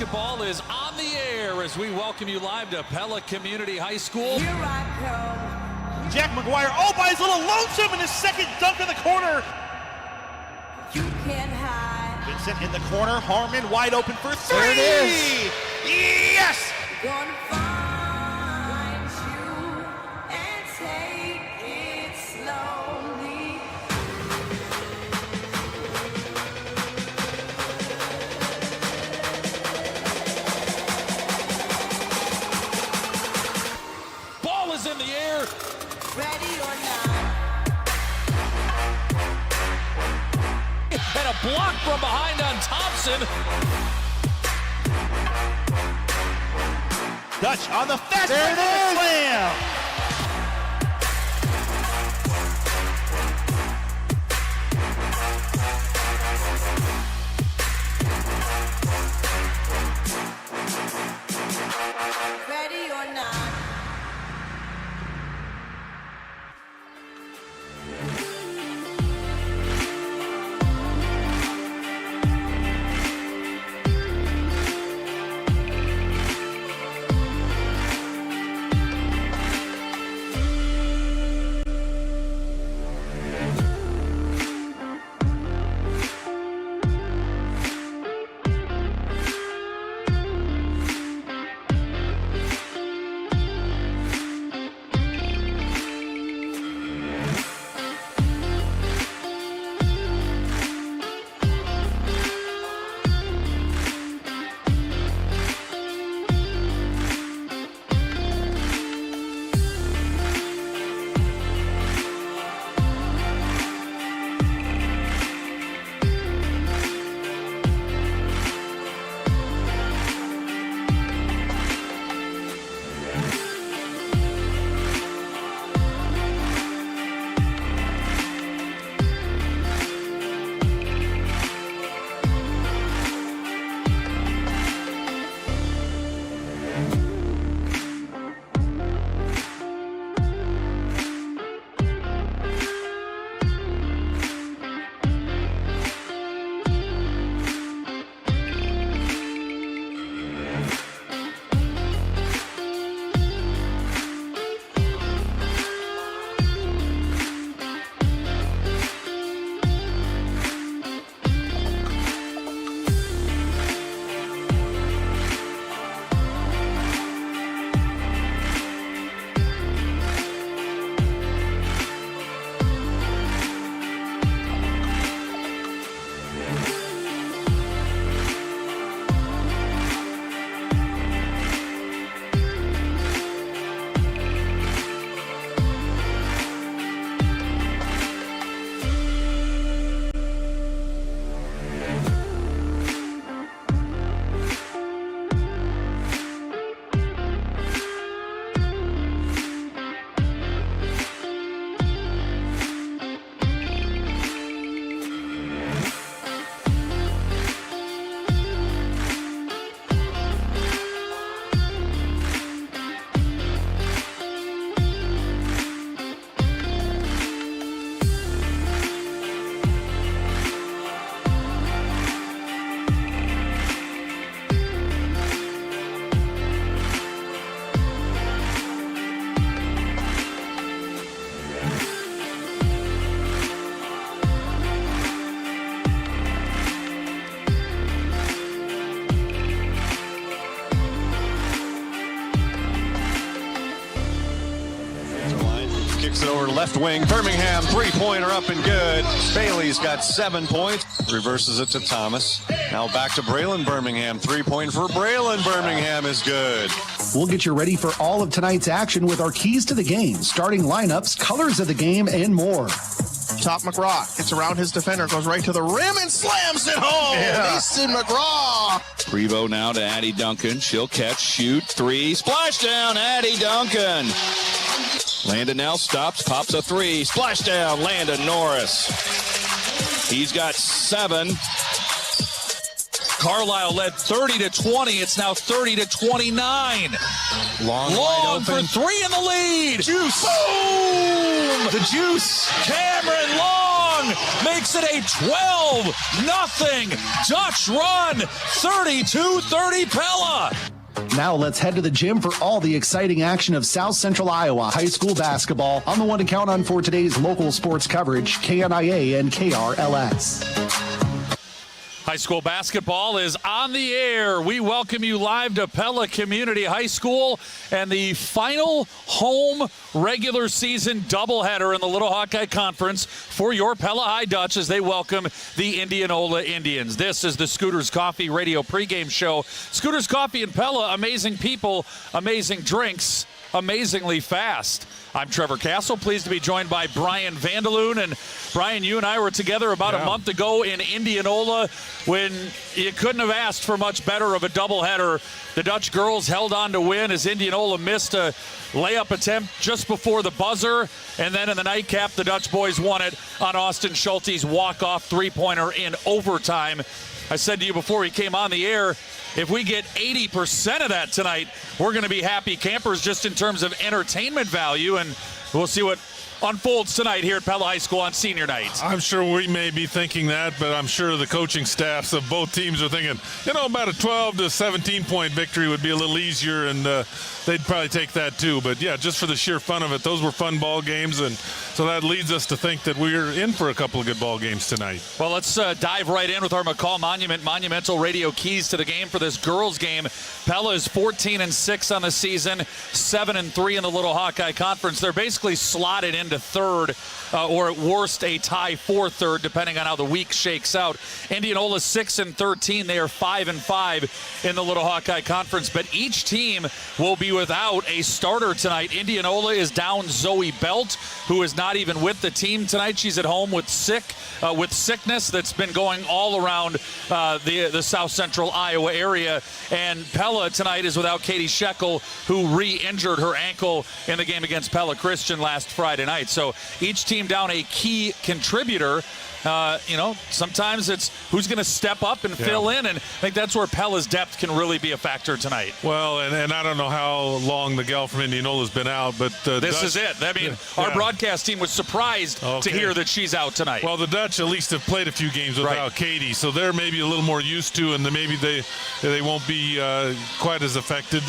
basketball is on the air as we welcome you live to Pella Community High School. Here I come. Jack McGuire all by his little lonesome in his second dunk in the corner. You can't hide. Vincent in the corner, Harmon wide open for three. There it is. Yes! Gonna find you and take it slowly. Ball is in the air. Ready or not. And a block from behind on Thompson. Dutch on the fast There it is. slam. Ready or not. Kicks it over to left wing. Birmingham, three-pointer up and good. Bailey's got 7 points. Reverses it to Thomas. Now back to Braylon Birmingham. Three-point for Braylon Birmingham is good. We'll get you ready for all of tonight's action with our keys to the game, starting lineups, colors of the game, and more. Top McGraw gets around his defender, goes right to the rim and slams it home. Mason McGraw. Prevo now to Addie Duncan. She'll catch, shoot, three, splash down, Addie Duncan. Landon now stops, pops a three, splash down, Landon Norris. He's got 7. Carlisle led 30-20. It's now 30-29. Long for 3 in the lead. Juice. Boom! The juice. Cameron Long Young makes it a 12-0 Dutch run, 32-30 Pella. Now let's head to the gym for all the exciting action of South Central Iowa high school basketball. On the one to count on for today's local sports coverage, KNIA and KRLS. High school basketball is on the air. We welcome you live to Pella Community High School and the final home regular season doubleheader in the Little Hawkeye Conference for your Pella High Dutch as they welcome the Indianola Indians. This is the Scooters Coffee Radio pregame show. Scooters Coffee and Pella, amazing people, amazing drinks, amazingly fast. I'm Trevor Castle, pleased to be joined by Brian Vandeloon. And Brian, you and I were together about a month ago in Indianola when you couldn't have asked for much better of a doubleheader. The Dutch girls held on to win as Indianola missed a layup attempt just before the buzzer. And then in the nightcap, the Dutch boys won it on Austin Schulte's walk-off three-pointer in overtime. I said to you before we came on the air, if we get 80% of that tonight, we're going to be happy campers just in terms of entertainment value, and we'll see what unfolds tonight here at Pella High School on senior night. I'm sure we may be thinking that, but I'm sure the coaching staffs of both teams are thinking, about a 12 to 17 point victory would be a little easier, and they'd probably take that too. But yeah, just for the sheer fun of it, those were fun ball games, and so that leads us to think that we're in for a couple of good ball games tonight. Well, let's dive right in with our McCall Monumental Radio keys to the game for this girls game. Pella is 14-6 on the season, 7-3 in the Little Hawkeye Conference. They're basically slotted into third, or at worst a tie for third, depending on how the week shakes out. Indianola 6-13. They are 5-5 in the Little Hawkeye Conference, but each team will be without a starter tonight. Indianola is down Zoe Belt, who is not even with the team tonight. She's at home with sickness that's been going all around the South Central Iowa area. And Pella tonight is without Katie Shekel, who re-injured her ankle in the game against Pella Christian last Friday night. So each team down a key contributor. Sometimes it's who's going to step up and fill in, and I think that's where Pella's depth can really be a factor tonight. Well, and I don't know how long the gal from Indianola has been out, but this is it. I mean, our broadcast team was surprised to hear that she's out tonight. Well, the Dutch at least have played a few games without Katie, so they're maybe a little more used to, and maybe they won't be quite as affected,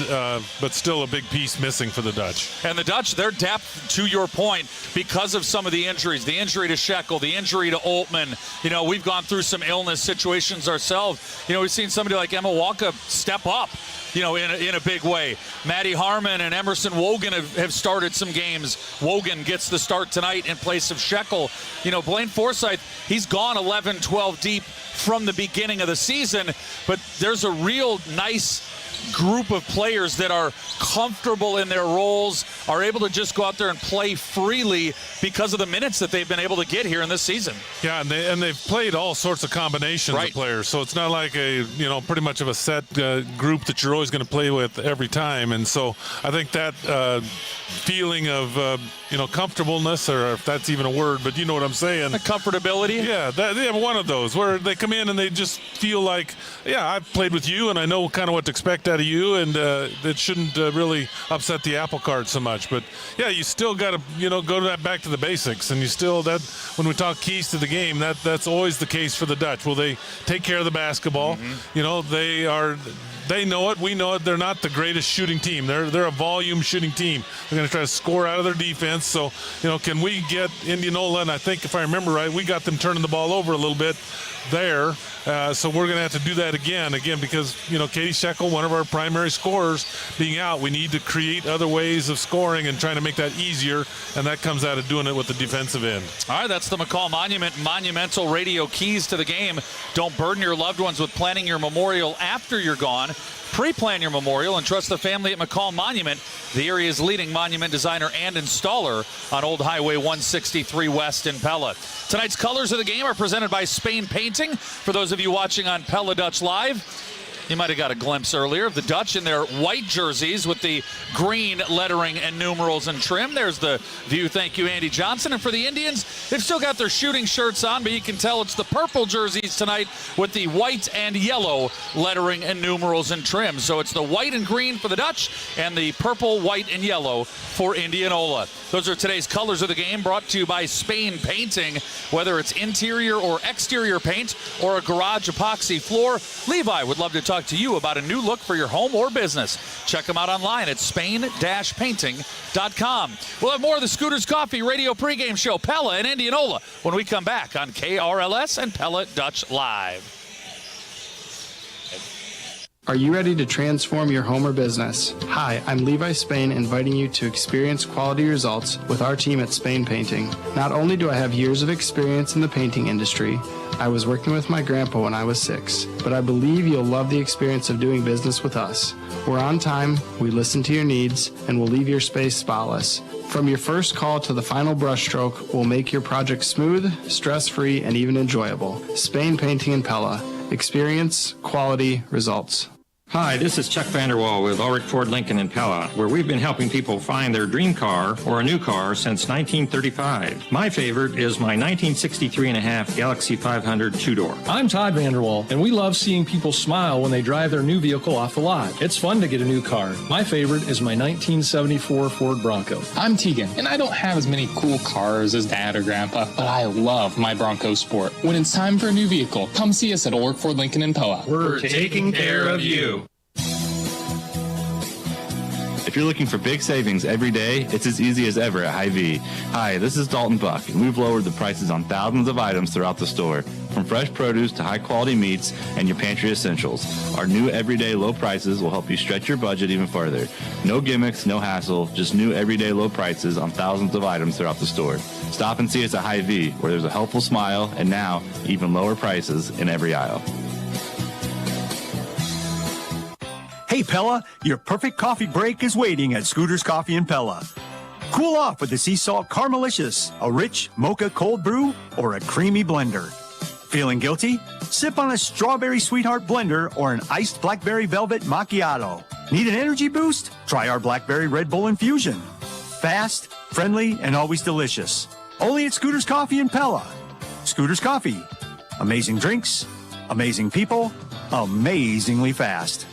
but still a big piece missing for the Dutch. And the Dutch, their depth, to your point, because of some of the injuries, the injury to Shekel, the injury to Oltman. We've gone through some illness situations ourselves. We've seen somebody like Emma Walka step up, in a big way. Maddie Harmon and Emerson Wogan have started some games. Wogan gets the start tonight in place of Shekel. Blaine Forsyth, he's gone 11-12 deep from the beginning of the season, but there's a real nice group of players that are comfortable in their roles, are able to just go out there and play freely because of the minutes that they've been able to get here in this season. Yeah, and they've played all sorts of combinations of players, so it's not like a pretty much of a set group that you're always going to play with every time. And so I think that feeling of comfortableness, or if that's even a word, but you know what I'm saying. The comfortability. Yeah, they have one of those where they come in and they just feel like, I've played with you and I know kind of what to expect out of you, and it shouldn't really upset the apple cart so much. But you still got to go to back to the basics, and you still, that when we talk keys to the game, that's always the case for the Dutch. Will they take care of the basketball? They know it. We know it. They're not the greatest shooting team. They're a volume shooting team. They're going to try to score out of their defense. So, can we get Indianola? And I think if I remember right, we got them turning the ball over a little bit there. So we're going to have to do that again, because, Katie Shekel, one of our primary scorers, being out, we need to create other ways of scoring and trying to make that easier, and that comes out of doing it with the defensive end. All right, that's the McCall Monumental Radio keys to the game. Don't burden your loved ones with planning your memorial after you're gone. Pre-plan your memorial and trust the family at McCall Monument, the area's leading monument designer and installer on Old Highway 163 West in Pella. Tonight's colors of the game are presented by Spain Painting. For those of you watching on Pella Dutch Live, You might have got a glimpse earlier of the Dutch in their white jerseys with the green lettering and numerals and trim. There's the view. Thank you, Andy Johnson. And for the Indians, they've still got their shooting shirts on, but you can tell it's the purple jerseys tonight with the white and yellow lettering and numerals and trim. So it's the white and green for the Dutch and the purple, white, and yellow for Indianola. Those are today's colors of the game, brought to you by Spain Painting. Whether it's interior or exterior paint or a garage epoxy floor, Levi would love to talk to you about a new look for your home or business. Check them out online at spain-painting.com. We'll have more of the Scooters Coffee Radio pregame show, Pella and Indianola, when we come back on KRLS and Pella Dutch Live. Are you ready to transform your home or business? Hi, I'm Levi Spain, inviting you to experience quality results with our team at Spain Painting. Not only do I have years of experience in the painting industry, I was working with my grandpa when I was 6, but I believe you'll love the experience of doing business with us. We're on time, we listen to your needs, and we'll leave your space spotless. From your first call to the final brushstroke, we'll make your project smooth, stress-free, and even enjoyable. Spain Painting and Pella. Experience, quality, results. Hi, this is Chuck Vanderwall with Ulrich Ford Lincoln in Pella, where we've been helping people find their dream car or a new car since 1935. My favorite is my 1963.5 Galaxy 500 two-door. I'm Todd Vanderwall, and we love seeing people smile when they drive their new vehicle off the lot. It's fun to get a new car. My favorite is my 1974 Ford Bronco. I'm Tegan, and I don't have as many cool cars as Dad or Grandpa, but I love my Bronco Sport. When it's time for a new vehicle, come see us at Ulrich Ford Lincoln in Pella. We're taking care of you. If you're looking for big savings every day, it's as easy as ever at Hy-Vee. Hi, this is Dalton Buck, and we've lowered the prices on thousands of items throughout the store, from fresh produce to high-quality meats and your pantry essentials. Our new everyday low prices will help you stretch your budget even further. No gimmicks, no hassle, just new everyday low prices on thousands of items throughout the store. Stop and see us at Hy-Vee, where there's a helpful smile and now even lower prices in every aisle. Hey Pella, your perfect coffee break is waiting at Scooters Coffee and Pella. Cool off with the sea salt Caramelicious, a rich mocha cold brew, or a creamy blender. Feeling guilty? Sip on a strawberry sweetheart blender or an iced blackberry velvet macchiato. Need an energy boost? Try our blackberry Red Bull infusion. Fast, friendly, and always delicious. Only at Scooters Coffee and Pella. Scooters Coffee. Amazing drinks, amazing people, amazingly fast.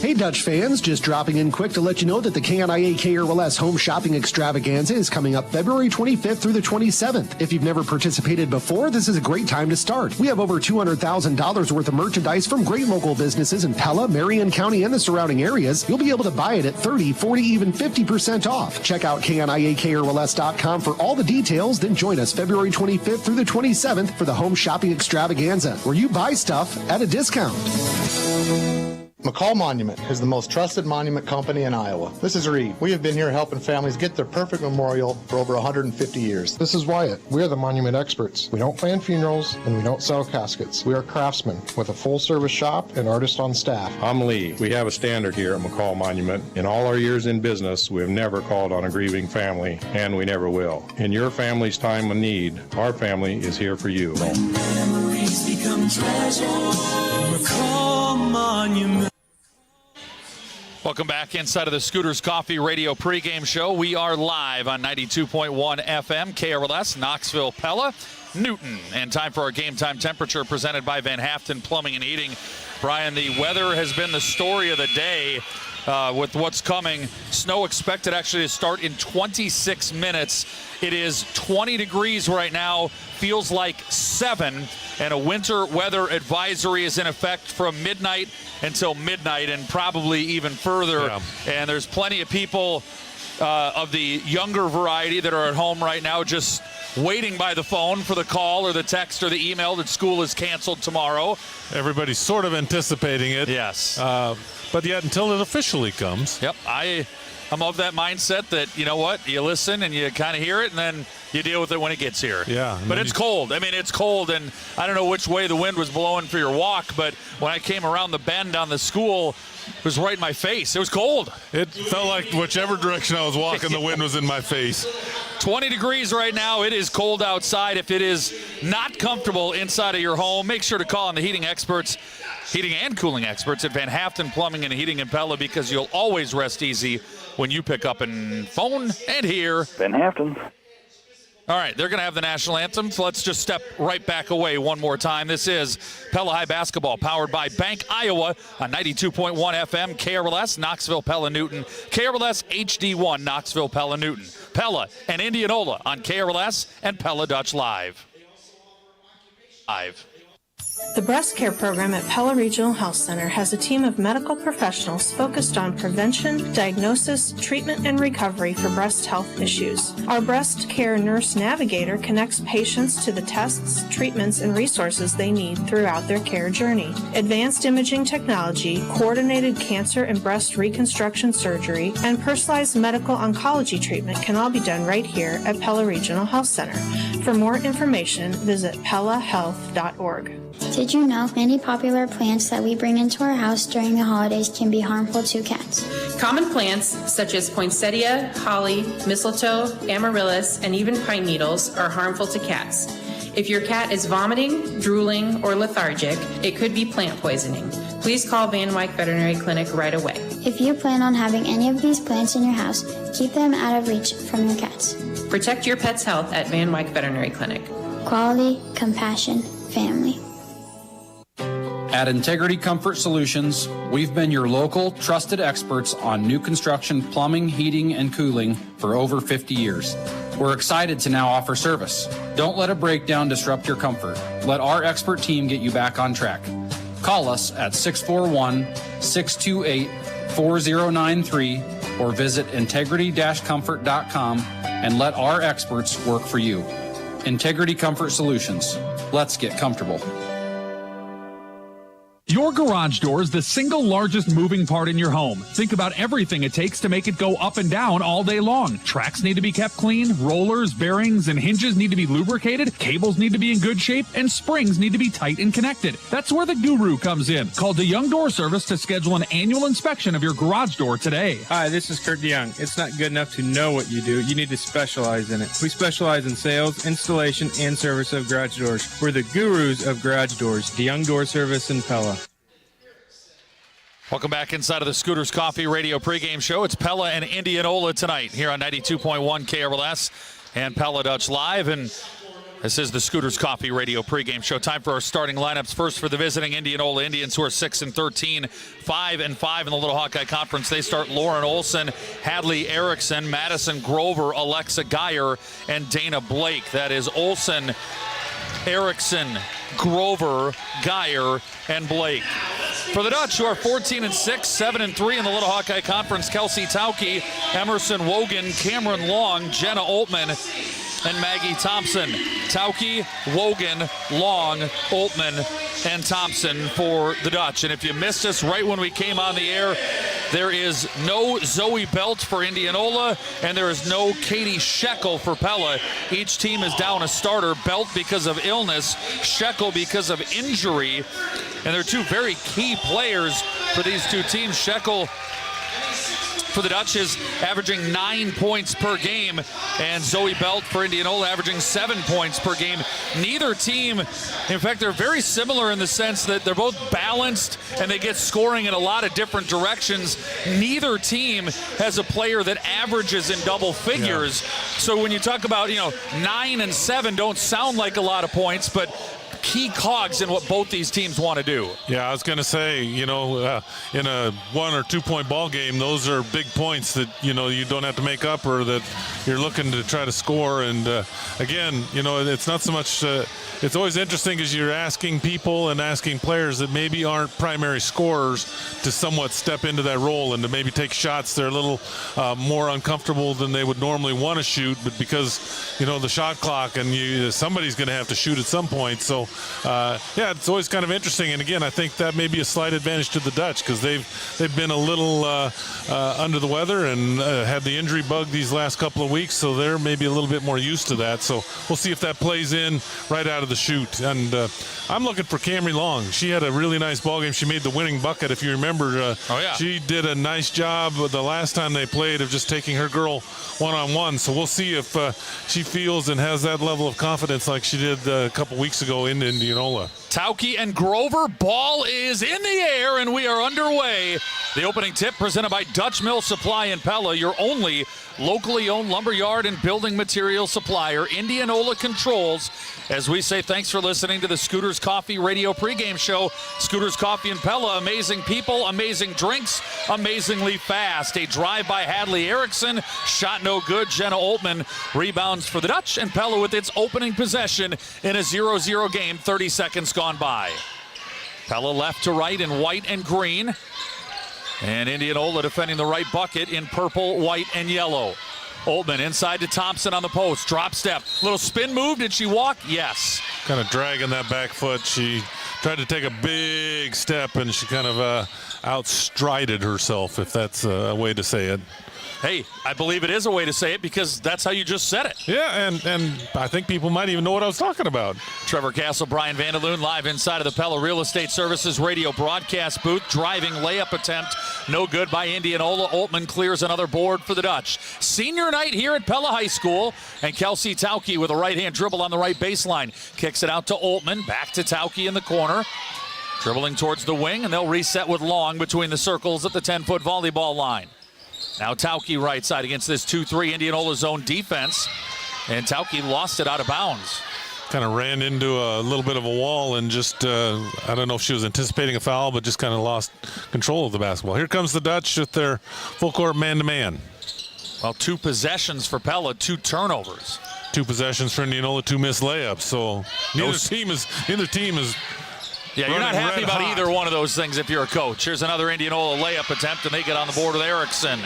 Hey Dutch fans, just dropping in quick to let you know that the KNIA KRLS Home Shopping Extravaganza is coming up February 25th through the 27th. If you've never participated before, this is a great time to start. We have over $200,000 worth of merchandise from great local businesses in Pella, Marion County, and the surrounding areas. You'll be able to buy it at 30, 40, even 50% off. Check out KNIAKRLS.com for all the details, then join us February 25th through the 27th for the Home Shopping Extravaganza, where you buy stuff at a discount. McCall Monument is the most trusted monument company in Iowa. This is Reed. We have been here helping families get their perfect memorial for over 150 years. This is Wyatt. We are the monument experts. We don't plan funerals and we don't sell caskets. We are craftsmen with a full-service shop and artists on staff. I'm Lee. We have a standard here at McCall Monument. In all our years in business, we have never called on a grieving family, and we never will. In your family's time of need, our family is here for you. Memories become treasure. McCall Monument. Welcome back inside of the Scooters Coffee Radio pregame show. We are live on 92.1 FM, KRLS, Knoxville, Pella, Newton. And time for our game time temperature presented by Van Haften Plumbing and Heating. Brian, the weather has been the story of the day with what's coming. Snow expected actually to start in 26 minutes. It is 20 degrees right now, feels like 7, and a winter weather advisory is in effect from midnight until midnight and probably even further. Yeah. And there's plenty of people of the younger variety that are at home right now just waiting by the phone for the call or the text or the email that school is canceled tomorrow. Everybody's sort of anticipating it. Yes. But yet until it officially comes. Yep. I'm of that mindset that, you know what, you listen and you kind of hear it and then you deal with it when it gets here. Yeah. But it's cold. I mean, it's cold, and I don't know which way the wind was blowing for your walk, but when I came around the bend on the school, it was right in my face. It was cold. It felt like whichever direction I was walking, the wind was in my face. 20 degrees right now. It is cold outside. If it is not comfortable inside of your home, make sure to call on the heating experts. heating and cooling experts at Van Haften Plumbing and Heating in Pella, because you'll always rest easy when you pick up and phone and hear Van Haften. All right, they're going to have the national anthem, so let's just step right back away one more time. This is Pella High Basketball, powered by Bank Iowa on 92.1 FM, KRLS, Knoxville, Pella, Newton, KRLS HD1, Knoxville, Pella, Newton, Pella and Indianola on KRLS and Pella Dutch Live. The breast care program at Pella Regional Health Center has a team of medical professionals focused on prevention, diagnosis, treatment, and recovery for breast health issues. Our breast care nurse navigator connects patients to the tests, treatments, and resources they need throughout their care journey. Advanced imaging technology, coordinated cancer and breast reconstruction surgery, and personalized medical oncology treatment can all be done right here at Pella Regional Health Center. For more information, visit pellahealth.org. Did you know many popular plants that we bring into our house during the holidays can be harmful to cats? Common plants such as poinsettia, holly, mistletoe, amaryllis, and even pine needles are harmful to cats. If your cat is vomiting, drooling, or lethargic, it could be plant poisoning. Please call Van Wyck Veterinary Clinic right away. If you plan on having any of these plants in your house, keep them out of reach from your cats. Protect your pet's health at Van Wyck Veterinary Clinic. Quality, compassion, family. At Integrity Comfort Solutions, we've been your local, trusted experts on new construction, plumbing, heating, and cooling for over 50 years. We're excited to now offer service. Don't let a breakdown disrupt your comfort. Let our expert team get you back on track. Call us at 641-628-4093 or visit integrity-comfort.com and let our experts work for you. Integrity Comfort Solutions. Let's get comfortable. Your garage door is the single largest moving part in your home. Think about everything it takes to make it go up and down all day long. Tracks need to be kept clean, rollers, bearings, and hinges need to be lubricated, cables need to be in good shape, and springs need to be tight and connected. That's where the Guru comes in. Call DeYoung Door Service to schedule an annual inspection of your garage door today. Hi, this is Kurt DeYoung. It's not good enough to know what you do. You need to specialize in it. We specialize in sales, installation, and service of garage doors. We're the gurus of garage doors. DeYoung Door Service in Pella. Welcome back inside of the Scooters Coffee Radio pregame show. It's Pella and Indianola tonight here on 92.1 KRLS and Pella Dutch Live. And this is the Scooters Coffee Radio pregame show. Time for our starting lineups. First for the visiting Indianola Indians, who are 6-13, 5-5 in the Little Hawkeye Conference. They start Lauren Olson, Hadley Erickson, Madison Grover, Alexa Geyer, and Dana Blake. That is Olson, Erickson, Grover, Geyer, and Blake. For the Dutch, who are 14-6, 7-3 in the Little Hawkeye Conference, Kelsey Tauke, Emerson Wogan, Cameron Long, Jenna Oltman, and Maggie Thompson. Tauke, Wogan, Long, Oltman, and Thompson for the Dutch. And if you missed us right when we came on the air, there is no Zoe Belt for Indianola, and there is no Katie Shekel for Pella. Each team is down a starter. Belt because of illness, Shekel because of injury. And they're two very key players for these two teams. Shekel for the Dutch is averaging 9 points per game, and Zoe Belt for Indianola averaging 7 points per game. Neither team, in fact, they're very similar in the sense that they're both balanced and they get scoring in a lot of different directions. Neither team has a player that averages in double figures. Yeah. So when you talk about, 9 and 7 don't sound like a lot of points, but key cogs in what both these teams want to do. Yeah, I was going to say, in a 1 or 2 point ball game, those are big points that, you don't have to make up or that you're looking to try to score. And again, it's not so much, it's always interesting as you're asking people and asking players that maybe aren't primary scorers to somewhat step into that role and to maybe take shots they're a little more uncomfortable than they would normally want to shoot, but because, the shot clock and somebody's going to have to shoot at some point. So, it's always kind of interesting. And again, I think that may be a slight advantage to the Dutch because they've been a little under the weather and had the injury bug these last couple of weeks, so they're maybe a little bit more used to that. So we'll see if that plays in right out of the chute. And I'm looking for Camry Long. She had a really nice ball game. She made the winning bucket, if you remember. She did a nice job the last time they played of just taking her girl one-on-one. So we'll see if she feels and has that level of confidence like she did a couple weeks ago in into Indianola. Tauke and Grover, ball is in the air, and we are underway. The opening tip presented by Dutch Mill Supply in Pella, your only locally owned lumberyard and building material supplier. Indianola controls. As we say, thanks for listening to the Scooters Coffee Radio pregame show. Scooters Coffee in Pella, amazing people, amazing drinks, amazingly fast. A drive by Hadley Erickson, shot no good. Jenna Oltman rebounds for the Dutch, and Pella with its opening possession in a 0-0 game, 30 seconds gone by. Pella left to right in white and green. And Indianola defending the right bucket in purple, white, and yellow. Oltman inside to Thompson on the post. Drop step. Little spin move. Did she walk? Yes. Kind of dragging that back foot. She tried to take a big step, and she kind of outstrided herself, if that's a way to say it. Hey, I believe it is a way to say it because that's how you just said it. Yeah, and I think people might even know what I was talking about. Trevor Castle, Brian Vanderloon live inside of the Pella Real Estate Services radio broadcast booth. Driving layup attempt, no good by Indianola. Oltman clears another board for the Dutch. Senior night here at Pella High School, and Kelsey Tauke with a right-hand dribble on the right baseline. Kicks it out to Oltman, back to Tauke in the corner. Dribbling towards the wing, and they'll reset with Long between the circles at the 10-foot volleyball line. Now Tauke right side against this 2-3 Indianola zone defense. And Tauke lost it out of bounds. Kind of ran into a little bit of a wall and just, I don't know if she was anticipating a foul, but just kind of lost control of the basketball. Here comes the Dutch with their full court man-to-man. Well, 2 possessions for Pella, 2 turnovers. 2 possessions for Indianola, 2 missed layups. So neither team is yeah, you're not happy about hot. either one of those things if you're a coach. Here's another Indianola layup attempt, and they get on the board with Erickson.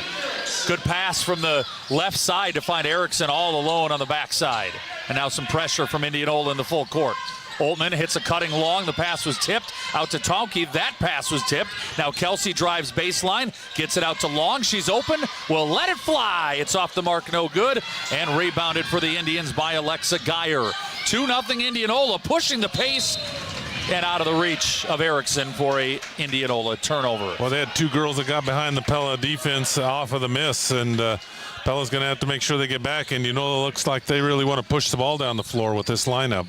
Good pass from the left side to find Erickson all alone on the backside. And now some pressure from Indianola in the full court. Oltman hits a cutting long. The pass was tipped out to Tauke. That pass was tipped. Now Kelsey drives baseline, gets it out to Long. She's open, will let it fly. It's off the mark, no good, and rebounded for the Indians by Alexa Geyer. 2-0 Indianola, pushing the pace and out of the reach of Erickson for a Indianola turnover. Well, they had 2 girls that got behind the Pella defense off of the miss, and Pella's going to have to make sure they get back. And Indianola looks like they really want to push the ball down the floor with this lineup.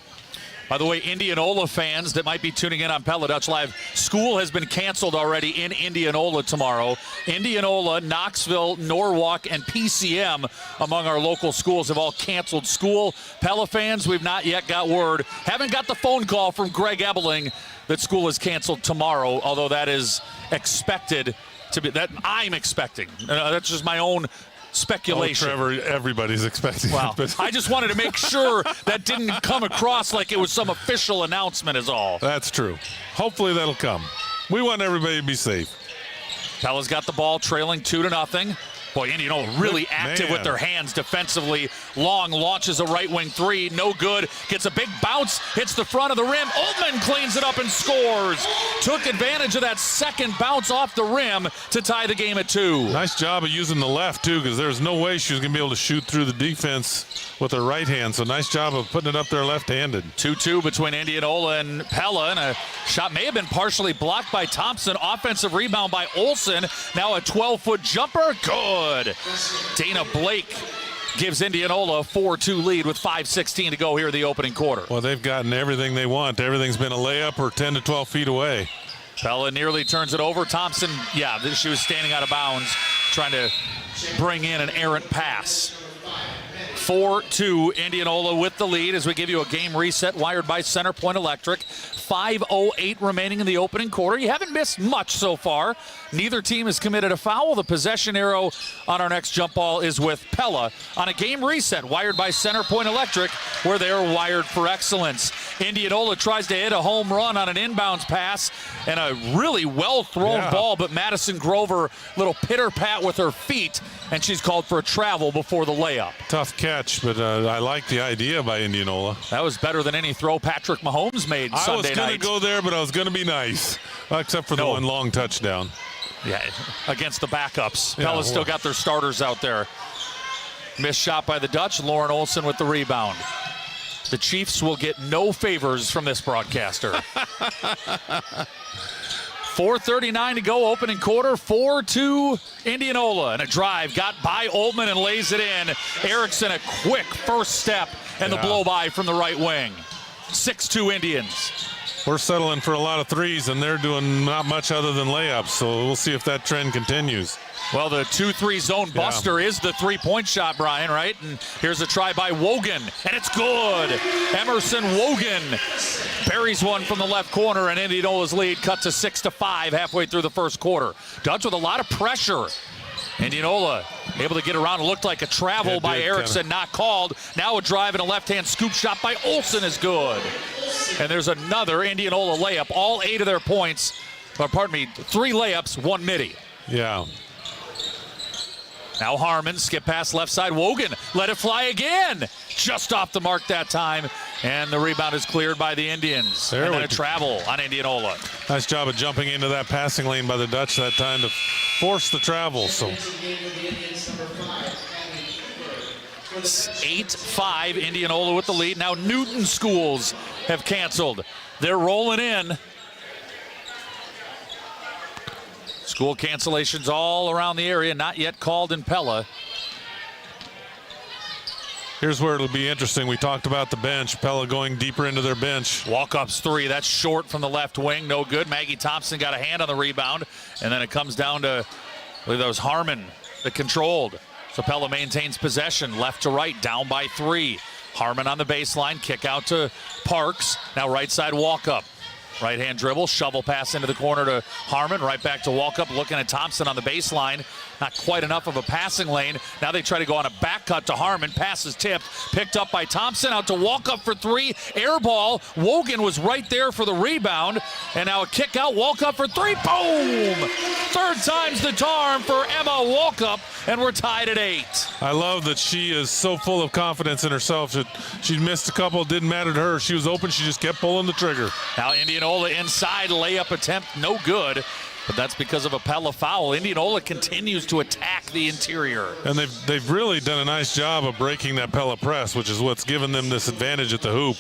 By the way, Indianola fans that might be tuning in on Pella Dutch Live, school has been canceled already in Indianola tomorrow. Indianola, Knoxville, Norwalk, and PCM among our local schools have all canceled school. Pella fans, we've not yet got word. Haven't got the phone call from Greg Ebeling that school is canceled tomorrow, although that is expected to be, that I'm expecting. That's just my own speculation. Oh, Trevor, everybody's expecting well, it. But I just wanted to make sure that didn't come across like it was some official announcement is all. That's true. Hopefully that'll come. We want everybody to be safe. Pella's got the ball trailing 2-0. Boy, Indianola really active with their hands defensively. Long launches a right wing 3, no good. Gets a big bounce, hits the front of the rim. Oltman cleans it up and scores. Took advantage of that second bounce off the rim to tie the game at 2. Nice job of using the left, too, because there's no way she was going to be able to shoot through the defense with her right hand. So nice job of putting it up there left-handed. 2-2 between Indianola and Pella, and a shot may have been partially blocked by Thompson. Offensive rebound by Olsen. Now a 12-foot jumper. Good. Dana Blake gives Indianola a 4-2 lead with 5:16 to go here in the opening quarter. Well, they've gotten everything they want. Everything's been a layup or 10 to 12 feet away. Pella nearly turns it over. Thompson, yeah, she was standing out of bounds, trying to bring in an errant pass. 4-2, Indianola with the lead as we give you a game reset wired by CenterPoint Electric. 5:08 remaining in the opening quarter. You haven't missed much so far. Neither team has committed a foul. The possession arrow on our next jump ball is with Pella on a game reset wired by CenterPoint Electric, where they are wired for excellence. Indianola tries to hit a home run on an inbounds pass and a really well-thrown ball, but Madison Grover, little pitter-pat with her feet, and she's called for a travel before the layup. Tough catch, but I like the idea by Indianola. That was better than any throw Patrick Mahomes made Sunday night. I was going to go there, but I was going to be nice, except for the one long touchdown. Yeah, against the backups. Pella's still got their starters out there. Missed shot by the Dutch. Lauren Olsen with the rebound. The Chiefs will get no favors from this broadcaster. 4:39 to go, opening quarter. 4-2 Indianola, and a drive got by Oltman and lays it in. Erickson, a quick first step, and the blow by from the right wing. 6-2 Indians. We're settling for a lot of threes, and they're doing not much other than layups, so we'll see if that trend continues. Well, the 2-3 zone buster is the three-point shot, Brian, right? And here's a try by Wogan, and it's good. Emerson Wogan buries one from the left corner, and Indianola's lead cut to 6-5 halfway through the first quarter. Dutch with a lot of pressure. Indianola able to get around. It looked like a travel by Erickson, not called. Now a drive and a left-hand scoop shot by Olsen is good. And there's another Indianola layup. All 8 of their points, or pardon me, 3 layups, 1 midi. Yeah. Now Harmon, skip pass left side. Wogan let it fly again. Just off the mark that time. And the rebound is cleared by the Indians. There and then a travel on Indianola. Nice job of jumping into that passing lane by the Dutch that time to force the travel. So 8-5 Indianola with the lead. Now Newton schools have canceled. They're rolling in. School cancellations all around the area, not yet called in Pella. Here's where it'll be interesting. We talked about the bench. Pella going deeper into their bench. Walk-ups 3. That's short from the left wing. No good. Maggie Thompson got a hand on the rebound. And then it comes down to, I believe that was Harmon that controlled. So Pella maintains possession. Left to right, down by 3. Harmon on the baseline. Kick out to Parks. Now right side walk-up. Right-hand dribble, shovel pass into the corner to Harmon, right back to Walkup, looking at Thompson on the baseline. Not quite enough of a passing lane. Now they try to go on a back cut to Harmon. Pass is tipped, picked up by Thompson, out to Walkup for 3. Air ball. Wogan was right there for the rebound. And now a kick out, Walkup for 3. Boom! Third time's the charm for Emma Walkup, and we're tied at 8. I love that she is so full of confidence in herself. She missed a couple, didn't matter to her. She was open, she just kept pulling the trigger. Now Indianola inside, layup attempt, no good. But that's because of a Pella foul. Indianola continues to attack the interior. And they've really done a nice job of breaking that Pella press, which is what's given them this advantage at the hoop.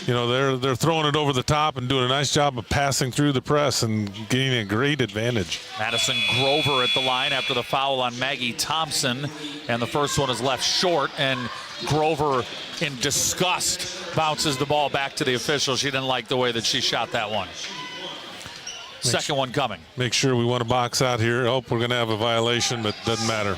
You know, they're throwing it over the top and doing a nice job of passing through the press and getting a great advantage. Madison Grover at the line after the foul on Maggie Thompson. And the first one is left short, and Grover in disgust bounces the ball back to the official. She didn't like the way that she shot that one. Second one coming. Make sure we want to box out here. Oh, we're going to have a violation, but doesn't matter.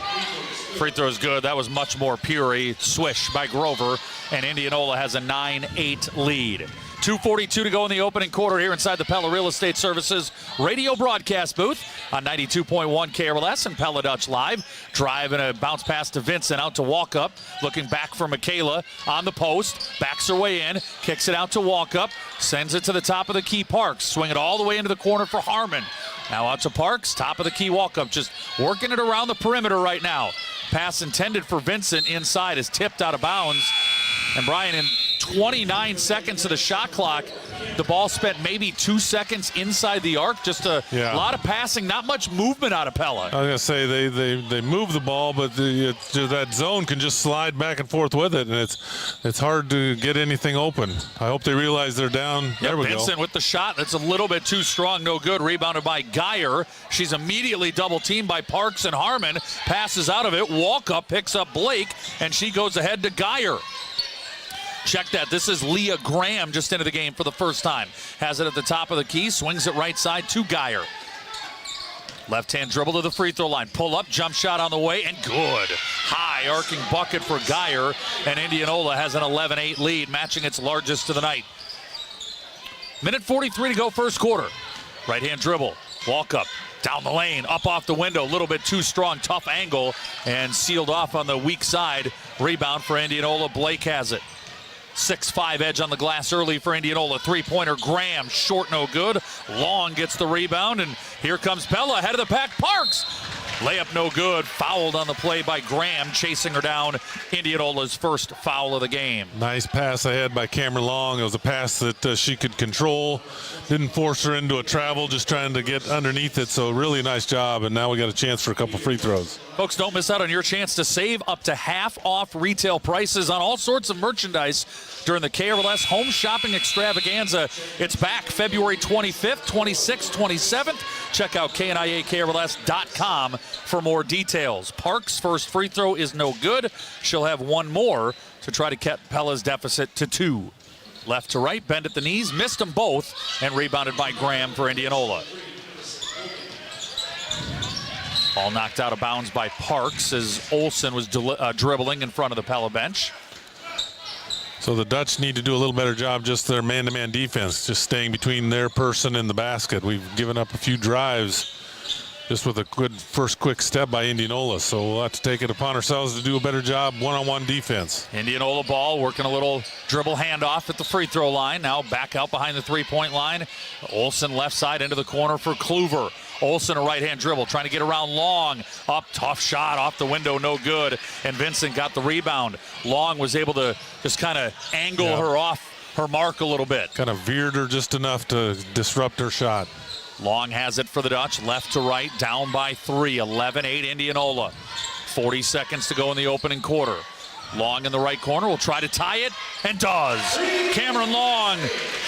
Free throw is good. That was much more pure. Swish by Grover, and Indianola has a 9-8 lead. 2:42 to go in the opening quarter here inside the Pella Real Estate Services radio broadcast booth on 92.1 KRLS and Pella Dutch Live. Drive and a bounce pass to Vincent, out to Walkup. Looking back for Michaela on the post. Backs her way in. Kicks it out to Walkup. Sends it to the top of the key, Parks. Swing it all the way into the corner for Harmon. Now out to Parks. Top of the key, Walkup. Just working it around the perimeter right now. Pass intended for Vincent inside is tipped out of bounds. And Brian, in 29 seconds of the shot clock, the ball spent maybe 2 seconds inside the arc. Just a lot of passing, not much movement out of Pella. I was going to say they move the ball, but that zone can just slide back and forth with it, and it's hard to get anything open. I hope they realize they're down. There we go. Vincent with the shot. That's a little bit too strong. No good. Rebounded by Geyer. She's immediately double teamed by Parks and Harmon. Passes out of it. Walkup picks up Blake, and she goes ahead to Geyer. Check that. This is Leah Graham just into the game for the first time. Has it at the top of the key. Swings it right side to Geyer. Left-hand dribble to the free throw line. Pull up, jump shot on the way, and good. High arcing bucket for Geyer. And Indianola has an 11-8 lead, matching its largest of the night. Minute 43 to go first quarter. Right-hand dribble. Walk up. Down the lane, up off the window, a little bit too strong, tough angle, and sealed off on the weak side. Rebound for Indianola. Blake has it. 6'5" edge on the glass early for Indianola. Three-pointer, Graham, short, no good. Long gets the rebound, and here comes Pella, head of the pack, Parks. Layup no good, fouled on the play by Graham, chasing her down. Indianola's first foul of the game. Nice pass ahead by Cameron Long. It was a pass that she could control. Didn't force her into a travel, just trying to get underneath it. So really nice job, and now we got a chance for a couple free throws. Folks, don't miss out on your chance to save up to half off retail prices on all sorts of merchandise during the KRLS Home Shopping Extravaganza. It's back February 25th, 26th, 27th. Check out KNIAKRLS.com for more details. Parks' first free throw is no good. She'll have one more to try to cut Pella's deficit to 2. Left to right, bend at the knees, missed them both, and rebounded by Graham for Indianola. Ball knocked out of bounds by Parks as Olsen was dribbling in front of the Pella bench. So the Dutch need to do a little better job just their man-to-man defense, just staying between their person and the basket. We've given up a few drives just with a good first quick step by Indianola. So we'll have to take it upon ourselves to do a better job one-on-one defense. Indianola ball working a little dribble handoff at the free throw line. Now back out behind the three-point line. Olsen left side into the corner for Kluver. Olsen a right-hand dribble, trying to get around Long. Up, tough shot off the window, no good. And Vincent got the rebound. Long was able to just kind of angle her off her mark a little bit. Kind of veered her just enough to disrupt her shot. Long has it for the Dutch, left to right, down by 3, 11-8 Indianola. 40 seconds to go in the opening quarter. Long in the right corner will try to tie it, and does. Cameron Long,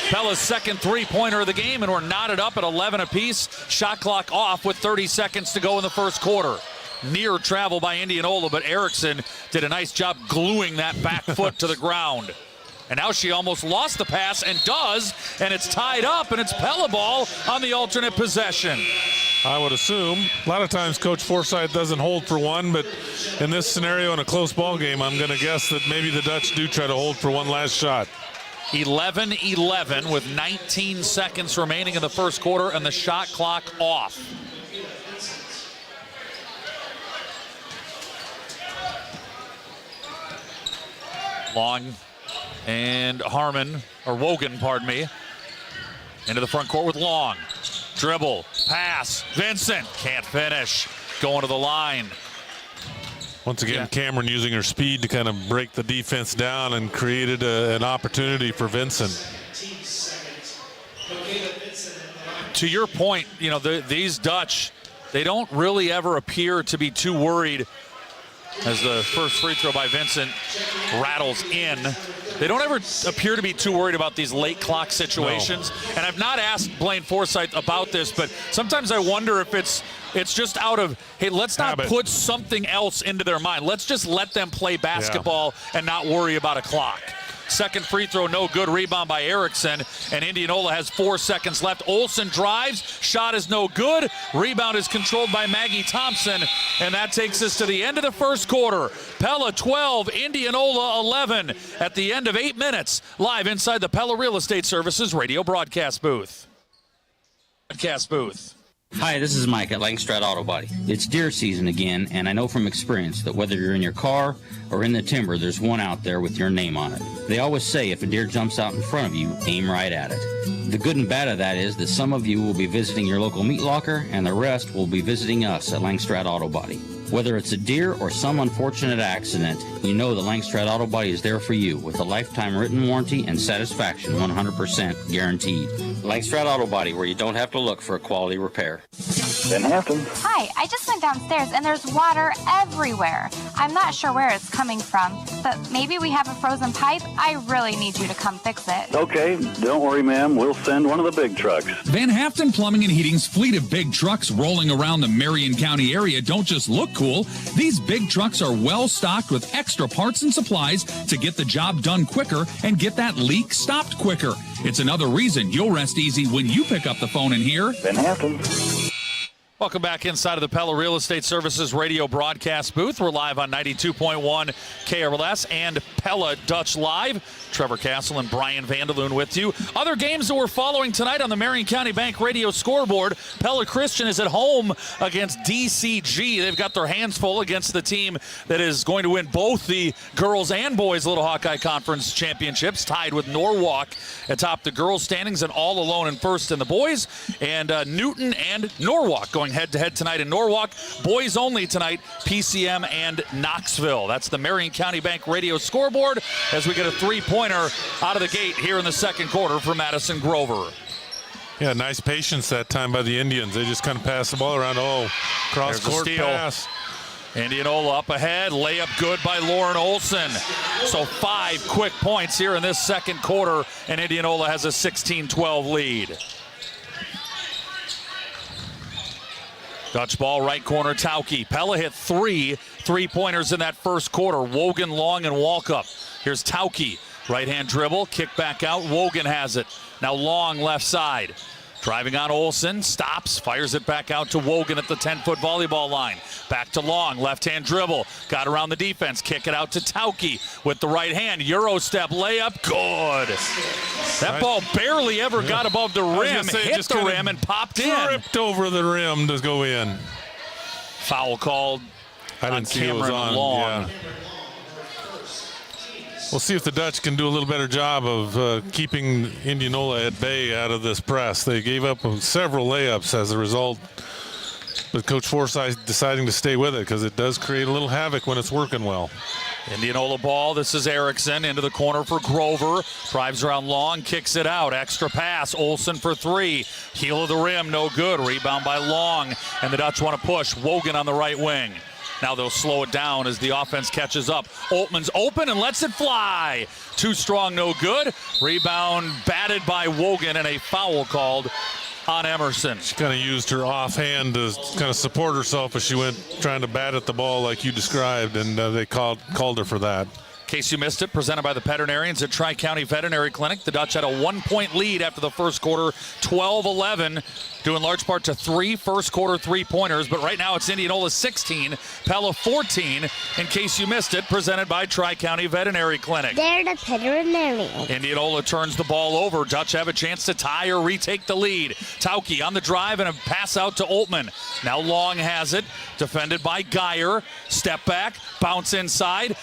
Pella's second three-pointer of the game, and we're knotted up at 11 apiece. Shot clock off with 30 seconds to go in the first quarter. Near travel by Indianola, but Erickson did a nice job gluing that back foot to the ground. And now she almost lost the pass, and does, and it's tied up, and it's Pella ball on the alternate possession. I would assume. A lot of times Coach Forsyth doesn't hold for one, but in this scenario in a close ball game, I'm going to guess that maybe the Dutch do try to hold for one last shot. 11-11 with 19 seconds remaining in the first quarter and the shot clock off. Long and Wogan, pardon me, into the front court with Long. Dribble, pass, Vincent, can't finish, going to the line. Once again, Cameron using her speed to kind of break the defense down and created an opportunity for Vincent. To your point, these Dutch, they don't really ever appear to be too worried as the first free throw by Vincent rattles in. They don't ever appear to be too worried about these late clock situations. No. And I've not asked Blaine Forsyth about this, but sometimes I wonder if it's just out of, hey, let's not put something else into their mind. Let's just let them play basketball and not worry about a clock. Second free throw, no good. Rebound by Erickson, and Indianola has 4 seconds left. Olsen drives, shot is no good. Rebound is controlled by Maggie Thompson, and that takes us to the end of the first quarter. Pella 12, Indianola 11 at the end of 8 minutes. Live inside the Pella Real Estate Services radio broadcast booth. Hi, this is Mike at Langstrad Auto Body. It's deer season again, and I know from experience that whether you're in your car or in the timber, there's one out there with your name on it. They always say if a deer jumps out in front of you, aim right at it. The good and bad of that is that some of you will be visiting your local meat locker, and the rest will be visiting us at Langstrad Auto Body. Whether it's a deer or some unfortunate accident, you know that Langstrad Auto Body is there for you with a lifetime written warranty and satisfaction 100% guaranteed. Langstrad Auto Body, where you don't have to look for a quality repair. Ben Hampton. Hi, I just went downstairs and there's water everywhere. I'm not sure where it's coming from, but maybe we have a frozen pipe. I really need you to come fix it. Okay, don't worry, ma'am. We'll send one of the big trucks. Van Haften Plumbing and Heating's fleet of big trucks rolling around the Marion County area don't just look cool. These big trucks are well stocked with extra parts and supplies to get the job done quicker and get that leak stopped quicker. It's another reason you'll rest easy when you pick up the phone and hear Ben Hampton. Welcome back inside of the Pella Real Estate Services radio broadcast booth. We're live on 92.1 KRLS and Pella Dutch Live. Trevor Castle and Brian Vanderloon with you. Other games that we're following tonight on the Marion County Bank radio scoreboard. Pella Christian is at home against DCG. They've got their hands full against the team that is going to win both the girls and boys Little Hawkeye Conference championships, tied with Norwalk atop the girls standings and all alone in first in the boys. And Newton and Norwalk going head-to-head tonight in Norwalk. Boys only tonight, PCM and Knoxville. That's the Marion County Bank radio scoreboard as we get a three-pointer out of the gate here in the second quarter for Madison Grover. Yeah, nice patience that time by the Indians. They just kind of passed the ball around. Cross-court pass. Indianola up ahead. Layup good by Lauren Olsen. So 5 quick points here in this second quarter, and Indianola has a 16-12 lead. Dutch ball, right corner, Tauke. Pella hit 3 3-pointers in that first quarter. Wogan, Long, and Walkup. Here's Tauke. Right-hand dribble, kick back out. Wogan has it. Now Long left side. Driving on Olsen, stops, fires it back out to Wogan at the 10-foot volleyball line. Back to Long, left-hand dribble. Got around the defense, kick it out to Tauki with the right hand. Euro step layup, good. That ball barely ever got above the rim, hit the rim and popped in. Tripped over the rim to go in. Foul called on Cameron Long. Yeah. We'll see if the Dutch can do a little better job of keeping Indianola at bay out of this press. They gave up several layups as a result, but Coach Forsyth deciding to stay with it because it does create a little havoc when it's working well. Indianola ball, this is Erickson into the corner for Grover. Drives around Long, kicks it out. Extra pass, Olsen for three. Heel of the rim, no good. Rebound by Long, and the Dutch want to push. Wogan on the right wing. Now they'll slow it down as the offense catches up. Oltman's open and lets it fly. Too strong, no good. Rebound batted by Wogan and a foul called on Emerson. She kind of used her offhand to kind of support herself as she went trying to bat at the ball like you described, and they called her for that. In case you missed it, presented by the veterinarians at Tri-County Veterinary Clinic. The Dutch had a 1-point lead after the first quarter, 12-11, due in large part to 3 first-quarter three-pointers. But right now it's Indianola 16, Pella 14. In case you missed it, presented by Tri-County Veterinary Clinic. They're the veterinarian. Indianola turns the ball over. Dutch have a chance to tie or retake the lead. Tauki on the drive and a pass out to Oltman. Now Long has it, defended by Geyer. Step back, bounce inside.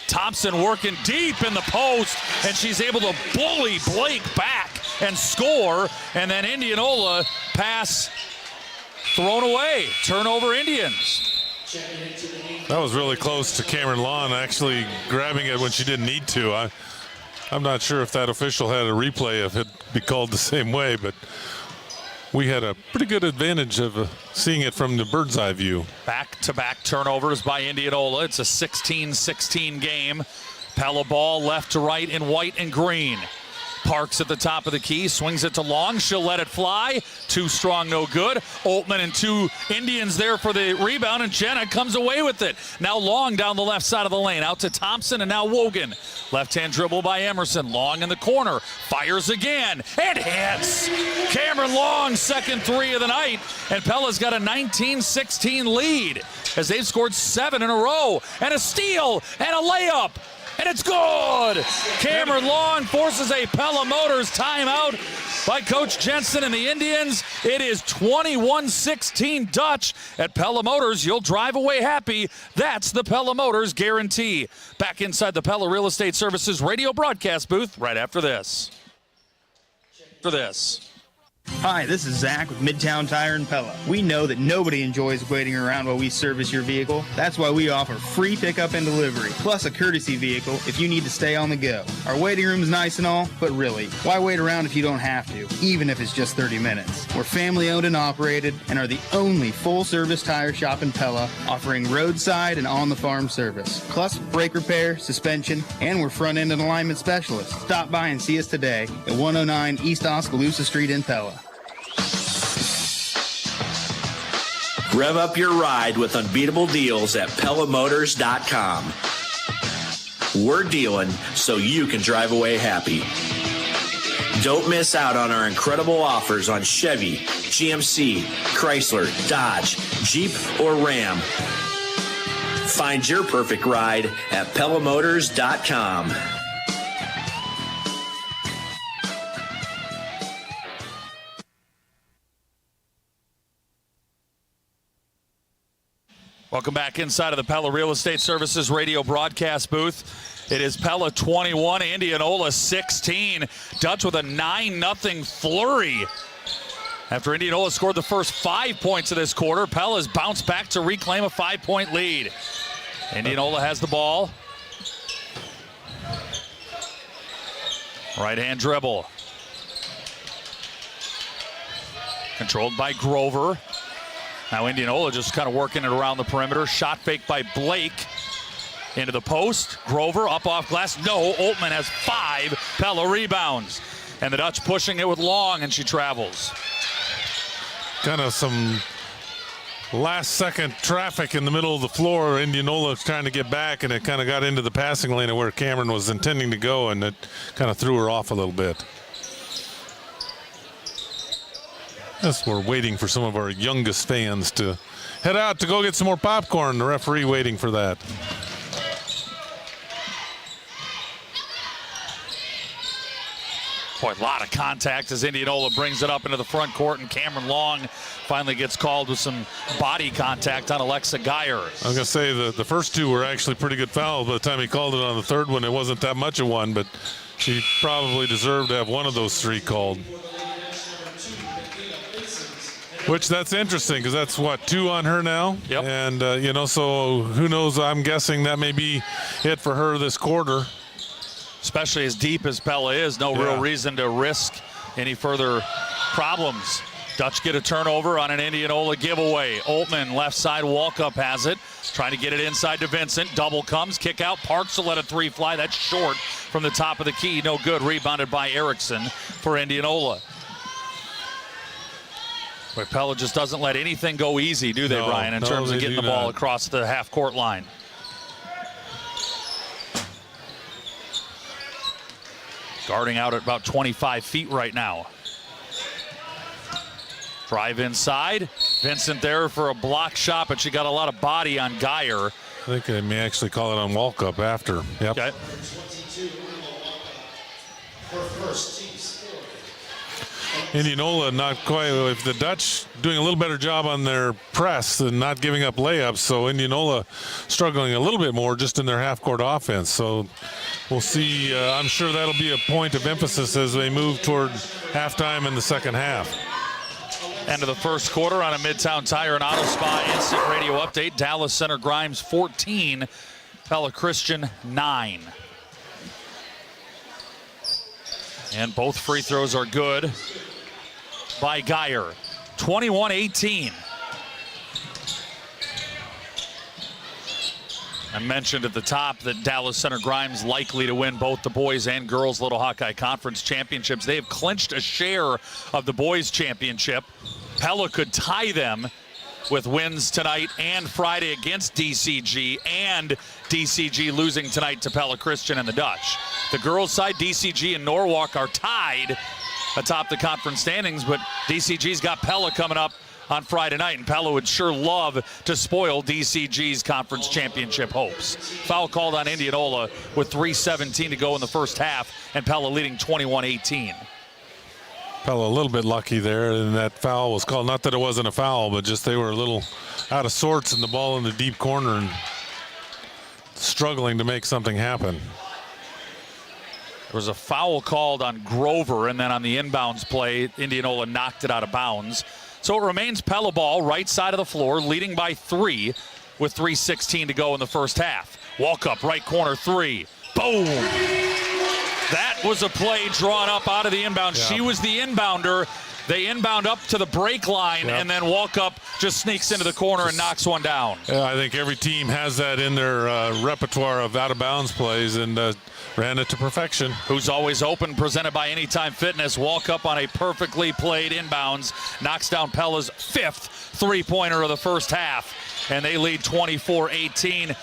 Thompson working deep in the post, and she's able to bully Blake back and score. And then Indianola pass thrown away. Turnover Indians. That was really close to Cameron Long actually grabbing it when she didn't need to. I'm not sure if that official had a replay if it'd be called the same way, but we had a pretty good advantage of seeing it from the bird's eye view. Back-to-back turnovers by Indianola. It's a 16-16 game. Pella ball left to right in white and green. Parks at the top of the key, swings it to Long. She'll let it fly. Too strong, no good. Oltman and 2 Indians there for the rebound, and Jenna comes away with it. Now Long down the left side of the lane, out to Thompson, and now Wogan. Left-hand dribble by Emerson. Long in the corner, fires again, and hits. Cameron Long, second three of the night, and Pella's got a 19-16 lead as they've scored 7 in a row, and a steal, and a layup. And it's good! Cameron Long forces a Pella Motors timeout by Coach Jensen and the Indians. It is 21-16 Dutch at Pella Motors. You'll drive away happy. That's the Pella Motors guarantee. Back inside the Pella Real Estate Services radio broadcast booth right after this. Hi, this is Zach with Midtown Tire and Pella. We know that nobody enjoys waiting around while we service your vehicle. That's why we offer free pickup and delivery, plus a courtesy vehicle if you need to stay on the go. Our waiting room is nice and all, but really, why wait around if you don't have to, even if it's just 30 minutes? We're family owned and operated and are the only full-service tire shop in Pella, offering roadside and on-the-farm service, plus brake repair, suspension, and we're front-end and alignment specialists. Stop by and see us today at 109 East Oskaloosa Street in Pella. Rev up your ride with unbeatable deals at PellaMotors.com. We're dealing so you can drive away happy. Don't miss out on our incredible offers on Chevy, GMC, Chrysler, Dodge, Jeep, or Ram. Find your perfect ride at PellaMotors.com. Welcome back inside of the Pella Real Estate Services radio broadcast booth. It is Pella 21, Indianola 16. Dutch with a 9-0 flurry. After Indianola scored the first 5 points of this quarter, Pella's bounced back to reclaim a 5-point lead. Indianola has the ball. Right-hand dribble. Controlled by Grover. Now Indianola just kind of working it around the perimeter. Shot fake by Blake. Into the post. Grover up off glass. No, Oltman has 5 Pella rebounds. And the Dutch pushing it with Long, and she travels. Kind of some last-second traffic in the middle of the floor. Indianola was trying to get back, and it kind of got into the passing lane of where Cameron was intending to go, and it kind of threw her off a little bit. As we're waiting for some of our youngest fans to head out to go get some more popcorn. The referee waiting for that. Boy, a lot of contact as Indianola brings it up into the front court, and Cameron Long finally gets called with some body contact on Alexa Geyer. I was going to say the first two were actually pretty good fouls. By the time he called it on the third one, it wasn't that much of one, but she probably deserved to have one of those three called. Which that's interesting because that's what, 2 on her now? Yep. And, so who knows? I'm guessing that may be it for her this quarter. Especially as deep as Pella is, no real reason to risk any further problems. Dutch get a turnover on an Indianola giveaway. Oltmann, left side, Walkup has it. Trying to get it inside to Vincent. Double comes, kick out. Parks will let a 3 fly. That's short from the top of the key. No good. Rebounded by Erickson for Indianola. But Pella just doesn't let anything go easy, do they, Brian, in terms of getting the ball across the half-court line. Guarding out at about 25 feet right now. Drive inside. Vincent there for a block shot, but she got a lot of body on Geyer. I think they may actually call it on Walkup after. Yep. Okay. Indianola not quite, if the Dutch doing a little better job on their press and not giving up layups, so Indianola struggling a little bit more just in their half-court offense. So we'll see. I'm sure that'll be a point of emphasis as they move toward halftime in the second half. End of the first quarter on a Midtown Tire and Auto Spa Instant Radio Update. Dallas Center Grimes 14, Pella Christian 9. And both free throws are good by Geyer. 21-18. I mentioned at the top that Dallas Center Grimes likely to win both the boys and girls Little Hawkeye Conference championships. They have clinched a share of the boys championship. Pella could tie them with wins tonight and Friday against DCG, and DCG losing tonight to Pella Christian and the Dutch. The girls' side, DCG and Norwalk are tied atop the conference standings, but DCG's got Pella coming up on Friday night, and Pella would sure love to spoil DCG's conference championship hopes. Foul called on Indianola with 3:17 to go in the first half, and Pella leading 21-18. Pella a little bit lucky there, and that foul was called. Not that it wasn't a foul, but just they were a little out of sorts and the ball in the deep corner and struggling to make something happen. There was a foul called on Grover, and then on the inbounds play, Indianola knocked it out of bounds. So it remains Pella ball, right side of the floor, leading by 3 with 3:16 to go in the first half. Walkup, right corner 3. Boom! That was a play drawn up out of the inbound. She was the inbounder. They inbound up to the break line, and then Walkup just sneaks into the corner and knocks one down. Yeah, I think every team has that in their repertoire of out-of-bounds plays, and ran it to perfection. Who's always open, presented by Anytime Fitness. Walkup on a perfectly played inbounds, knocks down Pella's 5th three-pointer of the first half, and they lead 24-18.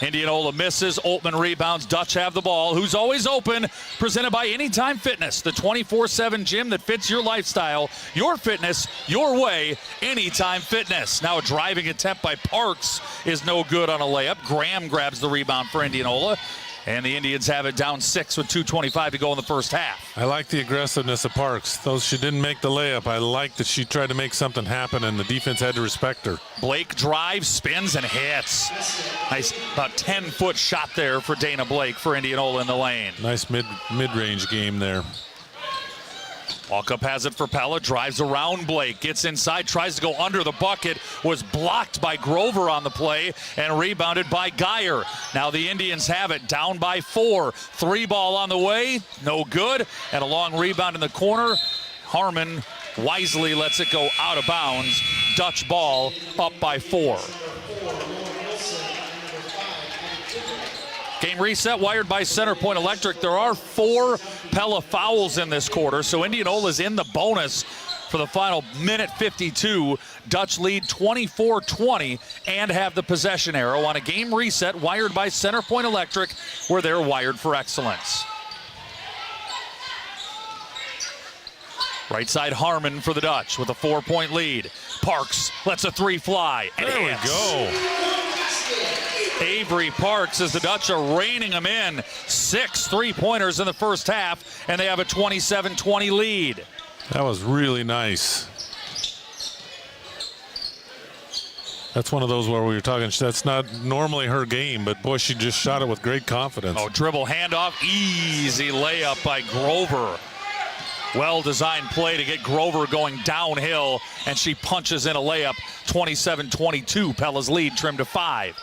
Indianola misses. Oltmann rebounds. Dutch have the ball. Who's always open, presented by Anytime Fitness, the 24/7 gym that fits your lifestyle, your fitness, your way. Anytime Fitness. Now a driving attempt by Parks is no good on a layup. Graham grabs the rebound for Indianola, and the Indians have it down 6 with 2:25 to go in the first half. I like the aggressiveness of Parks. Though she didn't make the layup, I like that she tried to make something happen, and the defense had to respect her. Blake drives, spins, and hits. Nice, about 10-foot shot there for Dana Blake for Indianola in the lane. Nice mid-range game there. Walkup has it for Pella, drives around Blake, gets inside, tries to go under the bucket, was blocked by Grover on the play, and rebounded by Geyer. Now the Indians have it, down by 4. 3 ball on the way, no good, and a long rebound in the corner. Harmon wisely lets it go out of bounds. Dutch ball up by 4. Game reset, wired by Center Point Electric. There are 4 Pella fouls in this quarter, so Indianola's in the bonus for the final minute 52. Dutch lead 24-20 and have the possession arrow on a game reset wired by Centerpoint Electric, where they're wired for excellence. Right side Harmon for the Dutch with a 4-point lead. Parks lets a three fly. There we go. Avery Parks, as the Dutch are reining them in. 6 3-pointers in the first half, and they have a 27-20 lead. That was really nice. That's one of those where we were talking, that's not normally her game, but boy, she just shot it with great confidence. Oh, dribble handoff, easy layup by Grover. Well-designed play to get Grover going downhill, and she punches in a layup. 27-22, Pella's lead trimmed to 5.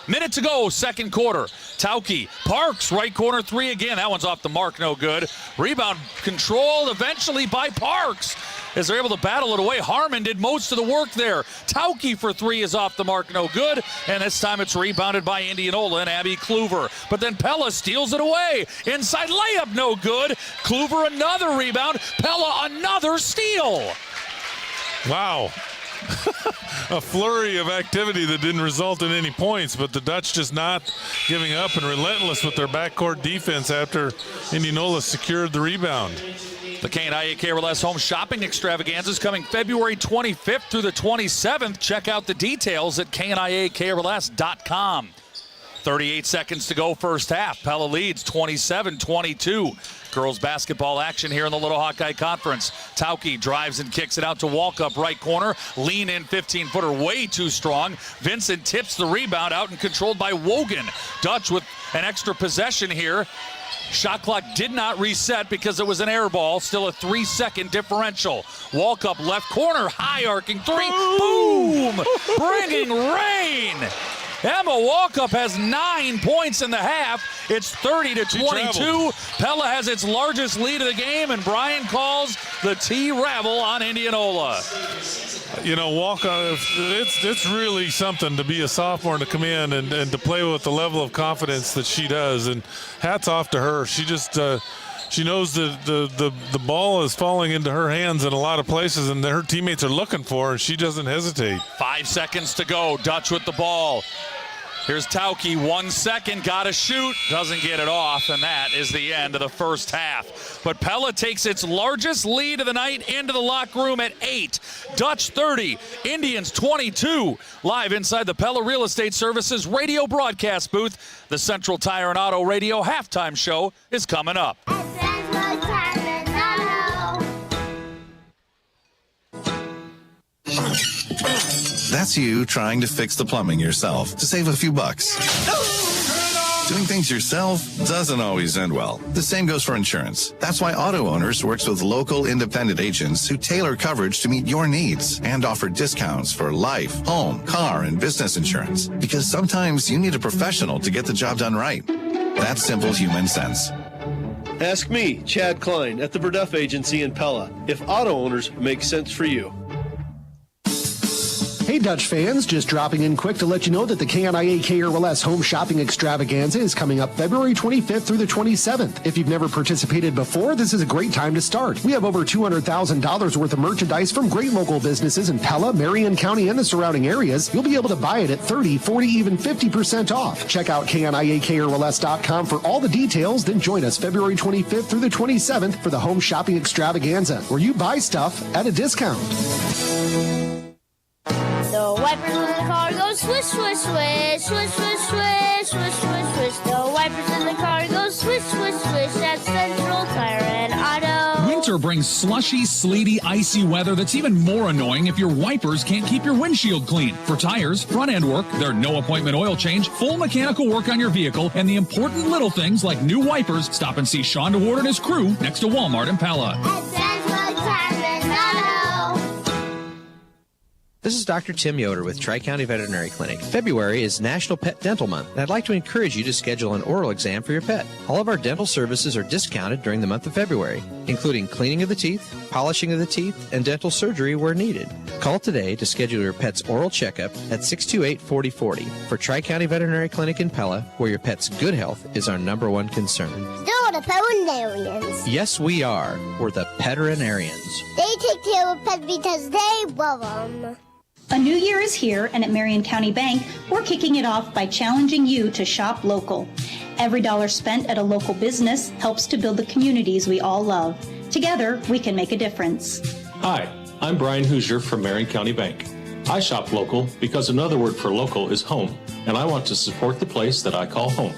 Minute to go, second quarter. Tauke, Parks, right corner three again. That one's off the mark, no good. Rebound controlled eventually by Parks, as they're able to battle it away. Harmon did most of the work there. Tauke for three is off the mark, no good. And this time it's rebounded by Indianola and Abby Kluver. But then Pella steals it away. Inside layup, no good. Kluver another rebound. Pella another steal. Wow. A flurry of activity that didn't result in any points, but the Dutch just not giving up and relentless with their backcourt defense after Indianola secured the rebound. The K&IA KRLS Home Shopping Extravaganza is coming February 25th through the 27th. Check out the details at KNIAKRLS.com. 38 seconds to go first half. Pella leads 27-22. Girls basketball action here in the Little Hawkeye Conference. Tauke drives and kicks it out to Walkup, right corner. Lean in 15-footer, way too strong. Vincent tips the rebound out and controlled by Wogan. Dutch with an extra possession here. Shot clock did not reset because it was an air ball. Still a 3-second differential. Walkup left corner, high arcing three. Boom! Bringing rain. Emma Walkup has 9 points in the half. It's 30-22. Pella has its largest lead of the game, and Brian calls the T-Ravel on Indianola. You know, Walkup, it's really something to be a sophomore and to come in and to play with the level of confidence that she does. And hats off to her. She just she knows the ball is falling into her hands in a lot of places, and her teammates are looking for her, and she doesn't hesitate. 5 seconds to go. Dutch with the ball. Here's Tauke, 1 second, gotta shoot, doesn't get it off, and that is the end of the first half. But Pella takes its largest lead of the night into the locker room at 8. Dutch 30, Indians 22. Live inside the Pella Real Estate Services radio broadcast booth. The Central Tire and Auto Radio halftime show is coming up. That's you trying to fix the plumbing yourself to save a few bucks. Doing things yourself doesn't always end well. The same goes for insurance. That's why Auto Owners works with local independent agents who tailor coverage to meet your needs and offer discounts for life, home, car, and business insurance. Because sometimes you need a professional to get the job done right. That's simple human sense. Ask me, Chad Klein, at the Verduff Agency in Pella, if Auto Owners make sense for you. Hey Dutch fans, just dropping in quick to let you know that the KNIA KRLS Home Shopping Extravaganza is coming up February 25th through the 27th. If you've never participated before, this is a great time to start. We have over $200,000 worth of merchandise from great local businesses in Pella, Marion County, and the surrounding areas. You'll be able to buy it at 30, 40, even 50% off. Check out KNIAKRLS.com for all the details, then join us February 25th through the 27th for the Home Shopping Extravaganza, where you buy stuff at a discount. The wipers in the car go swish, swish, swish, swish, swish, swish, swish, swish, swish. The wipers in the car go swish, swish, swish at Central Tire and Auto. Winter brings slushy, sleety, icy weather that's even more annoying if your wipers can't keep your windshield clean. For tires, front-end work, their no-appointment oil change, full mechanical work on your vehicle, and the important little things like new wipers, stop and see Sean DeWard and his crew next to Walmart in Pella. This is Dr. Tim Yoder with Tri-County Veterinary Clinic. February is National Pet Dental Month, and I'd like to encourage you to schedule an oral exam for your pet. All of our dental services are discounted during the month of February, including cleaning of the teeth, polishing of the teeth, and dental surgery where needed. Call today to schedule your pet's oral checkup at 628-4040 for Tri-County Veterinary Clinic in Pella, where your pet's good health is our #1 concern. Still a the veterinarians. Yes, we are. We're the Veterinarians. They take care of pets because they love them. A new year is here, and at Marion County Bank, we're kicking it off by challenging you to shop local. Every dollar spent at a local business helps to build the communities we all love. Together, we can make a difference. Hi, I'm Brian Hoosier from Marion County Bank. I shop local because another word for local is home, and I want to support the place that I call home.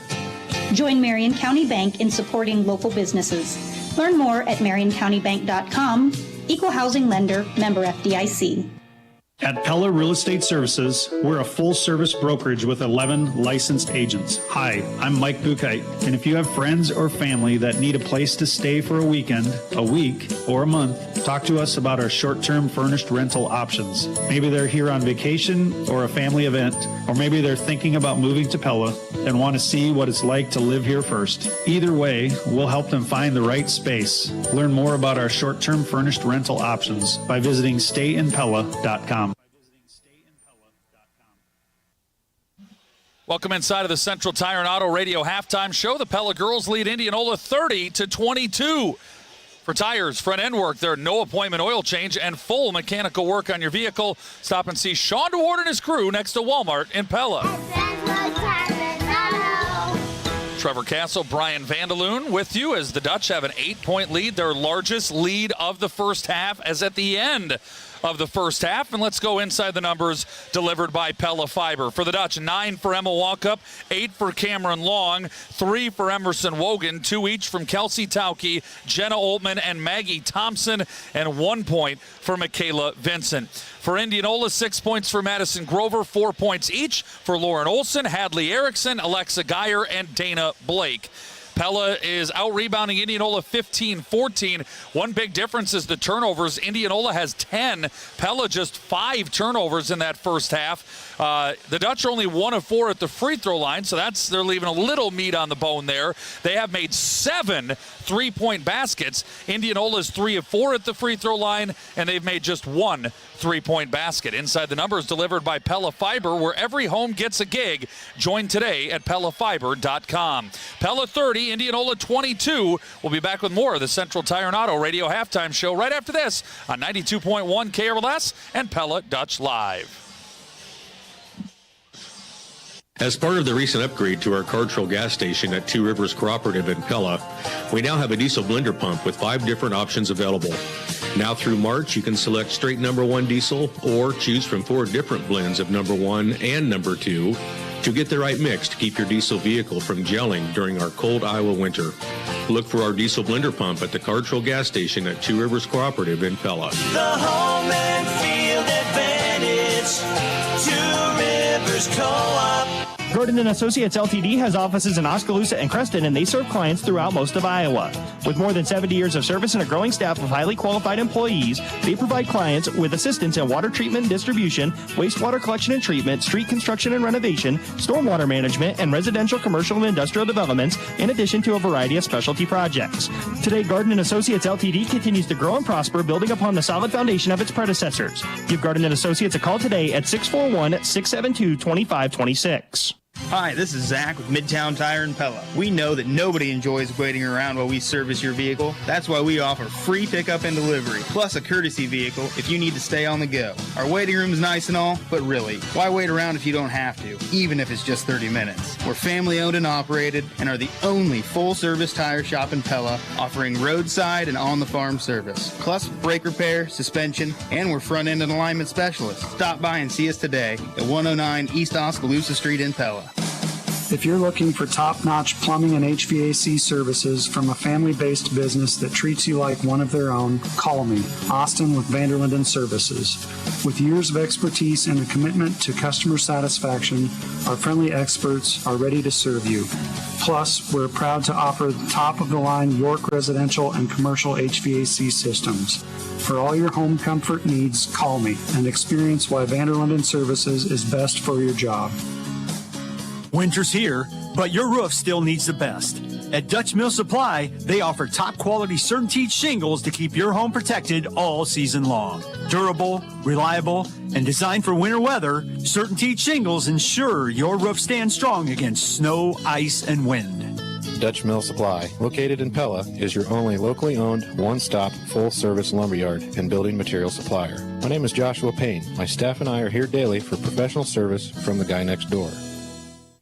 Join Marion County Bank in supporting local businesses. Learn more at marioncountybank.com. Equal housing lender, member FDIC. At Pella Real Estate Services, we're a full-service brokerage with 11 licensed agents. Hi, I'm Mike Bukite, and if you have friends or family that need a place to stay for a weekend, a week, or a month, talk to us about our short-term furnished rental options. Maybe they're here on vacation or a family event, or maybe they're thinking about moving to Pella and want to see what it's like to live here first. Either way, we'll help them find the right space. Learn more about our short-term furnished rental options by visiting stayinpella.com. Welcome inside of the Central Tire and Auto Radio halftime show. The Pella girls lead Indianola 30-22. For tires, front end work, there are no appointment oil change and full mechanical work on your vehicle. Stop and see Sean DeWard and his crew next to Walmart in Pella. Trevor Castle, Brian Vandaloon with you as the Dutch have an 8-point lead, their largest lead of the first half, as at the end of the first half. And let's go inside the numbers delivered by Pella Fiber. For the Dutch, 9 for Emma Walkup, 8 for Cameron Long, 3 for Emerson Wogan, 2 each from Kelsey Tauke, Jenna Oltman, and Maggie Thompson, and 1 point for Michaela Vincent. For Indianola, 6 points for Madison Grover, 4 points each for Lauren Olson, Hadley Erickson, Alexa Geyer, and Dana Blake. Pella is out-rebounding Indianola 15-14. One big difference is the turnovers. Indianola has 10. Pella just 5 turnovers in that first half. The Dutch are only 1 of 4 at the free throw line, so they're leaving a little meat on the bone there. They have made 7 3-point baskets. Indianola is 3 of 4 at the free throw line, and they've made just 1 3-point basket. Inside the numbers delivered by Pella Fiber, where every home gets a gig. Join today at PellaFiber.com. Pella 30, Indianola 22. We'll be back with more of the Central Tire and Auto Radio halftime show right after this on 92.1 KRLS and Pella Dutch Live. As part of the recent upgrade to our Cartrol gas station at Two Rivers Cooperative in Pella, we now have a diesel blender pump with 5 different options available. Now through March, you can select straight number 1 diesel or choose from 4 different blends of number 1 and number 2 to get the right mix to keep your diesel vehicle from gelling during our cold Iowa winter. Look for our diesel blender pump at the Cartrol gas station at Two Rivers Cooperative in Pella. The home and field advantage, Two Rivers Co-op. Gordon & Associates Ltd. has offices in Oskaloosa and Creston, and they serve clients throughout most of Iowa. With more than 70 years of service and a growing staff of highly qualified employees, they provide clients with assistance in water treatment and distribution, wastewater collection and treatment, street construction and renovation, stormwater management, and residential, commercial, and industrial developments, in addition to a variety of specialty projects. Today, Gordon & Associates Ltd. continues to grow and prosper, building upon the solid foundation of its predecessors. Give Gordon & Associates a call today at 641-672-2526. Hi, this is Zach with Midtown Tire and Pella. We know that nobody enjoys waiting around while we service your vehicle. That's why we offer free pickup and delivery, plus a courtesy vehicle if you need to stay on the go. Our waiting room is nice and all, but really, why wait around if you don't have to, even if it's just 30 minutes? We're family owned and operated and are the only full-service tire shop in Pella, offering roadside and on-the-farm service, plus brake repair, suspension, and we're front-end and alignment specialists. Stop by and see us today at 109 East Oskaloosa Street in Pella. If you're looking for top-notch plumbing and HVAC services from a family-based business that treats you like one of their own, call me, Austin with Vanderlinden Services. With years of expertise and a commitment to customer satisfaction, our friendly experts are ready to serve you. Plus, we're proud to offer top-of-the-line York residential and commercial HVAC systems. For all your home comfort needs, call me and experience why Vanderlinden Services is best for your job. Winter's here, but your roof still needs the best. At Dutch Mill Supply, they offer top-quality CertainTeed shingles to keep your home protected all season long. Durable, reliable, and designed for winter weather, CertainTeed shingles ensure your roof stands strong against snow, ice, and wind. Dutch Mill Supply, located in Pella, is your only locally owned, one-stop, full-service lumberyard and building material supplier. My name is Joshua Payne. My staff and I are here daily for professional service from the guy next door.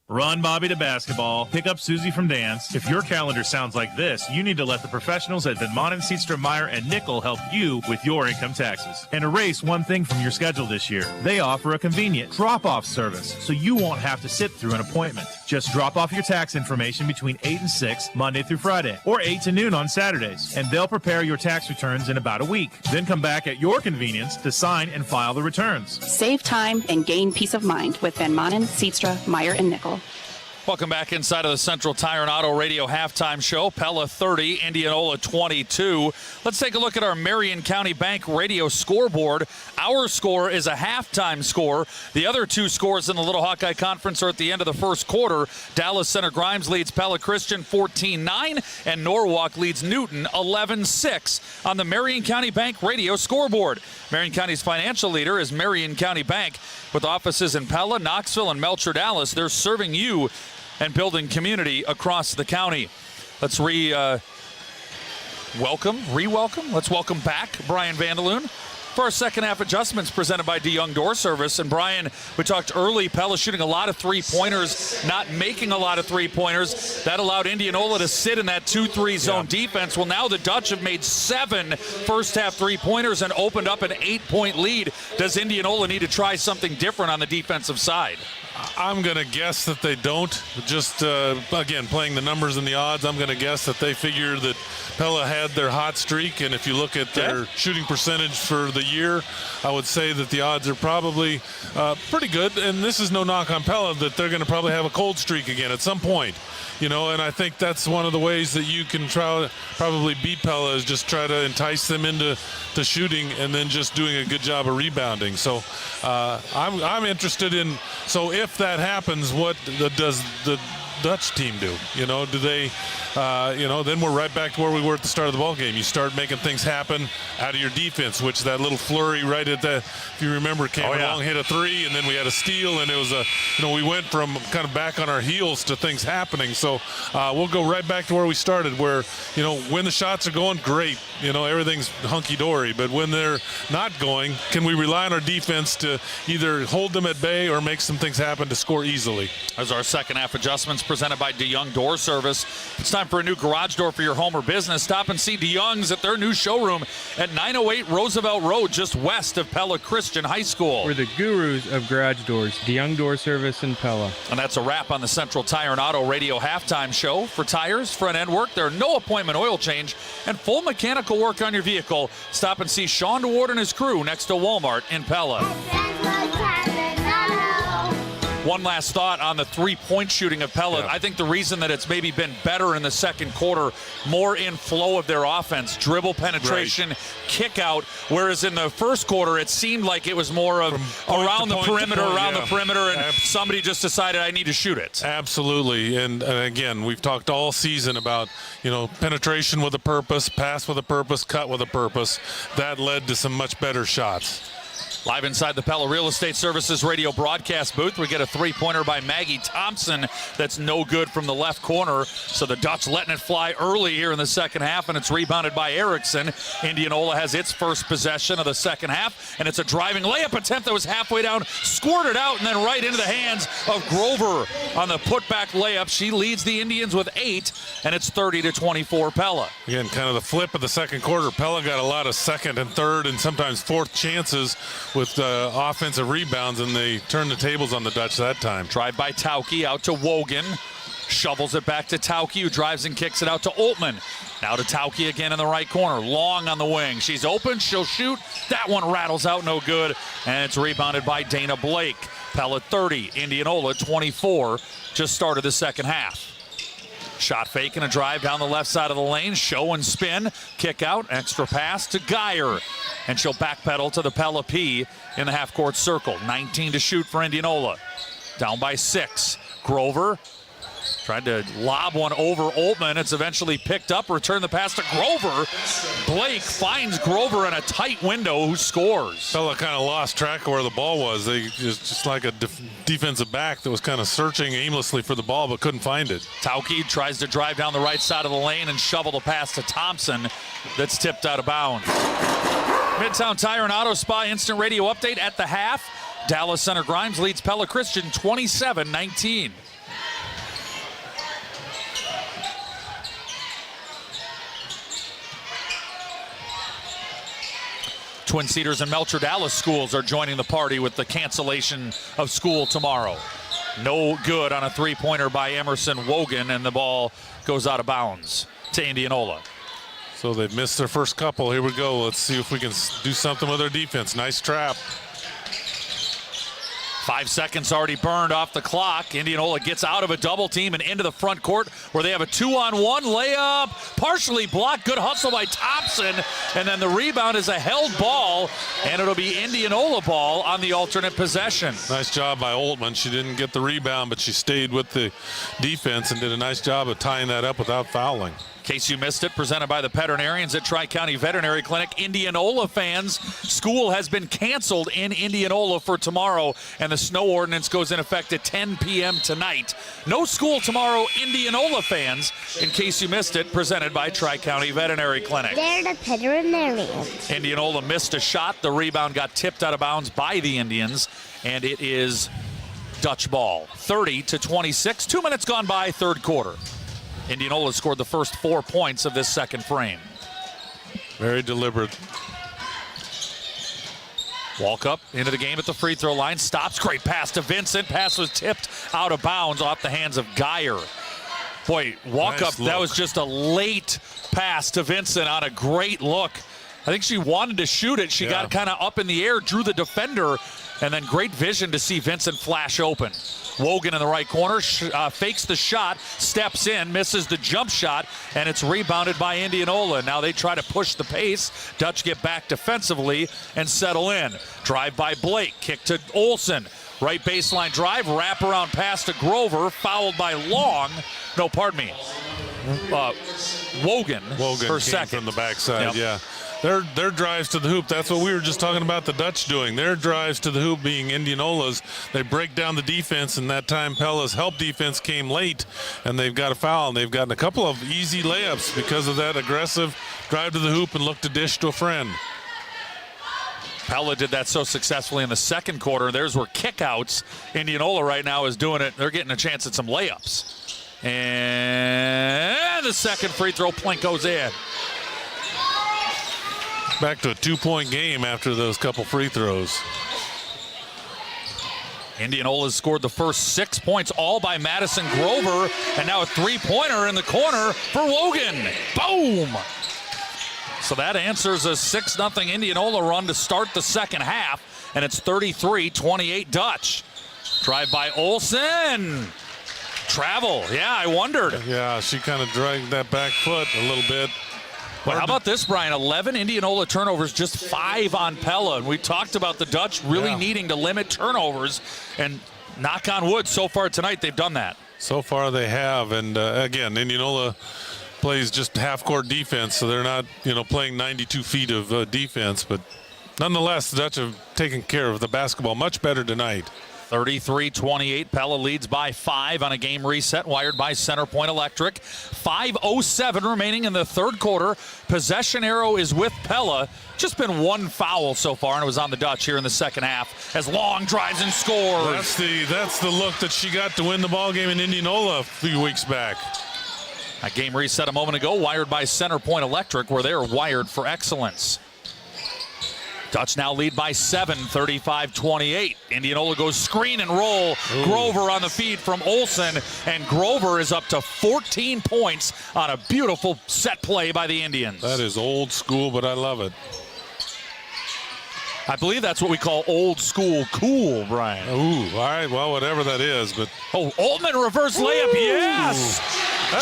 Run Bobby to basketball, pick up Susie from dance. If your calendar sounds like this, you need to let the professionals at Van Manen, Seatstra, Meyer, and Nickel help you with your income taxes. And erase one thing from your schedule this year. They offer a convenient drop-off service, so you won't have to sit through an appointment. Just drop off your tax information between 8 and 6, Monday through Friday, or 8 to noon on Saturdays, and they'll prepare your tax returns in about a week. Then come back at your convenience to sign and file the returns. Save time and gain peace of mind with Van Manen, Seatstra, Meyer, and Nickel. Welcome back inside of the Central Tire and Auto Radio halftime show. Pella 30, Indianola 22. Let's take a look at our Marion County Bank radio scoreboard. Our score is a halftime score. The other two scores in the Little Hawkeye Conference are at the end of the first quarter. Dallas Center Grimes leads Pella Christian 14-9, and Norwalk leads Newton 11-6 on the Marion County Bank radio scoreboard. Marion County's financial leader is Marion County Bank, with offices in Pella, Knoxville, and Melcher, Dallas. They're serving you and building community across the county. Let's re-welcome. Let's welcome back Brian Vanderloon for our second half adjustments presented by DeYoung Door Service. And Brian, we talked early, Pella shooting a lot of three-pointers, not making a lot of three-pointers. That allowed Indianola to sit in that 2-3 zone defense. Well, now the Dutch have made 7 first-half three-pointers and opened up an 8-point lead. Does Indianola need to try something different on the defensive side? I'm going to guess that they don't. Just, again, playing the numbers and the odds, I'm going to guess that they figure that Pella had their hot streak, and if you look at their shooting percentage for the year, I would say that the odds are probably pretty good. And this is no knock on Pella, that they're going to probably have a cold streak again at some point. You know, and I think that's one of the ways that you can probably beat Pella, is just try to entice them into shooting and then just doing a good job of rebounding. So I'm interested in, so if that happens, what does the Dutch team do? You know, do they, then we're right back to where we were at the start of the ball game. You start making things happen out of your defense, which that little flurry right at that, if you remember, came along, hit a three, and then we had a steal, and it was we went from kind of back on our heels to things happening. So we'll go right back to where we started, where, when the shots are going, great, everything's hunky-dory. But when they're not going, can we rely on our defense to either hold them at bay or make some things happen to score easily? As our second half adjustments presented by DeYoung Door Service. It's time for a new garage door for your home or business. Stop and see DeYoung's at their new showroom at 908 Roosevelt Road, just west of Pella Christian High School. We're the gurus of garage doors. DeYoung Door Service in Pella. And that's a wrap on the Central Tire and Auto Radio halftime show. For tires, front end work, there are no appointment oil change, and full mechanical work on your vehicle. Stop and see Sean DeWard and his crew next to Walmart in Pella. One last thought on the three-point shooting of Pella. Yeah. I think the reason that it's maybe been better in the second quarter, more in flow of their offense, dribble penetration, kick out, whereas in the first quarter it seemed like it was more of around the perimeter, and somebody just decided I need to shoot it. Absolutely, and again, we've talked all season about, penetration with a purpose, pass with a purpose, cut with a purpose. That led to some much better shots. Live inside the Pella Real Estate Services radio broadcast booth, we get a three-pointer by Maggie Thompson that's no good from the left corner. So the Dutch letting it fly early here in the second half, and it's rebounded by Erickson. Indianola has its first possession of the second half, and it's a driving layup attempt that was halfway down, squirted out, and then right into the hands of Grover on the putback layup. She leads the Indians with 8, and it's 30-24 Pella. Again, kind of the flip of the second quarter. Pella got a lot of second and third and sometimes fourth chances with offensive rebounds, and they turned the tables on the Dutch that time. Drive by Tauke out to Wogan. Shovels it back to Tauke, who drives and kicks it out to Oltman. Now to Tauke again in the right corner. Long on the wing. She's open. She'll shoot. That one rattles out, no good. And it's rebounded by Dana Blake. Pella 30, Indianola 24. Just started the second half. Shot fake and a drive down the left side of the lane. Show and spin. Kick out. Extra pass to Geyer. And she'll backpedal to the Pella P in the half-court circle. 19 to shoot for Indianola. Down by 6. Grover Tried to lob one over Oltmann. It's eventually picked up. Return the pass to Grover. Blake finds Grover in a tight window, who scores. Pella kind of lost track of where the ball was. They just like a defensive back that was kind of searching aimlessly for the ball but couldn't find it. Tauke tries to drive down the right side of the lane and shovel the pass to Thompson. That's tipped out of bounds. Midtown Tire and Auto Spa instant radio update at the half. Dallas Center Grimes leads Pella Christian 27-19. Twin Cedars and Melcher Dallas schools are joining the party with the cancellation of school tomorrow. No good on a three-pointer by Emerson Wogan, and the ball goes out of bounds to Indianola. So they've missed their first couple. Here we go. Let's see if we can do something with our defense. Nice trap. 5 seconds already burned off the clock. Indianola gets out of a double team and into the front court where they have a 2-on-1 layup. Partially blocked. Good hustle by Thompson. And then the rebound is a held ball, and it'll be Indianola ball on the alternate possession. Nice job by Oltmann. She didn't get the rebound, but she stayed with the defense and did a nice job of tying that up without fouling. In case you missed it, presented by the veterinarians at Tri-County Veterinary Clinic. Indianola fans, school has been canceled in Indianola for tomorrow, and the snow ordinance goes in effect at 10 p.m. tonight. No school tomorrow, Indianola fans, in case you missed it, presented by Tri-County Veterinary Clinic. They're the veterinarians. Indianola missed a shot. The rebound got tipped out of bounds by the Indians, and it is Dutch ball. 30-26, 2 minutes gone by, third quarter. Indianola scored the first 4 points of this second frame. Very deliberate. Walkup into the game at the free throw line. Stops. Great pass to Vincent. Pass was tipped out of bounds off the hands of Geyer. Boy, Walkup, that was just a late pass to Vincent on a great look. I think she wanted to shoot it. She got kind of up in the air, drew the defender, and then great vision to see Vincent flash open. Wogan in the right corner, fakes the shot, steps in, misses the jump shot, and it's rebounded by Indianola. Now they try to push the pace. Dutch get back defensively and settle in. Drive by Blake, kick to Olsen. Right baseline drive, wraparound pass to Grover, fouled by Long. No, pardon me. Wogan for second. From the backside, Yep. yeah. Their drives to the hoop, that's what we were just talking about the Dutch doing. Their drives to the hoop being Indianola's. They break down the defense, and that time Pella's help defense came late, and they've got a foul, and they've gotten a couple of easy layups because of that aggressive drive to the hoop and look to dish to a friend. Pella did that so successfully in the second quarter. There's where kickouts. Indianola right now is doing it. They're getting a chance at some layups. And the second free throw, Plink goes in. Back to a 2-point game after those couple free throws. Indianola scored the first 6 points, all by Madison Grover, and now a three-pointer in the corner for Wogan. Boom! So that answers a 6-0 Indianola run to start the second half, and it's 33-28 Dutch. Drive by Olsen. Travel. Yeah, I wondered. Yeah, she kind of dragged that back foot a little bit. But how about this, Brian? 11 Indianola turnovers, just 5 on Pella. And we talked about the Dutch really needing to limit turnovers. And knock on wood, so far tonight, they've done that. So far they have. And again, Indianola plays just half-court defense, so they're not, playing 92 feet of defense. But nonetheless, the Dutch have taken care of the basketball much better tonight. 33-28. Pella leads by 5 on a game reset wired by Centerpoint Electric. 5:07 remaining in the third quarter. Possession arrow is with Pella. Just been one foul so far, and it was on the Dutch here in the second half as Long drives and scores. That's the look that she got to win the ball game in Indianola a few weeks back. A game reset a moment ago wired by Centerpoint Electric, where they're wired for excellence. Dutch now lead by 7, 35-28. Indianola goes screen and roll. Ooh. Grover on the feed from Olsen, and Grover is up to 14 points on a beautiful set play by the Indians. That is old school, but I love it. I believe that's what we call old school cool, Brian. Ooh, all right, well, whatever that is. But Oltmann reverse layup, yes!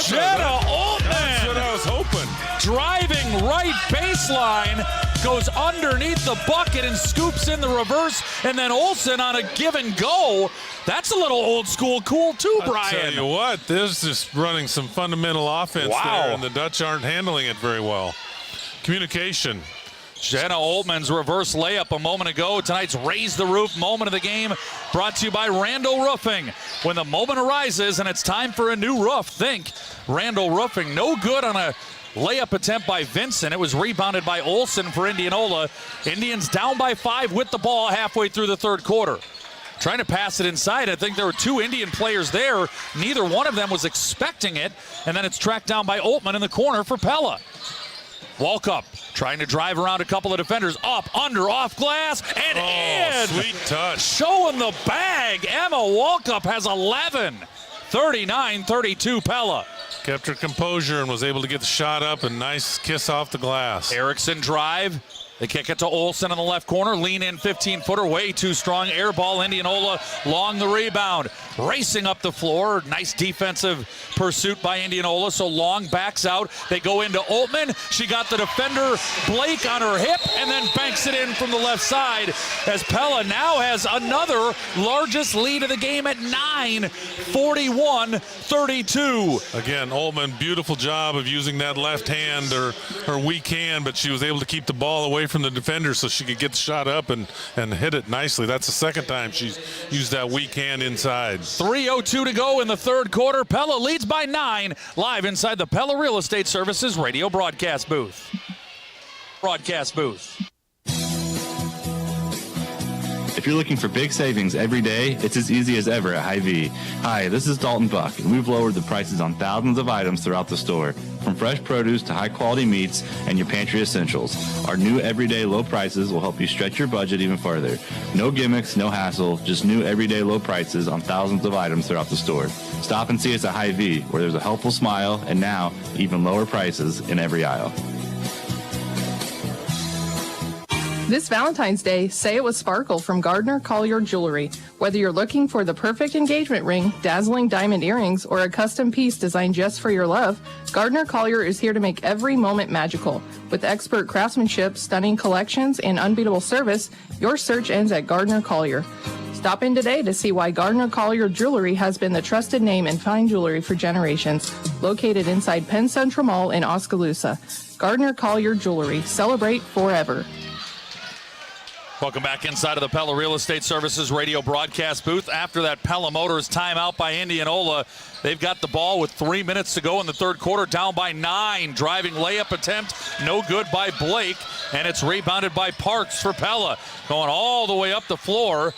Jenna Oltmann. That's what I was hoping. Driving right baseline, goes underneath the bucket and scoops in the reverse, and then Olsen on a give and go. That's a little old school cool too, Brian. I'll tell you what, there's just running some fundamental offense there, and the Dutch aren't handling it very well. Communication. Jenna Oltmann's reverse layup a moment ago. Tonight's Raise the Roof moment of the game brought to you by Randall Roofing. When the moment arises and it's time for a new roof, think Randall Roofing. No good on a layup attempt by Vincent. It was rebounded by Olsen for Indianola. Indians down by 5 with the ball halfway through the third quarter. Trying to pass it inside. I think there were 2 Indian players there. Neither one of them was expecting it. And then it's tracked down by Oltmann in the corner for Pella. Walkup trying to drive around a couple of defenders. Up, under, off glass, and in. Sweet touch. Showing the bag. Emma Walkup has 11. 39-32 Pella. Kept her composure and was able to get the shot up, and nice kiss off the glass. Erickson drive. They kick it to Olsen in the left corner. Lean in 15-footer. Way too strong. Air ball. Indianola long the rebound. Racing up the floor. Nice defensive pursuit by Indianola. So Long backs out. They go into Oltmann. She got the defender Blake on her hip and then banks it in from the left side as Pella now has another largest lead of the game at 9. 41-32. Again, Oltmann, beautiful job of using that left hand, or her weak hand, but she was able to keep the ball away from the defender so she could get the shot up and hit it nicely. That's the second time she's used that weak hand inside. 3:02 to go in the third quarter. Pella leads by 9. Live inside the Pella Real Estate Services radio broadcast booth. If you're looking for big savings every day, it's as easy as ever at Hy-Vee. Hi, this is Dalton Buck, and we've lowered the prices on thousands of items throughout the store, from fresh produce to high-quality meats and your pantry essentials. Our new everyday low prices will help you stretch your budget even further. No gimmicks, no hassle, just new everyday low prices on thousands of items throughout the store. Stop and see us at Hy-Vee, where there's a helpful smile and now even lower prices in every aisle. This Valentine's Day, say it with Sparkle from Gardner Collier Jewelry. Whether you're looking for the perfect engagement ring, dazzling diamond earrings, or a custom piece designed just for your love, Gardner Collier is here to make every moment magical. With expert craftsmanship, stunning collections, and unbeatable service, your search ends at Gardner Collier. Stop in today to see why Gardner Collier Jewelry has been the trusted name in fine jewelry for generations. Located inside Penn Central Mall in Oskaloosa. Gardner Collier Jewelry. Celebrate forever. Welcome back inside of the Pella Real Estate Services radio broadcast booth. After that Pella Motors timeout by Indianola, they've got the ball with 3 minutes to go in the third quarter, down by 9. Driving layup attempt, no good by Blake, and it's rebounded by Parks for Pella. Going all the way up the floor.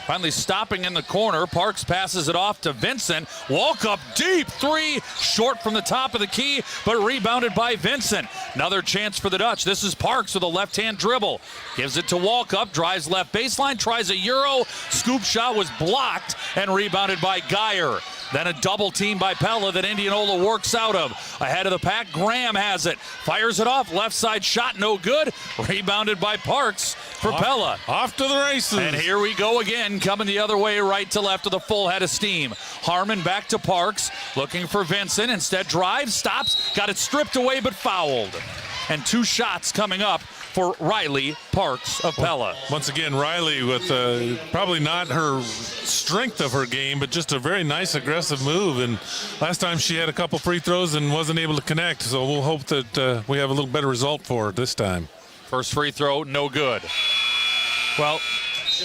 Finally stopping in the corner. Parks passes it off to Vincent. Walkup deep three, short from the top of the key, but rebounded by Vincent. Another chance for the Dutch. This is Parks with a left-hand dribble. Gives it to Walkup, drives left baseline, tries a Euro. Scoop shot was blocked and rebounded by Geyer. Then a double team by Pella that Indianola works out of. Ahead of the pack, Graham has it. Fires it off, left side shot, no good. Rebounded by Parks for Pella. Off to the races. And here we go again, coming the other way, right to left with a full head of steam. Harmon back to Parks, looking for Vincent. Instead drives, stops, got it stripped away but fouled. And 2 shots coming up for Riley Parks of Pella. Once again, Riley with probably not her strength of her game, but just a very nice aggressive move. And last time she had a couple free throws and wasn't able to connect. So we'll hope that we have a little better result for her this time. First free throw, no good. Well,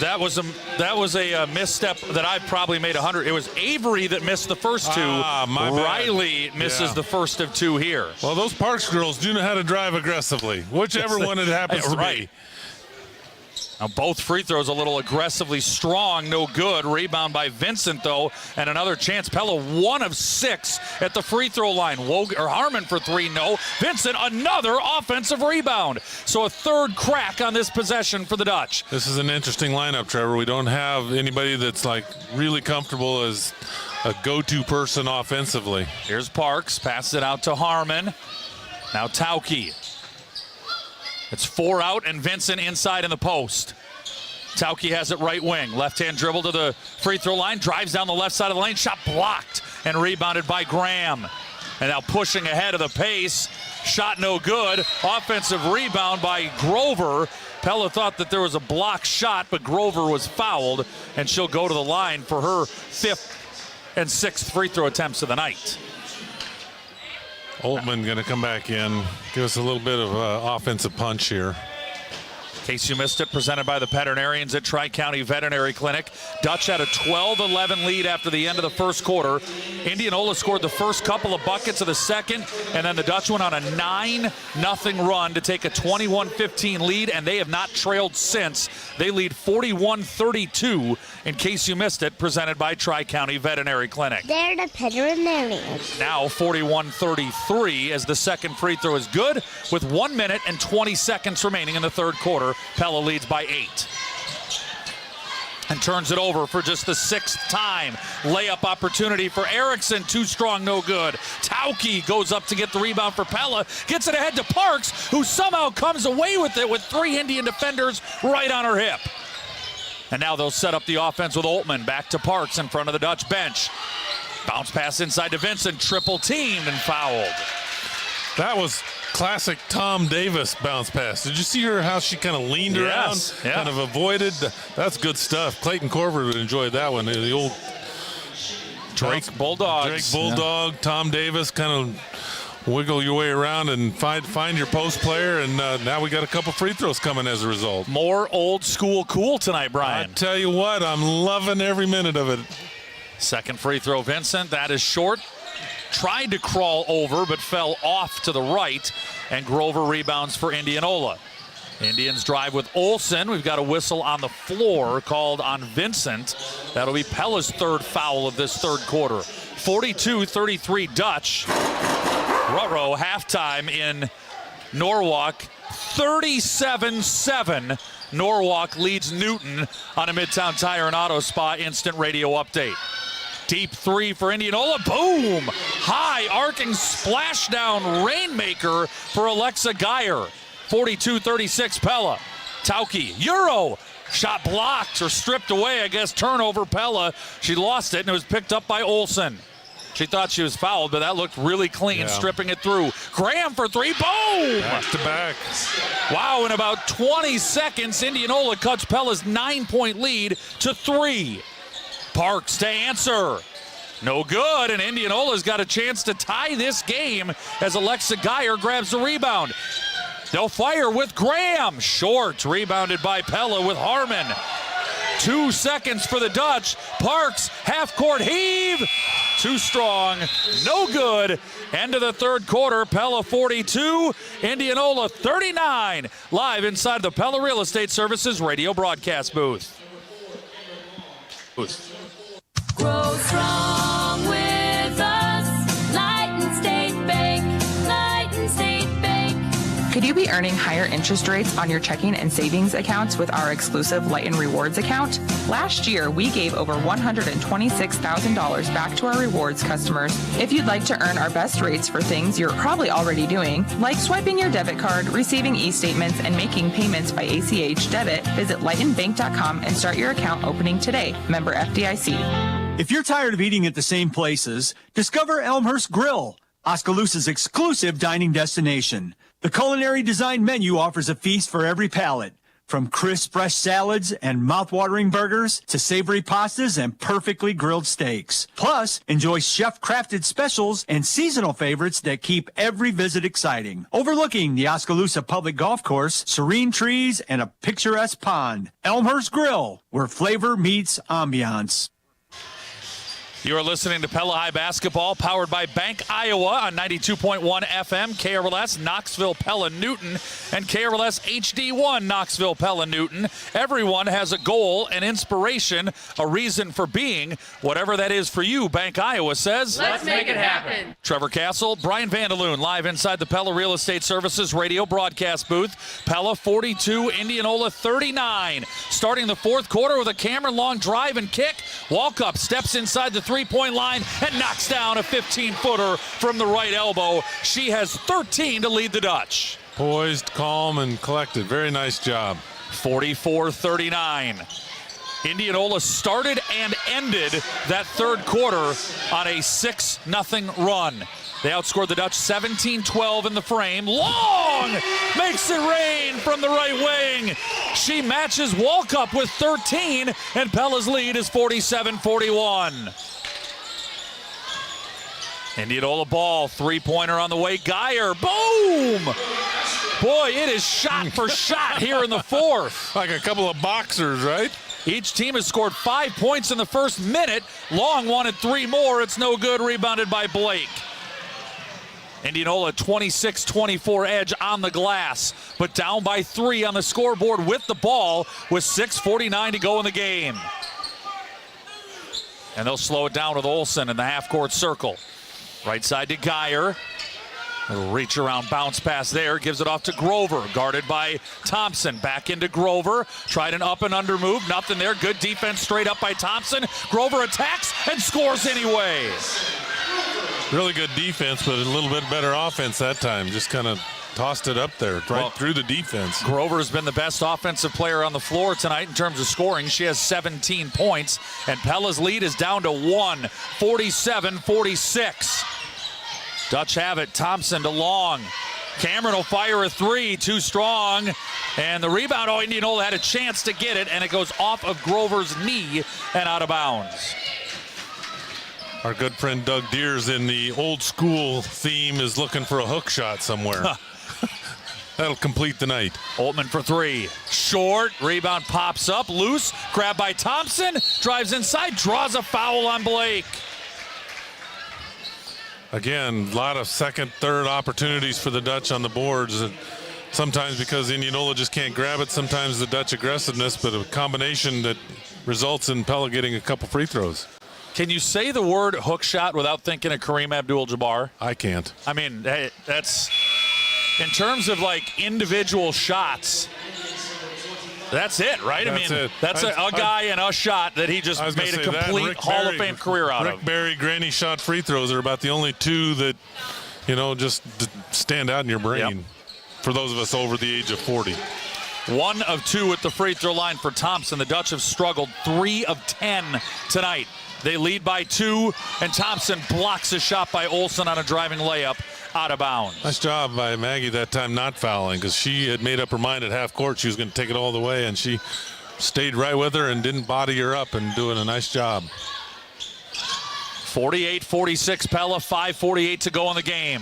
that was a misstep that I've probably made 100. It was Avery that missed the first 2. My Riley misses the first of 2 here. Well, those Parks girls do know how to drive aggressively, whichever one it happens to be. Now both free throws a little aggressively strong, no good. Rebound by Vincent though, and another chance. Pella 1 of 6 at the free throw line. Harmon for 3, no. Vincent another offensive rebound. So a third crack on this possession for the Dutch. This is an interesting lineup, Trevor. We don't have anybody that's like really comfortable as a go-to person offensively. Here's Parks, passes it out to Harmon. Now Tauke. It's 4 out and Vincent inside in the post. Tauke has it right wing. Left-hand dribble to the free throw line. Drives down the left side of the lane. Shot blocked and rebounded by Graham. And now pushing ahead of the pace. Shot no good. Offensive rebound by Grover. Pella thought that there was a blocked shot, but Grover was fouled, and she'll go to the line for her 5th and 6th free throw attempts of the night. Oltmann going to come back in, give us a little bit of offensive punch here. In case you missed it, presented by the veterinarians at Tri-County Veterinary Clinic. Dutch had a 12-11 lead after the end of the first quarter. Indianola scored the first couple of buckets of the second, and then the Dutch went on a 9-0 run to take a 21-15 lead, and they have not trailed since. They lead 41-32, in case you missed it, presented by Tri-County Veterinary Clinic. They're the veterinarians. Now 41-33 as the second free throw is good with 1 minute and 20 seconds remaining in the third quarter. Pella leads by 8. And turns it over for just the 6th time. Layup opportunity for Erickson. Too strong, no good. Tauke goes up to get the rebound for Pella. Gets it ahead to Parks, who somehow comes away with it with 3 Indian defenders right on her hip. And now they'll set up the offense with Oltmann. Back to Parks in front of the Dutch bench. Bounce pass inside to Vincent. Triple teamed and fouled. That was classic Tom Davis bounce pass. Did you see her, how she kind of leaned around, kind of avoided? That's good stuff. Clayton Corver would enjoy that one. The old Drake Bulldogs. Drake Bulldog, Tom Davis, kind of wiggle your way around and find your post player, and now we got a couple free throws coming as a result. More old school cool tonight, Brian. I tell you what, I'm loving every minute of it. Second free throw, Vincent. That is short. Tried to crawl over, but fell off to the right, and Grover rebounds for Indianola. Indians drive with Olsen. We've got a whistle on the floor called on Vincent. That'll be Pella's 3rd foul of this third quarter. 42-33 Dutch. Ruh-roh halftime in Norwalk. 37-7. Norwalk leads Newton on a Midtown Tire and Auto Spa instant radio update. Deep 3 for Indianola. Boom! High arcing splashdown rainmaker for Alexa Geyer. 42-36 Pella. Tauke, Euro. Shot blocked or stripped away, I guess. Turnover Pella. She lost it and it was picked up by Olsen. She thought she was fouled, but that looked really clean, stripping it through. Graham for 3. Boom! Back to back. Wow, in about 20 seconds, Indianola cuts Pella's 9-point lead to 3. Parks to answer. No good, and Indianola's got a chance to tie this game as Alexa Geyer grabs the rebound. They'll fire with Graham. Short, rebounded by Pella with Harmon. 2 seconds for the Dutch. Parks, half-court heave. Too strong, no good. End of the third quarter, Pella 42, Indianola 39. Live inside the Pella Real Estate Services radio broadcast booth. Grow strong with us. Lighten State Bank. Lighten State Bank. Could you be earning higher interest rates on your checking and savings accounts with our exclusive Lighten Rewards account? Last year, we gave over $126,000 back to our rewards customers. If you'd like to earn our best rates for things you're probably already doing, like swiping your debit card, receiving e-statements, and making payments by ACH debit, visit lightenbank.com and start your account opening today. Member FDIC. If you're tired of eating at the same places, discover Elmhurst Grill, Oskaloosa's exclusive dining destination. The culinary design menu offers a feast for every palate. From crisp, fresh salads and mouth-watering burgers to savory pastas and perfectly grilled steaks. Plus, enjoy chef-crafted specials and seasonal favorites that keep every visit exciting. Overlooking the Oskaloosa Public Golf Course, serene trees, and a picturesque pond. Elmhurst Grill, where flavor meets ambiance. You are listening to Pella High Basketball, powered by Bank Iowa on 92.1 FM, KRLS, Knoxville, Pella, Newton, and KRLS HD1, Knoxville, Pella, Newton. Everyone has a goal, an inspiration, a reason for being. Whatever that is for you, Bank Iowa says, let's make it happen. Trevor Castle, Brian Vandaloon, live inside the Pella Real Estate Services radio broadcast booth. Pella 42, Indianola 39. Starting the fourth quarter with a Cameron Long drive and kick. Walkup steps inside the three-point line and knocks down a 15-footer from the right elbow. She has 13 to lead the Dutch. Poised, calm, and collected. Very nice job. 44-39. Indianola started and ended that third quarter on a 6-0 run. They outscored the Dutch 17-12 in the frame. Long makes it rain from the right wing. She matches Walkup with 13, and Pella's lead is 47-41. Indianola ball, three-pointer on the way. Geyer, boom! Boy, it is shot for shot here in the fourth. Like a couple of boxers, right? Each team has scored 5 points in the first minute. Long wanted 3 more. It's no good. Rebounded by Blake. Indianola 26-24 edge on the glass, but down by 3 on the scoreboard with the ball with 6:49 to go in the game. And they'll slow it down with Olsen in the half-court circle. Right side to Geyer. A reach around bounce pass there. Gives it off to Grover. Guarded by Thompson. Back into Grover. Tried an up and under move. Nothing there. Good defense straight up by Thompson. Grover attacks and scores anyway. Really good defense, but a little bit better offense that time. Just kind of tossed it up there, right through the defense. Grover's been the best offensive player on the floor tonight in terms of scoring. She has 17 points, and Pella's lead is down to 1, 47-46. Dutch have it. Thompson to Long. Cameron will fire a 3, too strong. And the rebound, Indianola had a chance to get it, and it goes off of Grover's knee and out of bounds. Our good friend Doug Deers in the old school theme is looking for a hook shot somewhere. That'll complete the night. Oltmann for 3. Short. Rebound pops up. Loose. Grabbed by Thompson. Drives inside. Draws a foul on Blake. Again, a lot of second, third opportunities for the Dutch on the boards. Sometimes because Indianola just can't grab it. Sometimes the Dutch aggressiveness, but a combination that results in Pella getting a couple free throws. Can you say the word hook shot without thinking of Kareem Abdul-Jabbar? I can't. I mean, that's in terms of like individual shots. That's it, right? That's it. That's a guy and a shot that he just made a complete Hall of Fame career out of. Rick Barry, granny shot free throws are about the only 2 that, just stand out in your brain for those of us over the age of 40. 1 of 2 at the free throw line for Thompson. The Dutch have struggled 3 of 10 tonight. They lead by 2, and Thompson blocks a shot by Olsen on a driving layup out of bounds. Nice job by Maggie that time not fouling, because she had made up her mind at half court she was going to take it all the way, and she stayed right with her and didn't body her up, and doing a nice job. 48-46 Pella, 5:48 to go in the game.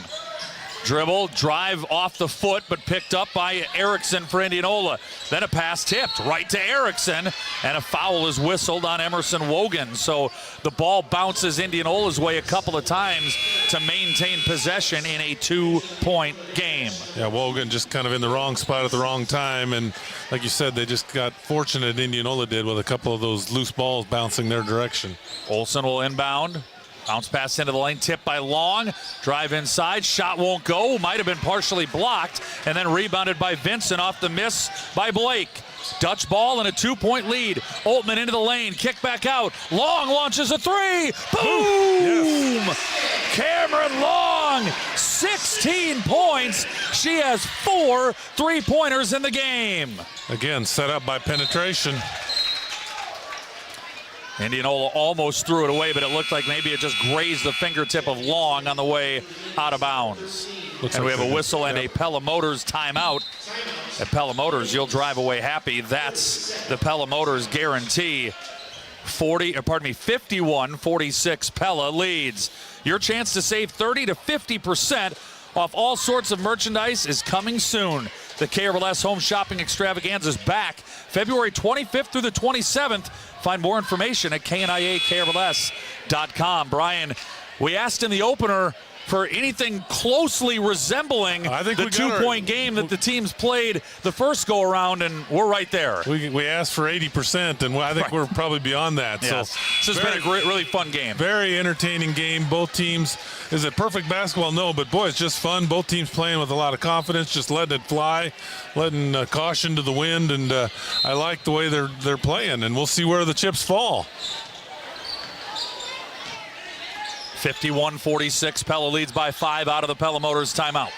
Dribble, drive off the foot, but picked up by Erickson for Indianola. Then a pass tipped right to Erickson, and a foul is whistled on Emerson Wogan. So the ball bounces Indianola's way a couple of times to maintain possession in a 2-point game. Yeah, Wogan just kind of in the wrong spot at the wrong time, and like you said, they just got fortunate, Indianola did, with a couple of those loose balls bouncing their direction. Olsen will inbound. Bounce pass into the lane, tipped by Long. Drive inside, shot won't go. Might have been partially blocked, and then rebounded by Vincent off the miss by Blake. Dutch ball and a 2-point lead. Oltmann into the lane, kick back out. Long launches a 3. Boom! Yes. Cameron Long, 16 points. She has 4 3-pointers in the game. Again, set up by penetration. Indianola almost threw it away, but it looked like maybe it just grazed the fingertip of Long on the way out of bounds. And we have a whistle and a Pella Motors timeout. At Pella Motors, you'll drive away happy. That's the Pella Motors guarantee. 51-46 Pella leads. Your chance to save 30 to 50% off all sorts of merchandise is coming soon. The KRLS Home Shopping Extravaganza is back February 25th through the 27th. Find more information at KNIAKRLS.com. Brian, we asked in the opener for anything closely resembling the 2-point game that the teams played the first go-around, and we're right there. We asked for 80%, and I think we're probably beyond that. Yes. So this has been a great, really fun game. Very entertaining game. Both teams. Is it perfect basketball? No, but boy, it's just fun. Both teams playing with a lot of confidence, just letting it fly, letting caution to the wind, and I like the way they're playing, and we'll see where the chips fall. 51-46, Pella leads by 5 out of the Pella Motors timeout.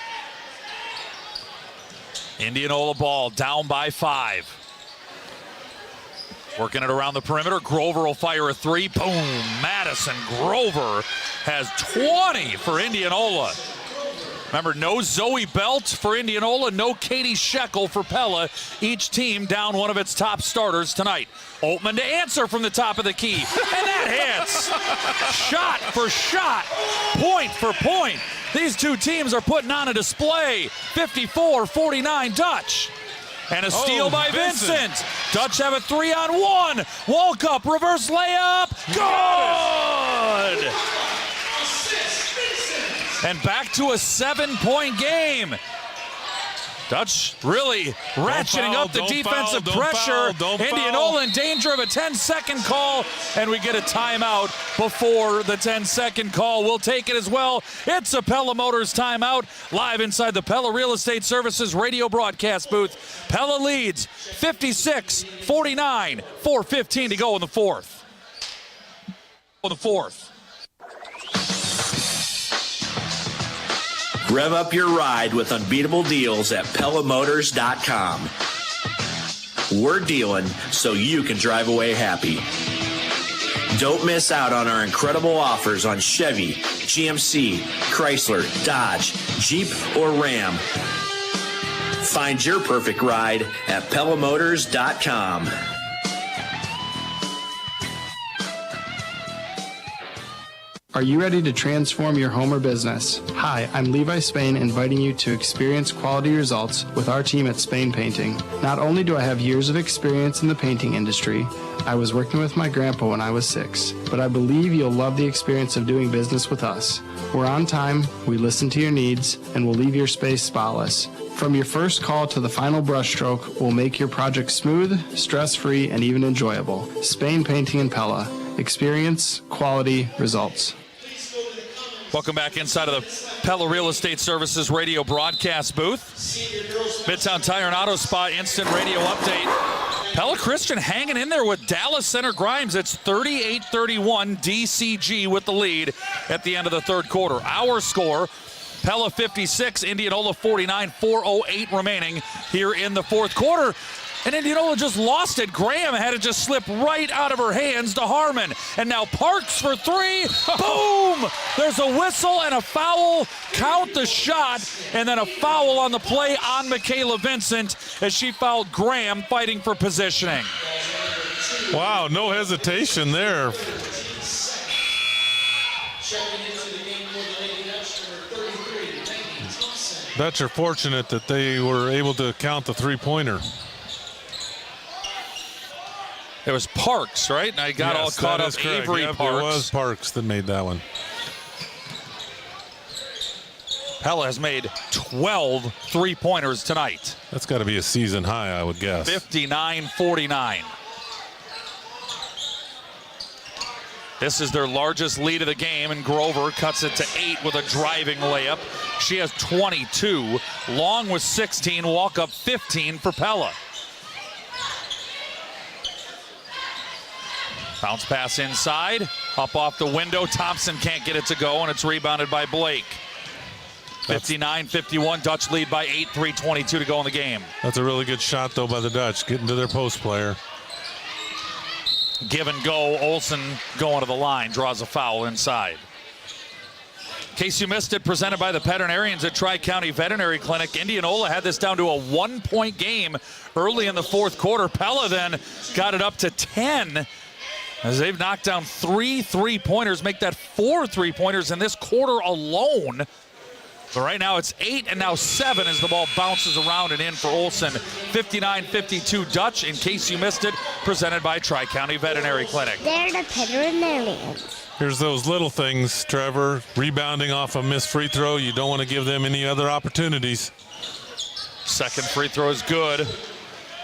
Indianola ball down by 5. Working it around the perimeter. Grover will fire a three. Boom. Madison Grover has 20 for Indianola. Remember, no Zoe Belt for Indianola, no Katie Shekel for Pella. Each team down one of its top starters tonight. Oatman to answer from the top of the key. And that hits. Shot for shot. Point for point. These two teams are putting on a display. 54-49 Dutch. And a steal by Vincent. Dutch have a 3-on-1. Walkup, reverse layup. Good! And back to a 7-point game. Dutch really ratcheting up the defensive pressure. Indianola in danger of a 10-second call, and we get a timeout before the 10-second call. We'll take it as well. It's a Pella Motors timeout live inside the Pella Real Estate Services radio broadcast booth. Pella leads 56-49, 4:15 to go in the fourth. Rev up your ride with unbeatable deals at PellaMotors.com. We're dealing so you can drive away happy. Don't miss out on our incredible offers on Chevy, GMC, Chrysler, Dodge, Jeep, or Ram. Find your perfect ride at PellaMotors.com. Are you ready to transform your home or business? Hi, I'm Levi Spain, inviting you to experience quality results with our team at Spain Painting. Not only do I have years of experience in the painting industry, I was working with my grandpa when I was 6, but I believe you'll love the experience of doing business with us. We're on time, we listen to your needs, and we'll leave your space spotless. From your first call to the final brushstroke, we'll make your project smooth, stress-free, and even enjoyable. Spain Painting and Pella. Experience, quality, results. Welcome back inside of the Pella Real Estate Services radio broadcast booth. Midtown Tire and Auto Spot instant radio update. Pella Christian hanging in there with Dallas Center Grimes. It's 38-31 DCG with the lead at the end of the third quarter. Our score, Pella 56, Indianola 49, 4:08 remaining here in the fourth quarter. And Indianola just lost it. Graham had it just slip right out of her hands to Harmon. And now Parks for three. Boom! There's a whistle and a foul. Count the shot. And then a foul on the play on Michaela Vincent as she fouled Graham fighting for positioning. Wow, no hesitation there. Dutch are fortunate that they were able to count the three-pointer. It was Parks, right? And I got all caught up. Avery Parks. Parks. It was Parks that made that one. Pella has made 12 three-pointers tonight. That's got to be a season high, I would guess. 59-49. This is their largest lead of the game, and Grover cuts it to 8 with a driving layup. She has 22. Long with 16. Walk up 15 for Pella. Bounce pass inside, up off the window. Thompson can't get it to go, and it's rebounded by Blake. 59-51, Dutch lead by 8, 3:22 to go in the game. That's a really good shot, though, by the Dutch, getting to their post player. Give and go, Olsen going to the line, draws a foul inside. In case you missed it, presented by the veterinarians at Tri-County Veterinary Clinic. Indianola had this down to a 1-point game early in the fourth quarter. Pella then got it up to 10. As they've knocked down 3 three-pointers, make that 4 three-pointers in this quarter alone. But right now it's 8 and now 7 as the ball bounces around and in for Olsen. 59-52 Dutch, in case you missed it, presented by Tri-County Veterinary Clinic. They're the veterinarians. Here's those little things, Trevor. Rebounding off a missed free throw. You don't want to give them any other opportunities. Second free throw is good.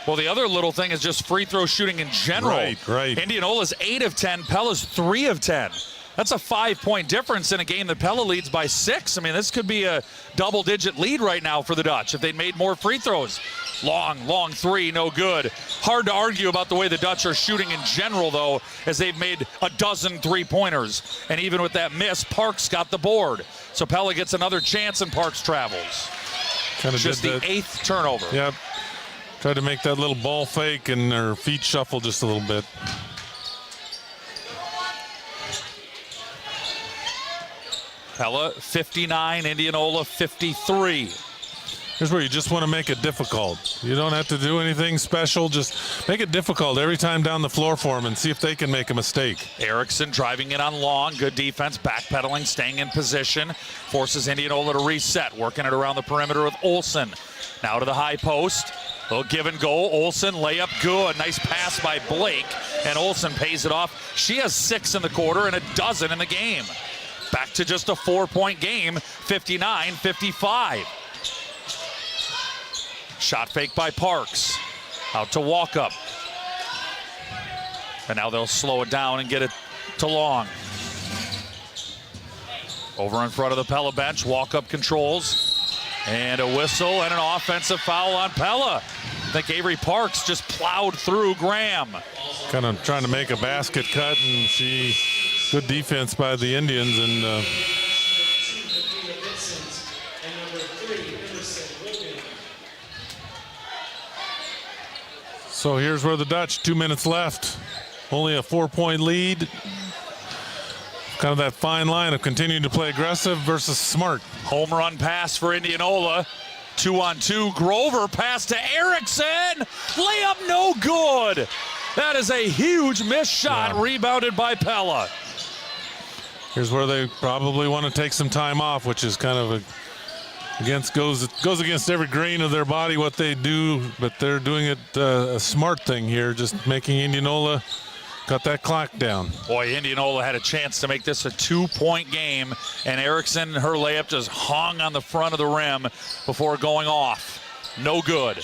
Well, the other little thing is just free throw shooting in general. Right. Indianola's 8 of 10, Pella's 3 of 10. That's a 5-point difference in a game that Pella leads by 6. I mean, this could be a double-digit lead right now for the Dutch if they'd made more free throws. Long three, no good. Hard to argue about the way the Dutch are shooting in general, though, as they've made a dozen three-pointers. And even with that miss, Parks got the board. So Pella gets another chance and Parks travels. Kind of just the 8th turnover. Yep. Tried to make that little ball fake and her feet shuffle just a little bit. Pella 59, Indianola 53. Here's where you just want to make it difficult. You don't have to do anything special. Just make it difficult every time down the floor for them and see if they can make a mistake. Erickson driving in on long. Good defense, backpedaling, staying in position. Forces Indianola to reset, working it around the perimeter with Olsen. Now to the high post. Little give and go. Olsen, layup good. Nice pass by Blake. And Olsen pays it off. She has 6 in the quarter and a dozen in the game. Back to just a 4-point game, 59-55. Shot fake by Parks. Out to Walkup. And now they'll slow it down and get it to Long. Over in front of the Pella bench, Walkup controls. And a whistle and an offensive foul on Pella. I think Avery Parks just plowed through Graham. Kind of trying to make a basket cut, and she, good defense by the Indians. And so here's where the Dutch, 2 minutes left. Only a 4-point lead. Kind of that fine line of continuing to play aggressive versus smart. Home run pass for Indianola. 2-on-2. Grover pass to Erickson. Layup no good. That is a huge missed shot, rebounded by Pella. Here's where they probably want to take some time off, which is kind of goes against every grain of their body what they do, but they're doing it a smart thing here, just making Indianola cut that clock down. Boy, Indianola had a chance to make this a 2-point game, and Erickson, her layup just hung on the front of the rim before going off. No good.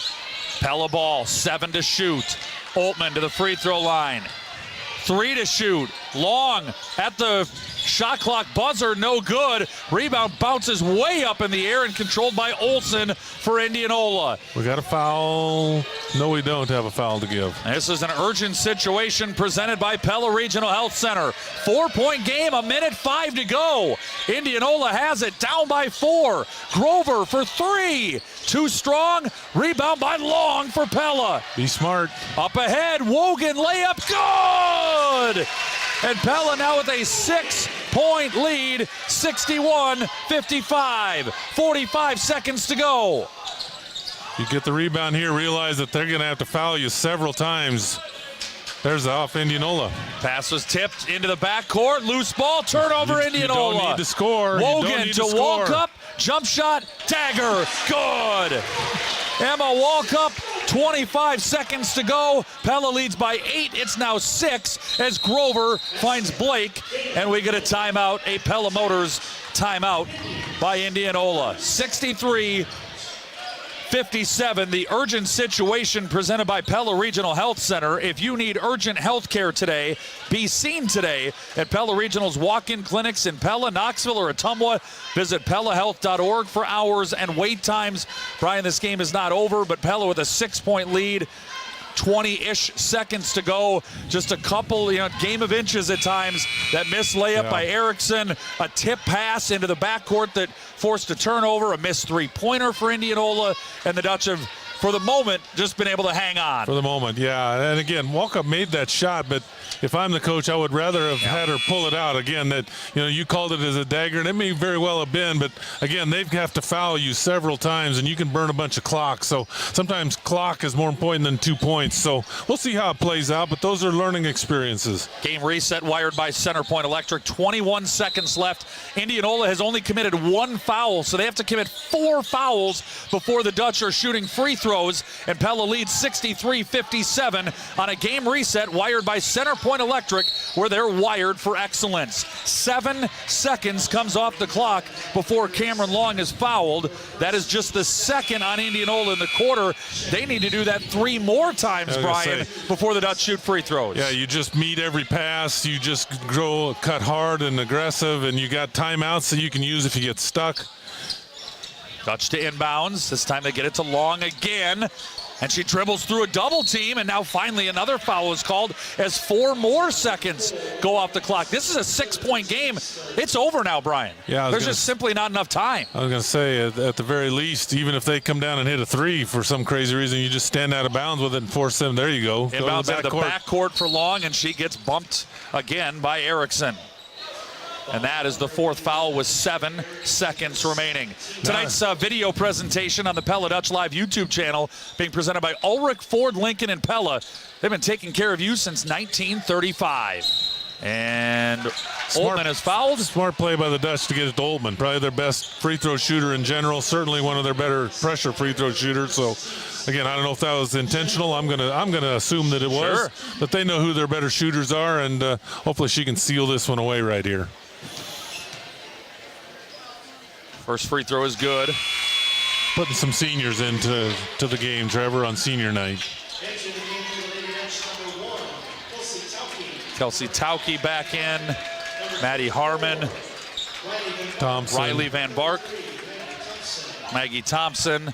Pella ball, 7 to shoot. Oltmann to the free throw line. 3 to shoot. Long at the shot clock buzzer, no good. Rebound bounces way up in the air and controlled by Olsen for Indianola. We got a foul. No, we don't have a foul to give. This is an urgent situation presented by Pella Regional Health Center. 4-point game, 1:05 to go. Indianola has it, down by 4. Grover for 3. Too strong. Rebound by Long for Pella. Be smart. Up ahead, Wogan layup, good! And Pella now with a 6-point lead, 61-55. 45 seconds to go. You get the rebound here, realize that they're going to have to foul you several times. There's the off Indianola. Pass was tipped into the backcourt. Loose ball, turnover Indianola. You don't need to score. Wogan to Walkup. Jump shot, dagger, good. Emma Walkup, 25 seconds to go. Pella leads by 8. It's now 6 as Grover finds Blake. And we get a timeout, a Pella Motors timeout by Indianola. 63-57, the urgent situation presented by Pella Regional Health Center. If you need urgent health care today, be seen today at Pella Regional's walk-in clinics in Pella, Knoxville, or Ottumwa. Visit PellaHealth.org for hours and wait times. Brian, this game is not over, but Pella with a 6-point lead. 20-ish seconds to go. Just a couple, game of inches at times. That missed layup by Erickson. A tip pass into the backcourt that forced a turnover. A missed 3-pointer for Indianola. And the Dutch have, for the moment, just been able to hang on. For the moment, yeah. And again, Walkup made that shot, but if I'm the coach, I would rather have had her pull it out. Again, that you called it as a dagger, and it may very well have been, but again, they have to foul you several times, and you can burn a bunch of clock. So sometimes clock is more important than 2 points. So we'll see how it plays out, but those are learning experiences. Game reset wired by Centerpoint Electric. 21 seconds left. Indianola has only committed 1 foul, so they have to commit 4 fouls before the Dutch are shooting free throws, and Pella leads 63-57 on a game reset wired by Centerpoint Electric, where they're wired for excellence. 7 seconds comes off the clock before Cameron Long is fouled. That is just the second on Indianola in the quarter. They need to do that 3 more times, Brian, before the Dutch shoot free throws. Yeah, you just meet every pass. You just cut hard and aggressive, and you got timeouts that you can use if you get stuck. Dutch to inbounds. This time they get it to Long again. And she dribbles through a double team, and now finally another foul is called as 4 more seconds go off the clock. This is a 6-point game. It's over now, Brian. Yeah, there's just simply not enough time. I was going to say, at the very least, even if they come down and hit a 3 for some crazy reason, you just stand out of bounds with it and force them. There you go. Inbounds into the backcourt for Long, and she gets bumped again by Erickson. And that is the 4th foul with 7 seconds remaining. Tonight's video presentation on the Pella Dutch Live YouTube channel being presented by Ulrich Ford Lincoln and Pella. They've been taking care of you since 1935. And Oltmann is fouled. Smart play by the Dutch to get it to Oltmann. Probably their best free throw shooter in general. Certainly one of their better pressure free throw shooters. So again, I don't know if that was intentional. I'm gonna assume that it was. Sure. But they know who their better shooters are, and hopefully she can seal this one away right here. First free throw is good. Putting some seniors into the game, Trevor, on senior night. Kelsey Tauke back in. Maddie Harmon. Thompson. Riley Van Bark. Maggie Thompson.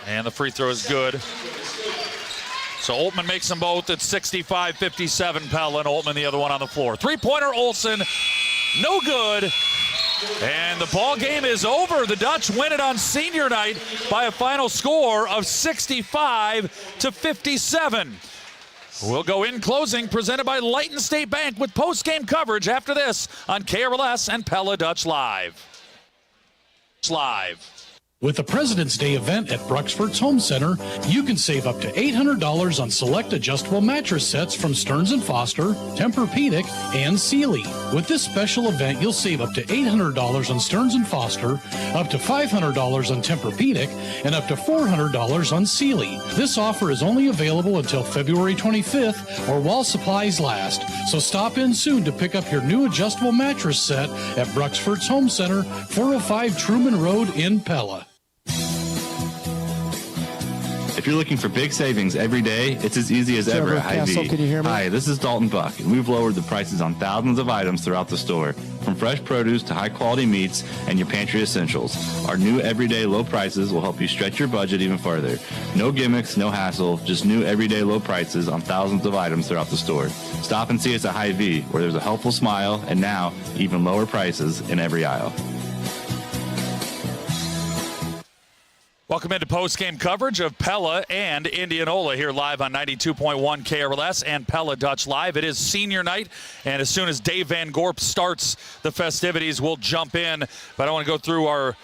And the free throw is good. So Oltmann makes them both. It's 65-57 Pella, and Oltmann the other one on the floor. Three-pointer Olsen, no good. And the ball game is over. The Dutch win it on senior night by a final score of 65-57. We'll go in closing, presented by Lighton State Bank, with post-game coverage after this on KRLS and Pella Dutch Live. With the President's Day event at Bruxford's Home Center, you can save up to $800 on select adjustable mattress sets from Stearns & Foster, Tempur-Pedic, and Sealy. With this special event, you'll save up to $800 on Stearns & Foster, up to $500 on Tempur-Pedic, and up to $400 on Sealy. This offer is only available until February 25th or while supplies last. So stop in soon to pick up your new adjustable mattress set at Bruxford's Home Center, 405 Truman Road in Pella. If you're looking for big savings every day, it's as easy as ever at Hy-Vee. Can you hear me? Hi, this is Dalton Buck, and we've lowered the prices on thousands of items throughout the store, from fresh produce to high-quality meats and your pantry essentials. Our new everyday low prices will help you stretch your budget even further. No gimmicks, no hassle, just new everyday low prices on thousands of items throughout the store. Stop and see us at Hy-Vee, where there's a helpful smile and now even lower prices in every aisle. Welcome into post-game coverage of Pella and Indianola here live on 92.1 KRLS and Pella Dutch Live. It is senior night, and as soon as Dave Van Gorp starts the festivities, we'll jump in. But I want to go through our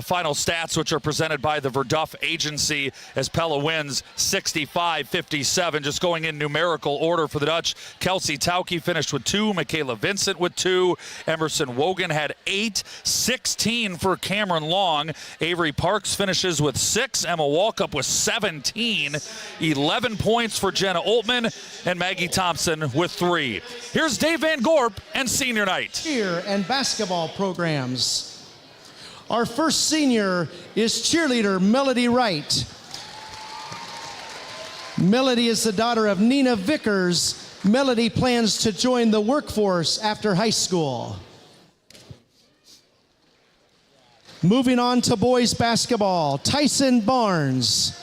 final stats, which are presented by the Verduff Agency, as Pella wins 65-57. Just going in numerical order for the Dutch, Kelsey Tauke finished with 2, Michaela Vincent with 2, Emerson Wogan had 8, 16 for Cameron Long, Avery Parks finishes with 6, Emma Walkup with 17, 11 points for Jenna Oltmann, and Maggie Thompson with 3. Here's Dave Van Gorp and senior night. Cheer and basketball programs. Our first senior is cheerleader Melody Wright. Melody is the daughter of Nina Vickers. Melody plans to join the workforce after high school. Moving on to boys basketball, Tyson Barnes.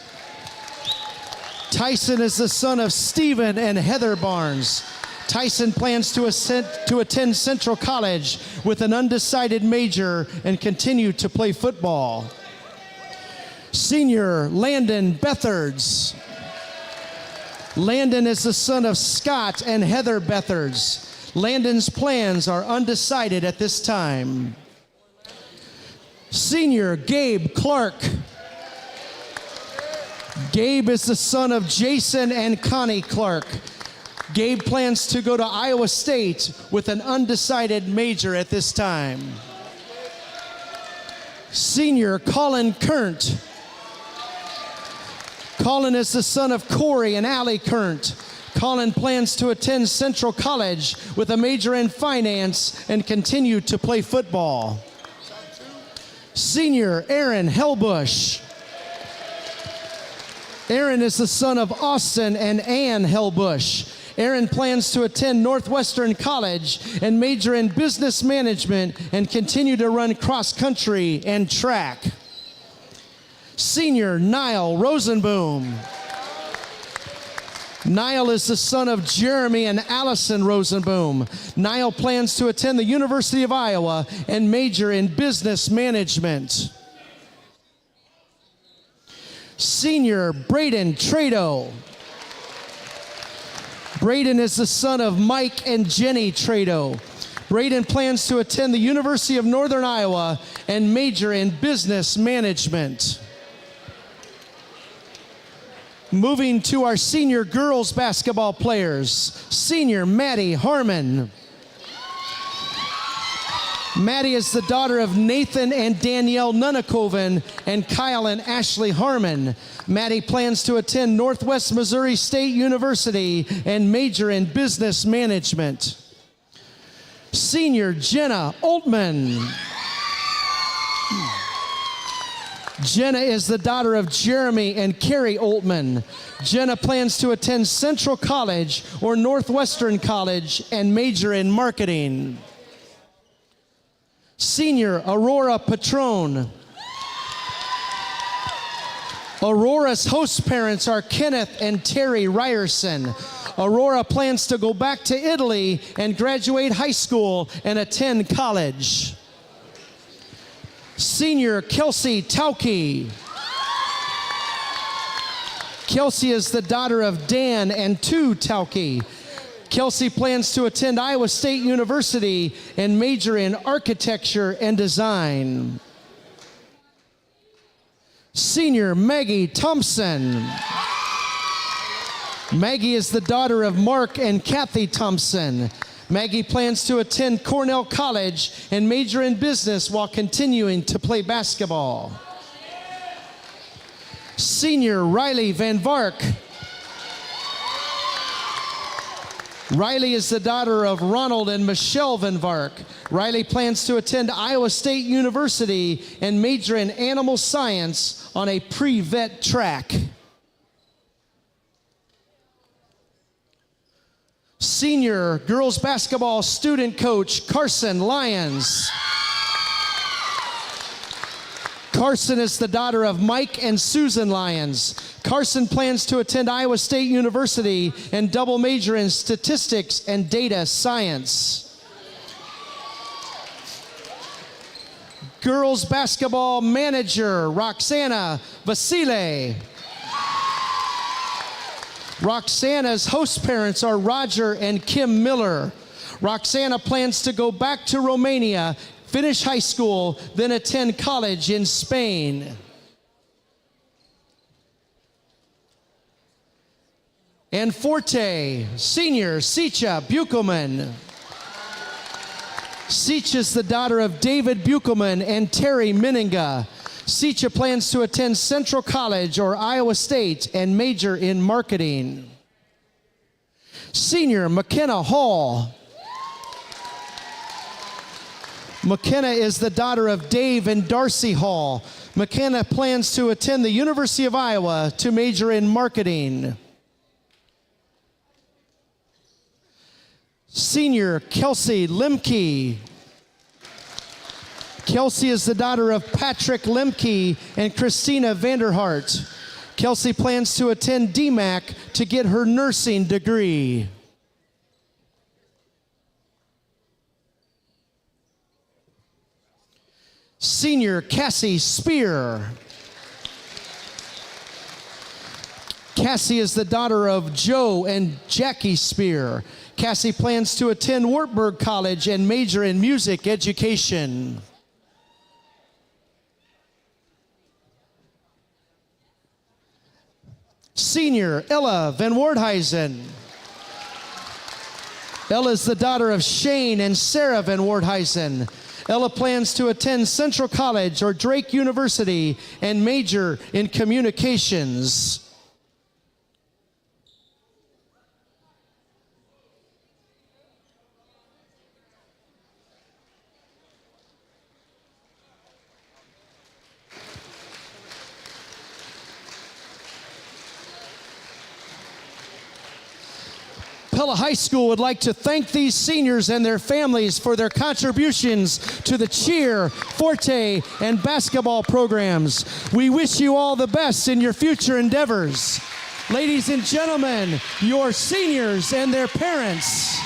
Tyson is the son of Stephen and Heather Barnes. Tyson plans to attend Central College with an undecided major and continue to play football. Senior Landon Bethards. Landon is the son of Scott and Heather Bethards. Landon's plans are undecided at this time. Senior Gabe Clark. Gabe is the son of Jason and Connie Clark. Gabe plans to go to Iowa State with an undecided major at this time. Senior Colin Kurnt. Colin is the son of Corey and Allie Kurnt. Colin plans to attend Central College with a major in finance and continue to play football. Senior Aaron Hellbush. Aaron is the son of Austin and Ann Hellbush. Aaron plans to attend Northwestern College and major in business management and continue to run cross country and track. Senior Niall Rosenboom. Niall is the son of Jeremy and Allison Rosenboom. Niall plans to attend the University of Iowa and major in business management. Senior Braden Trado. Braden is the son of Mike and Jenny Trado. Braden plans to attend the University of Northern Iowa and major in business management. Moving to our senior girls basketball players. Senior Maddie Harmon. Maddie is the daughter of Nathan and Danielle Nunakoven and Kyle and Ashley Harmon. Maddie plans to attend Northwest Missouri State University and major in business management. Senior Jenna Oltman. Jenna is the daughter of Jeremy and Carrie Oltman. Jenna plans to attend Central College or Northwestern College and major in marketing. Senior Aurora Patron. Aurora's host parents are Kenneth and Terry Ryerson. Aurora plans to go back to Italy and graduate high school and attend college. Senior Kelsey Tauke. Kelsey is the daughter of Dan and Tu Tauke. Kelsey plans to attend Iowa State University and major in architecture and design. Senior Maggie Thompson. Maggie is the daughter of Mark and Kathy Thompson. Maggie plans to attend Cornell College and major in business while continuing to play basketball. Senior Riley Van Vark. Riley is the daughter of Ronald and Michelle Van Vark. Riley plans to attend Iowa State University and major in animal science on a pre-vet track. Senior girls basketball student coach Carson Lyons. Carson is the daughter of Mike and Susan Lyons. Carson plans to attend Iowa State University and double major in statistics and data science. Girls basketball manager Roxana Vasile. Roxana's host parents are Roger and Kim Miller. Roxana plans to go back to Romania, finish high school, then attend college in Spain. And Forte, senior Sicha Buchelman. Sicha is the daughter of David Buchelman and Terry Meninga. Sicha plans to attend Central College or Iowa State and major in marketing. Senior McKenna Hall. McKenna is the daughter of Dave and Darcy Hall. McKenna plans to attend the University of Iowa to major in marketing. Senior Kelsey Lemke. Kelsey is the daughter of Patrick Lemke and Christina Vanderhart. Kelsey plans to attend DMAC to get her nursing degree. Senior Cassie Spear. Cassie is the daughter of Joe and Jackie Spear. Cassie plans to attend Wartburg College and major in music education. Senior Ella Van Wardhuizen. Ella is the daughter of Shane and Sarah Van Wardhuizen. Ella plans to attend Central College or Drake University and major in communications. Pella High School would like to thank these seniors and their families for their contributions to the cheer, forte, and basketball programs. We wish you all the best in your future endeavors. Ladies and gentlemen, your seniors and their parents.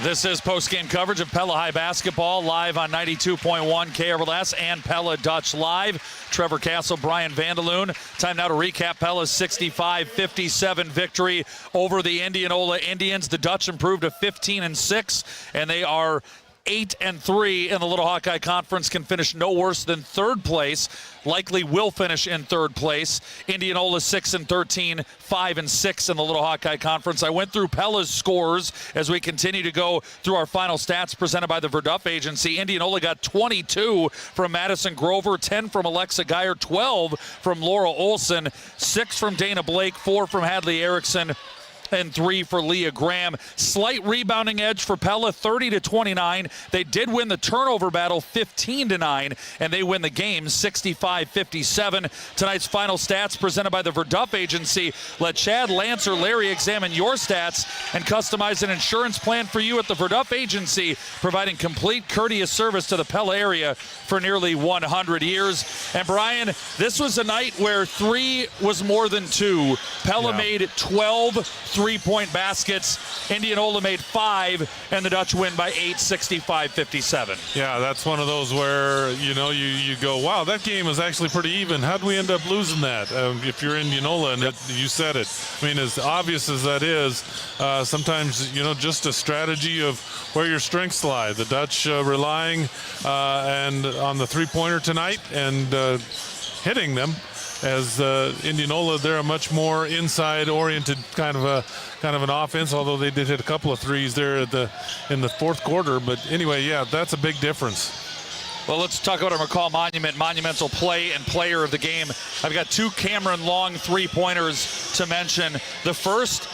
This is post-game coverage of Pella High basketball live on 92.1 KRLS and Pella Dutch Live. Trevor Castle, Brian Vandeloon. Time now to recap Pella's 65-57 victory over the Indianola Indians. The Dutch improved to 15-6, and they are 8-3 in the Little Hawkeye Conference, can finish no worse than third place. Likely will finish in third place. Indianola 6-13, 5-6 in the Little Hawkeye Conference. I went through Pella's scores as we continue to go through our final stats presented by the Verdup Agency. Indianola got 22 from Madison Grover, 10 from Alexa Geyer, 12 from Laura Olson, 6 from Dana Blake, 4 from Hadley Erickson, and 3 for Leah Graham. Slight rebounding edge for Pella, 30-29. They did win the turnover battle 15-9, and they win the game 65-57. Tonight's final stats presented by the Verdup Agency. Let Chad, Lance, or Larry examine your stats and customize an insurance plan for you at the Verdup Agency, providing complete courteous service to the Pella area for nearly 100 years. And Brian, this was a night where 3 was more than 2. Pella made 12 3-point baskets. Indianola made 5, and the Dutch win by 8, 65-57. Yeah, that's one of those where, you go, wow, that game was actually pretty even. How'd we end up losing that? If you're Indianola, and you said it. I mean, as obvious as that is, sometimes, just a strategy of where your strengths lie. The Dutch relying and on the three-pointer tonight and hitting them. As Indianola, they're a much more inside-oriented kind of an offense. Although they did hit a couple of threes there in the fourth quarter. But anyway, yeah, that's a big difference. Well, let's talk about our McCall Monument monumental play and player of the game. I've got 2 Cameron Long three-pointers to mention. The first,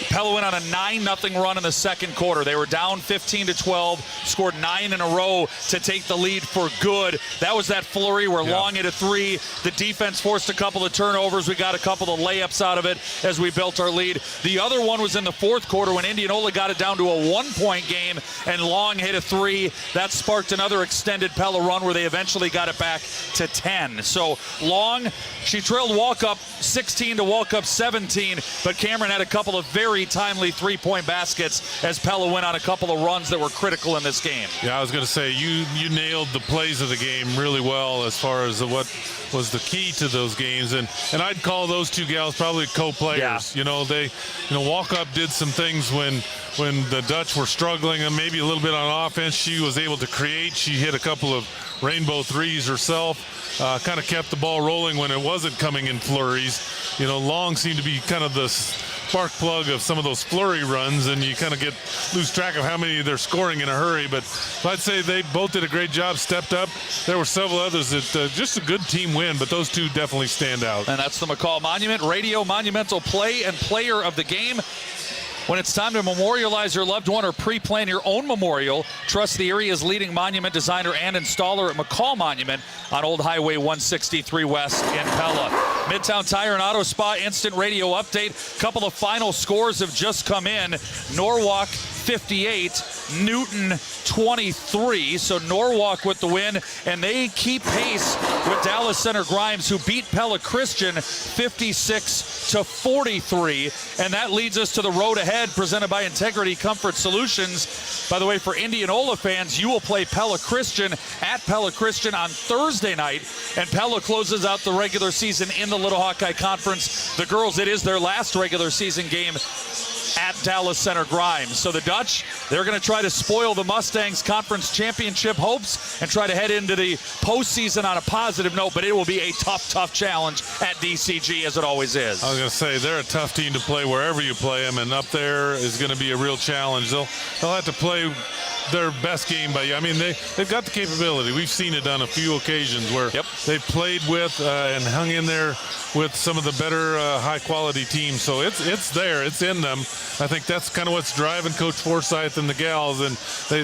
Pella went on a 9-0 run in the second quarter. They were down 15-12, scored 9 in a row to take the lead for good. That was that flurry where Long hit a 3. The defense forced a couple of turnovers. We got a couple of layups out of it as we built our lead. The other one was in the fourth quarter when Indianola got it down to a 1-point game and Long hit a 3. That sparked another extended Pella run where they eventually got it back to 10. So Long, she trailed Walkup 16 to Walkup 17, but Cameron had a couple of very timely 3-point baskets as Pella went on a couple of runs that were critical in this game. Yeah, I was going to say, you nailed the plays of the game really well as far as what was the key to those games, and I'd call those 2 gals probably co-players. Yeah. Walkup did some things when the Dutch were struggling and maybe a little bit on offense. She was able to create. She hit a couple of rainbow threes herself, kind of kept the ball rolling when it wasn't coming in flurries. Long seemed to be kind of the spark plug of some of those flurry runs, and you kind of lose track of how many they're scoring in a hurry. But I'd say they both did a great job, stepped up. There were several others that just a good team win, but those 2 definitely stand out. And that's the McCall Monument Radio monumental play and player of the game. When it's time to memorialize your loved one or pre-plan your own memorial, trust the area's leading monument designer and installer at McCall Monument on Old Highway 163 West in Pella. Midtown Tire and Auto Spa instant radio update. Couple of final scores have just come in. Norwalk 58, Newton 23. So Norwalk with the win, and they keep pace with Dallas Center Grimes, who beat Pella Christian 56-43. And that leads us to the road ahead, presented by Integrity Comfort Solutions. By the way, for Indianola fans, you will play Pella Christian at Pella Christian on Thursday night, and Pella closes out the regular season in the Little Hawkeye Conference. The girls, it is their last regular season game at Dallas Center Grimes. So the Dutch, they're going to try to spoil the Mustangs' conference championship hopes and try to head into the postseason on a positive note, but it will be a tough challenge at DCG, as it always is. I was going to say, they're a tough team to play wherever you play them, and up there is going to be a real challenge. They'll have to play their best game by you. I mean, they've got the capability. We've seen it on a few occasions where they've played with and hung in there with some of the better high-quality teams. So it's there. It's in them. I think that's kind of what's driving Coach Forsyth and the gals, and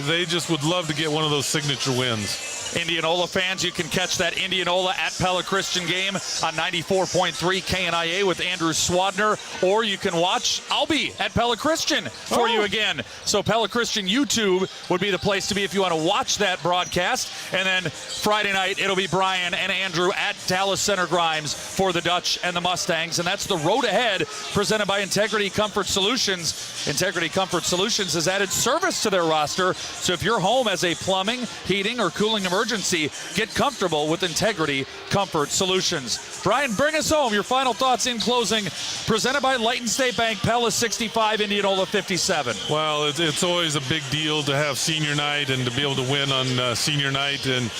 they just would love to get one of those signature wins. Indianola fans, you can catch that Indianola at Pella Christian game on 94.3 KNIA with Andrew Swadner, or you can watch, I'll be at Pella Christian for you again. So Pella Christian YouTube would be the place to be if you want to watch that broadcast. And then Friday night, it'll be Brian and Andrew at Dallas Center Grimes for the Dutch and the Mustangs. And that's the road ahead presented by Integrity Comfort Solutions. Integrity Comfort Solutions has added service to their roster. So if your home has a plumbing, heating, or cooling emergency, get comfortable with Integrity Comfort Solutions. Brian, bring us home. Your final thoughts in closing, presented by Lighton State Bank, Pella 65, Indianola 57. Well, it's always a big deal to have senior night and to be able to win on senior night, and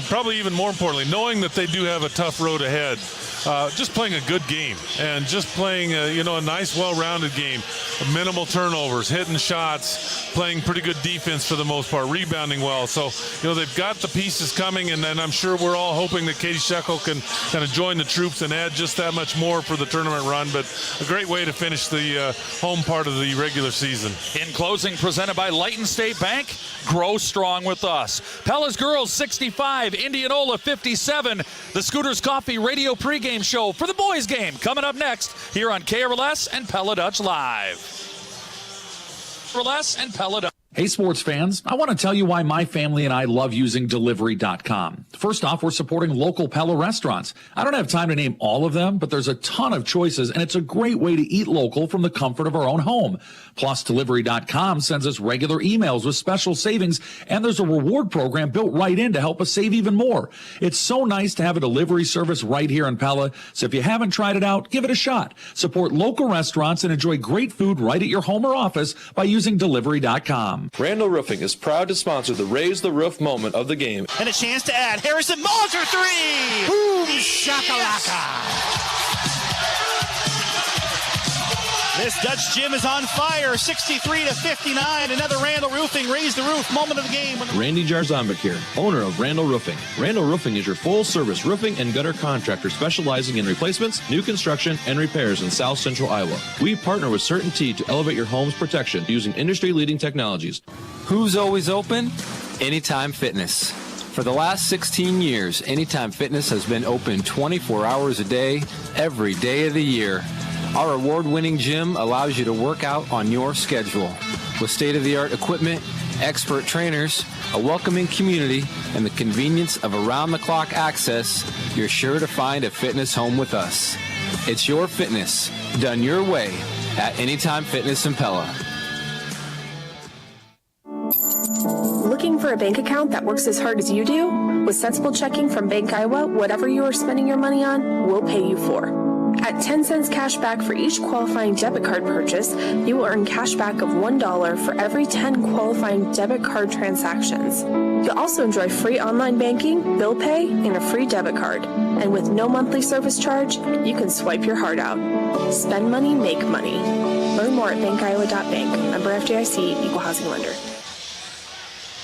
probably even more importantly, knowing that they do have a tough road ahead. Just playing a good game and just playing a nice, well-rounded game. Minimal turnovers, hitting shots, playing pretty good defense for the most part, rebounding well. So, they've got the pieces coming, and then I'm sure we're all hoping that Katie Shekel can kind of join the troops and add just that much more for the tournament run. But a great way to finish the home part of the regular season. In closing, presented by Lighton State Bank, grow strong with us. Pella's girls 65, Indianola 57. The Scooters Coffee Radio pregame show for the boys game coming up next here on KRLS and Pella Dutch Live. KRLS and Pella Dutch. Hey, sports fans, I want to tell you why my family and I love using Delivery.com. First off, we're supporting local Pella restaurants. I don't have time to name all of them, but there's a ton of choices, and it's a great way to eat local from the comfort of our own home. Plus, Delivery.com sends us regular emails with special savings, and there's a reward program built right in to help us save even more. It's so nice to have a delivery service right here in Pella, so if you haven't tried it out, give it a shot. Support local restaurants and enjoy great food right at your home or office by using Delivery.com. Randall Roofing is proud to sponsor the Raise the Roof moment of the game. And a chance to add. Harrison Malter, three! Boom, shakalaka! This Dutch gym is on fire, 63-59. Another Randall Roofing Raise the Roof moment of the game. Randy Jarzambek here, owner of Randall Roofing. Randall Roofing is your full-service roofing and gutter contractor specializing in replacements, new construction, and repairs in South Central Iowa. We partner with CertainTeed to elevate your home's protection using industry-leading technologies. Who's always open? Anytime Fitness. For the last 16 years, Anytime Fitness has been open 24 hours a day, every day of the year. Our award-winning gym allows you to work out on your schedule. With state-of-the-art equipment, expert trainers, a welcoming community, and the convenience of around-the-clock access, you're sure to find a fitness home with us. It's your fitness, done your way, at Anytime Fitness in Pella. Looking for a bank account that works as hard as you do? With Sensible Checking from Bank Iowa, whatever you are spending your money on, we'll pay you for. At 10 cents cash back for each qualifying debit card purchase, you will earn cash back of $1 for every 10 qualifying debit card transactions. You'll also enjoy free online banking, bill pay, and a free debit card. And with no monthly service charge, you can swipe your heart out. Spend money, make money. Learn more at bankiowa.bank. Member FDIC, Equal Housing Lender.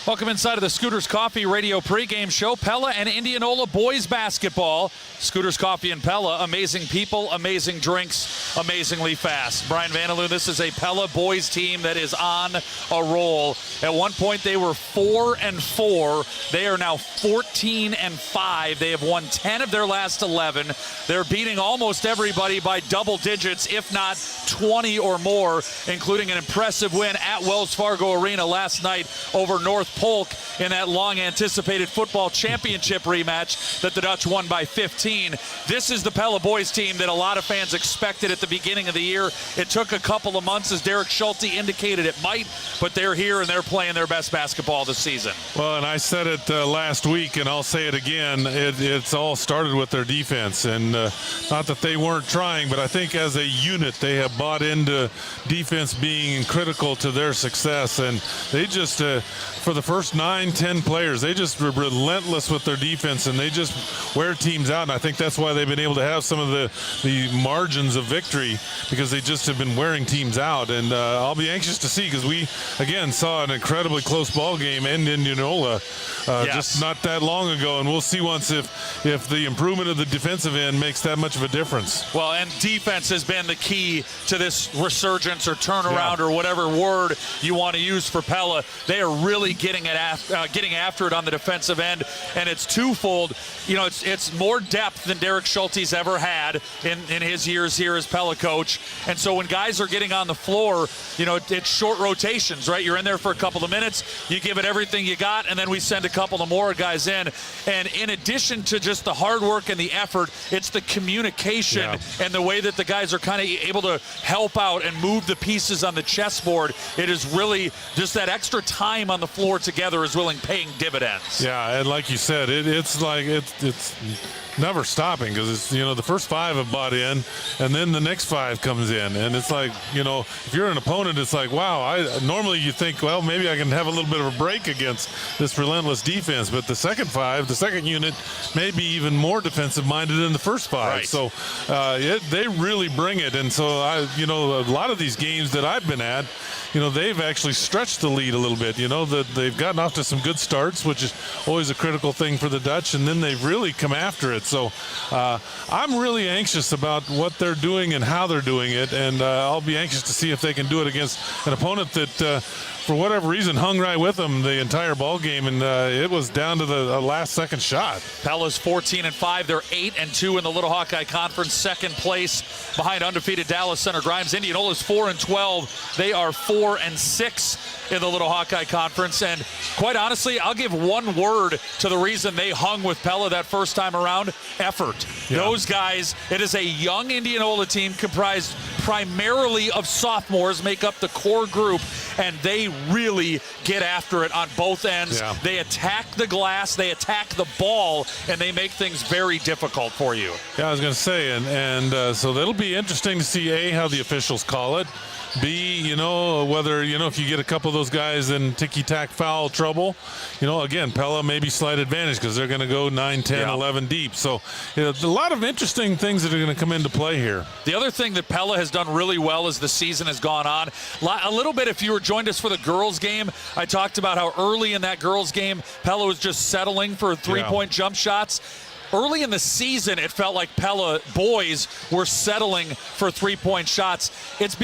Welcome inside of the Scooters Coffee Radio pregame show. Pella and Indianola boys basketball. Scooters Coffee and Pella, amazing people, amazing drinks, amazingly fast. Brian Vanderloon, this is a Pella boys team that is on a roll. At one point they were 4-4. They are now 14-5. They have won 10 of their last 11. They're beating almost everybody by double digits, if not 20 or more, including an impressive win at Wells Fargo Arena last night over North Polk in that long-anticipated football championship rematch that the Dutch won by 15. This is the Pella boys team that a lot of fans expected at the beginning of the year. It took a couple of months, as Derek Schulte indicated it might, but they're here and they're playing their best basketball this season. Well, and I said it last week, and I'll say it again. It's all started with their defense, and not that they weren't trying, but I think as a unit they have bought into defense being critical to their success, and they just for the first 9-10 players, they just were relentless with their defense, and they just wear teams out. And I think that's why they've been able to have some of the margins of victory, because they just have been wearing teams out. And I'll be anxious to see, because we, again, saw an incredibly close ball game in Indianola just not that long ago, and we'll see once if the improvement of the defensive end makes that much of a difference. Well, and defense has been the key to this resurgence or turnaround or whatever word you want to use for Pella. They are really getting after it on the defensive end, and it's twofold. You know, it's more depth than Derek Schulte's ever had in his years here as Pella coach. And so when guys are getting on the floor, you know, it's short rotations, right? You're in there for a couple of minutes, you give it everything you got, and then we send a couple of more guys in. And in addition to just the hard work and the effort, it's the communication and the way that the guys are kind of able to help out and move the pieces on the chessboard. It is really just that extra time on the floor together is really paying dividends. Yeah, and like you said, it's like it's never stopping, because it's, you know, the first 5 have bought in, and then the next 5 comes in, and it's like, you know, if you're an opponent, it's like, wow, normally you think, well, maybe I can have a little bit of a break against this relentless defense, but the second unit may be even more defensive minded than the first 5. Right. So they really bring it. And so a lot of these games that I've been at, you know, they've actually stretched the lead a little bit. You know, that they've gotten off to some good starts, which is always a critical thing for the Dutch, and then they've really come after it. So I'm really anxious about what they're doing and how they're doing it, and I'll be anxious to see if they can do it against an opponent that for whatever reason hung right with them the entire ball game, and it was down to the last second shot. Pella's 14-5. They're 8-2 in the Little Hawkeye Conference, second place behind undefeated Dallas Center Grimes. Indianola's 4-12. They are 4-6 in the Little Hawkeye Conference, and quite honestly, I'll give one word to the reason they hung with Pella that first time around: effort. Those guys, it is a young Indianola team comprised primarily of sophomores, make up the core group, and they really get after it on both ends. They attack the glass, they attack the ball, and they make things very difficult for you. Yeah, I was going to say, and so that'll be interesting to see, A, how the officials call it, B, you know, whether, you know, if you get a couple of those guys in ticky-tack foul trouble, you know, again, Pella maybe slight advantage because they're going to go 9, 10, 11 deep. So, you know, a lot of interesting things that are going to come into play here. The other thing that Pella has done really well as the season has gone on, a little bit, if you were joined us for the girls game, I talked about how early in that girls game, Pella was just settling for three-point jump shots. Early in the season, it felt like Pella boys were settling for three-point shots. It's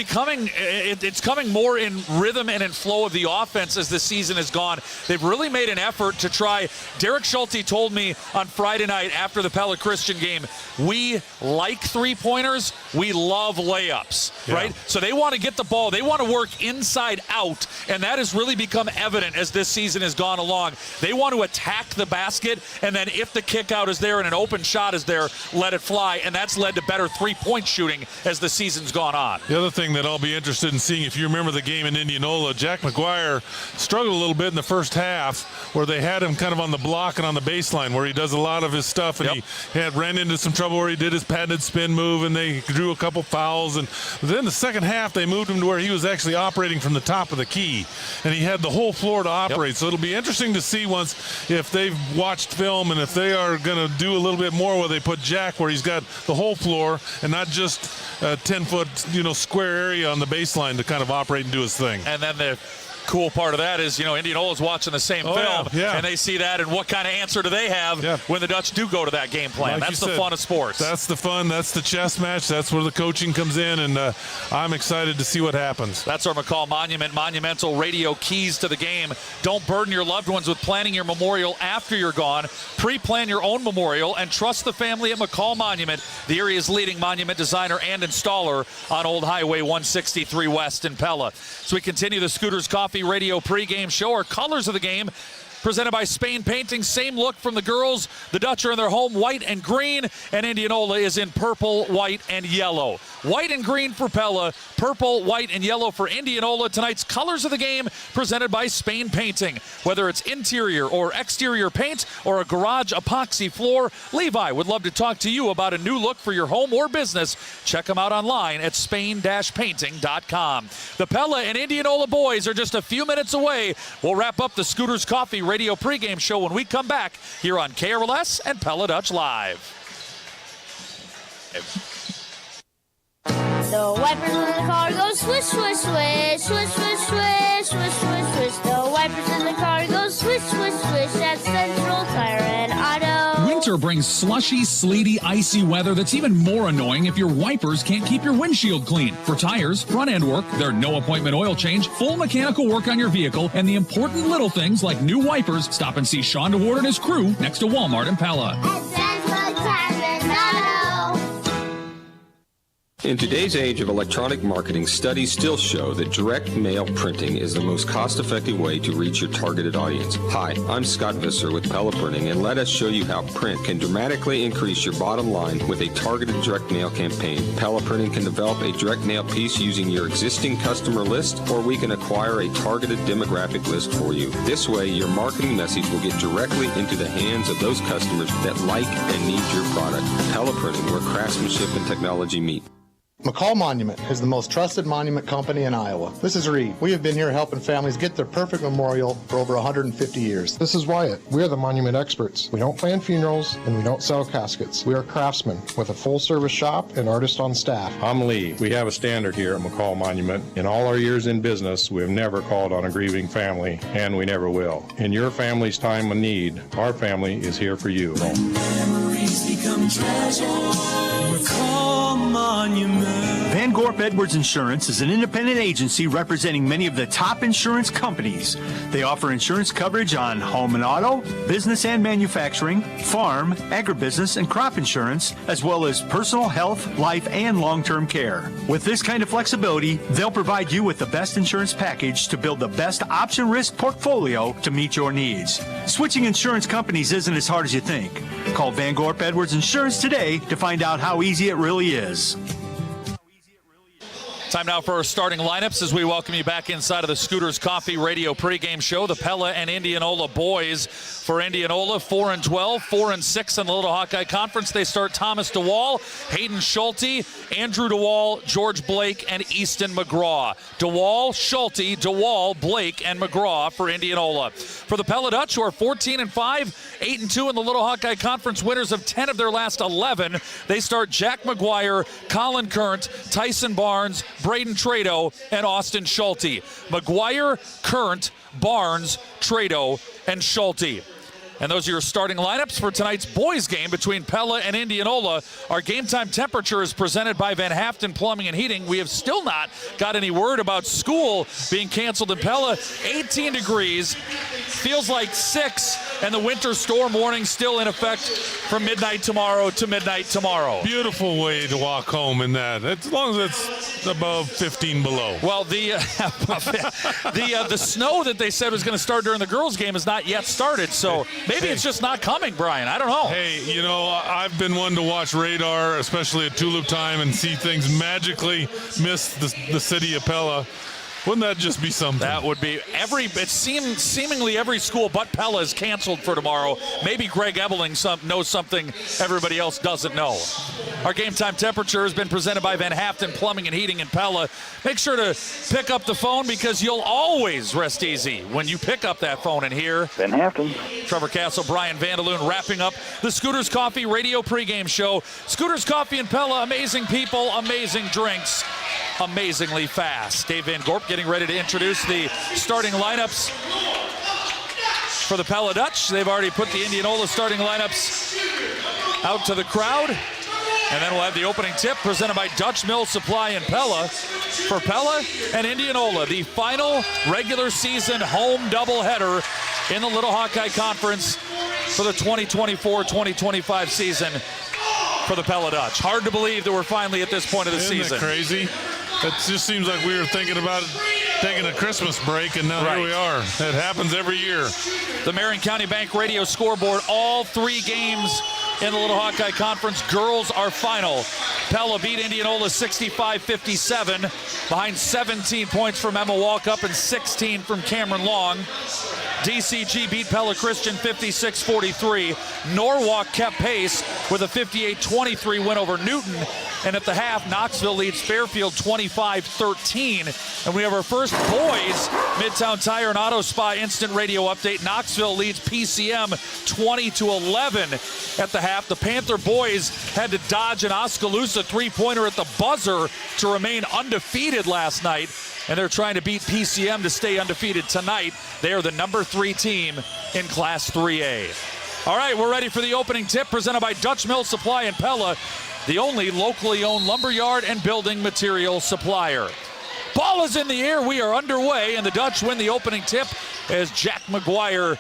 coming more in rhythm and in flow of the offense as the season has gone. They've really made an effort to try. Derek Schulte told me on Friday night after the Pella Christian game, we like three-pointers, we love layups, right? So they want to get the ball, they want to work inside out, and that has really become evident as this season has gone along. They want to attack the basket, and then if the kick out is there and an open shot is there, let it fly, and that's led to better three-point shooting as the season's gone on. The other thing that I'll be interested in seeing, if you remember the game in Indianola, Jack McGuire struggled a little bit in the first half where they had him kind of on the block and on the baseline where he does a lot of his stuff, and he ran into some trouble where he did his patented spin move and they drew a couple fouls, and then the second half they moved him to where he was actually operating from the top of the key and he had the whole floor to operate. So it'll be interesting to see once if they've watched film and if they are going to do a little bit more where they put Jack where he's got the whole floor and not just a 10-foot, you know, square area on the baseline to kind of operate and do his thing. And then the cool part of that is, you know, Indianola's watching the same film, and they see that, and what kind of answer do they have when the Dutch do go to that game plan? Like that's the fun of sports. That's the fun. That's the chess match. That's where the coaching comes in, and I'm excited to see what happens. That's our McCall Monument Monumental Radio keys to the game. Don't burden your loved ones with planning your memorial after you're gone. Pre-plan your own memorial and trust the family at McCall Monument, the area's leading monument designer and installer on Old Highway 163 West in Pella. So we continue the Scooters Coffee Radio pregame show. Our colors of the game presented by Spain Painting. Same look from the girls. The Dutch are in their home white and green, and Indianola is in purple, white, and yellow. White and green for Pella, purple, white, and yellow for Indianola. Tonight's colors of the game presented by Spain Painting. Whether it's interior or exterior paint or a garage epoxy floor, Levi would love to talk to you about a new look for your home or business. Check them out online at spain-painting.com. The Pella and Indianola boys are just a few minutes away. We'll wrap up the Scooters Coffee Radio pregame show when we come back here on KRLS and Pella Dutch Live. The wipers in the car go swish, swish, swish, swish, swish, swish, swish, swish, swish. The wipers in the car go swish, swish, swish at Central Tire and Auto. Winter brings slushy, sleety, icy weather that's even more annoying if your wipers can't keep your windshield clean. For tires, front end work, their no appointment oil change, full mechanical work on your vehicle, and the important little things like new wipers, stop and see Sean DeWard and his crew next to Walmart in Pella. In today's age of electronic marketing, studies still show that direct mail printing is the most cost-effective way to reach your targeted audience. Hi, I'm Scott Visser with Pella Printing, and let us show you how print can dramatically increase your bottom line with a targeted direct mail campaign. Pella Printing can develop a direct mail piece using your existing customer list, or we can acquire a targeted demographic list for you. This way, your marketing message will get directly into the hands of those customers that like and need your product. Pella Printing, where craftsmanship and technology meet. McCall Monument is the most trusted monument company in Iowa. This is Reed. We have been here helping families get their perfect memorial for over 150 years. This is Wyatt. We are the monument experts. We don't plan funerals and we don't sell caskets. We are craftsmen with a full-service shop and artists on staff. I'm Lee. We have a standard here at McCall Monument. In all our years in business, we have never called on a grieving family, and we never will. In your family's time of need, our family is here for you. Memories become treasures. McCall Monument. Van Gorp Edwards Insurance is an independent agency representing many of the top insurance companies. They offer insurance coverage on home and auto, business and manufacturing, farm, agribusiness, and crop insurance, as well as personal health, life, and long-term care. With this kind of flexibility, they'll provide you with the best insurance package to build the best option risk portfolio to meet your needs. Switching insurance companies isn't as hard as you think. Call Van Gorp Edwards Insurance today to find out how easy it really is. Time now for our starting lineups as we welcome you back inside of the Scooters Coffee Radio pregame show. The Pella and Indianola boys. For Indianola, 4-12, 4-6 in the Little Hawkeye Conference. They start Thomas DeWall, Hayden Schulte, Andrew DeWall, George Blake, and Easton McGraw. DeWall, Schulte, DeWall, Blake, and McGraw for Indianola. For the Pella Dutch, who are 14-5, 8-2 in the Little Hawkeye Conference, winners of 10 of their last 11. They start Jack McGuire, Colin Current, Tyson Barnes, Braden Trado, and Austin Schulte. McGuire, Current, Barnes, Trado, and Schulte. And those are your starting lineups for tonight's boys game between Pella and Indianola. Our game time temperature is presented by Van Haften Plumbing and Heating. We have still not got any word about school being canceled in Pella. 18 degrees, feels like 6, and the winter storm warning still in effect from midnight tomorrow to midnight tomorrow. Beautiful way to walk home in that, as long as it's above 15 below. Well, the snow that they said was going to start during the girls' game has not yet started, so maybe it's just not coming, Brian. I don't know. Hey, you know, I've been one to watch radar, especially at tulip time, and see things magically miss the city of Pella. Wouldn't that just be something? That would be seemingly every school but Pella is canceled for tomorrow. Maybe Greg Ebeling knows something everybody else doesn't know. Our game time temperature has been presented by Van Haften Plumbing and Heating in Pella. Make sure to pick up the phone because you'll always rest easy when you pick up that phone and hear Van Haften. Trevor Castle, Brian Vandaloon wrapping up the Scooters Coffee Radio pregame show. Scooters Coffee in Pella, amazing people, amazing drinks, amazingly fast. Dave Van Gorp getting ready to introduce the starting lineups for the Pella Dutch. They've already put the Indianola starting lineups out to the crowd. And then we'll have the opening tip presented by Dutch Mill Supply in Pella. For Pella and Indianola, the final regular season home doubleheader in the Little Hawkeye Conference for the 2024-2025 season for the Pella Dutch. Hard to believe that we're finally at this point of the season. Isn't that crazy? It just seems like we were thinking about taking a Christmas break, and now here we are. It happens every year. The Marion County Bank Radio scoreboard, all 3 games in the Little Hawkeye Conference. Girls are final. Pella beat Indianola 65-57, behind 17 points from Emma Walkup and 16 from Cameron Long. DCG beat Pella Christian 56-43. Norwalk kept pace with a 58-23 win over Newton. And at the half, Knoxville leads Fairfield 25-13. And we have our first boys Midtown Tire and Auto Spa instant radio update. Knoxville leads PCM 20-11 at the half. The Panther boys had to dodge an Oskaloosa three-pointer at the buzzer to remain undefeated last night. And they're trying to beat PCM to stay undefeated tonight. They are the number 3 team in Class 3A. All right, we're ready for the opening tip presented by Dutch Mill Supply in Pella, the only locally owned lumberyard and building material supplier. Ball is in the air. We are underway, and the Dutch win the opening tip as Jack McGuire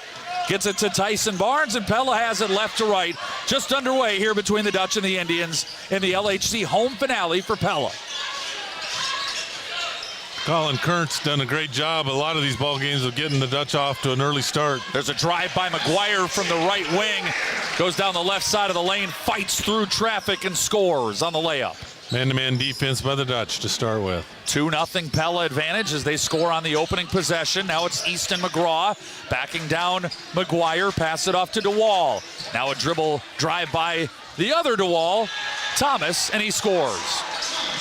gets it to Tyson Barnes, and Pella has it left to right. Just underway here between the Dutch and the Indians in the LHC home finale for Pella. Colin Kurt's done a great job a lot of these ball games of getting the Dutch off to an early start. There's a drive by McGuire from the right wing. Goes down the left side of the lane, fights through traffic, and scores on the layup. Man-to-man defense by the Dutch to start with. 2-0 Pella advantage as they score on the opening possession. Now it's Easton McGraw backing down McGuire. Pass it off to DeWall. Now a dribble drive by the other DeWall, Thomas, and he scores.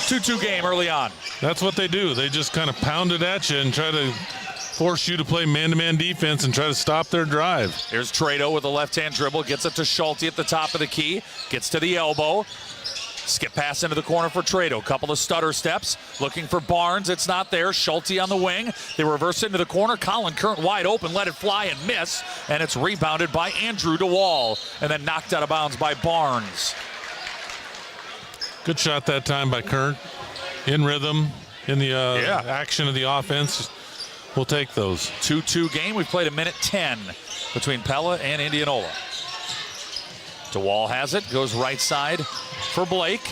2-2 game early on. That's what they do. They just kind of pound it at you and try to force you to play man-to-man defense and try to stop their drive. Here's Trado with a left-hand dribble. Gets it to Schulte at the top of the key. Gets to the elbow. Skip pass into the corner for Trado. Couple of stutter steps. Looking for Barnes. It's not there. Schulte on the wing. They reverse it into the corner. Colin Curtin wide open. Let it fly and miss. And it's rebounded by Andrew DeWall. And then knocked out of bounds by Barnes. Good shot that time by Kern. In rhythm, in the action of the offense. We'll take those. 2-2 game. We've played a minute 10 between Pella and Indianola. DeWall has it. Goes right side for Blake.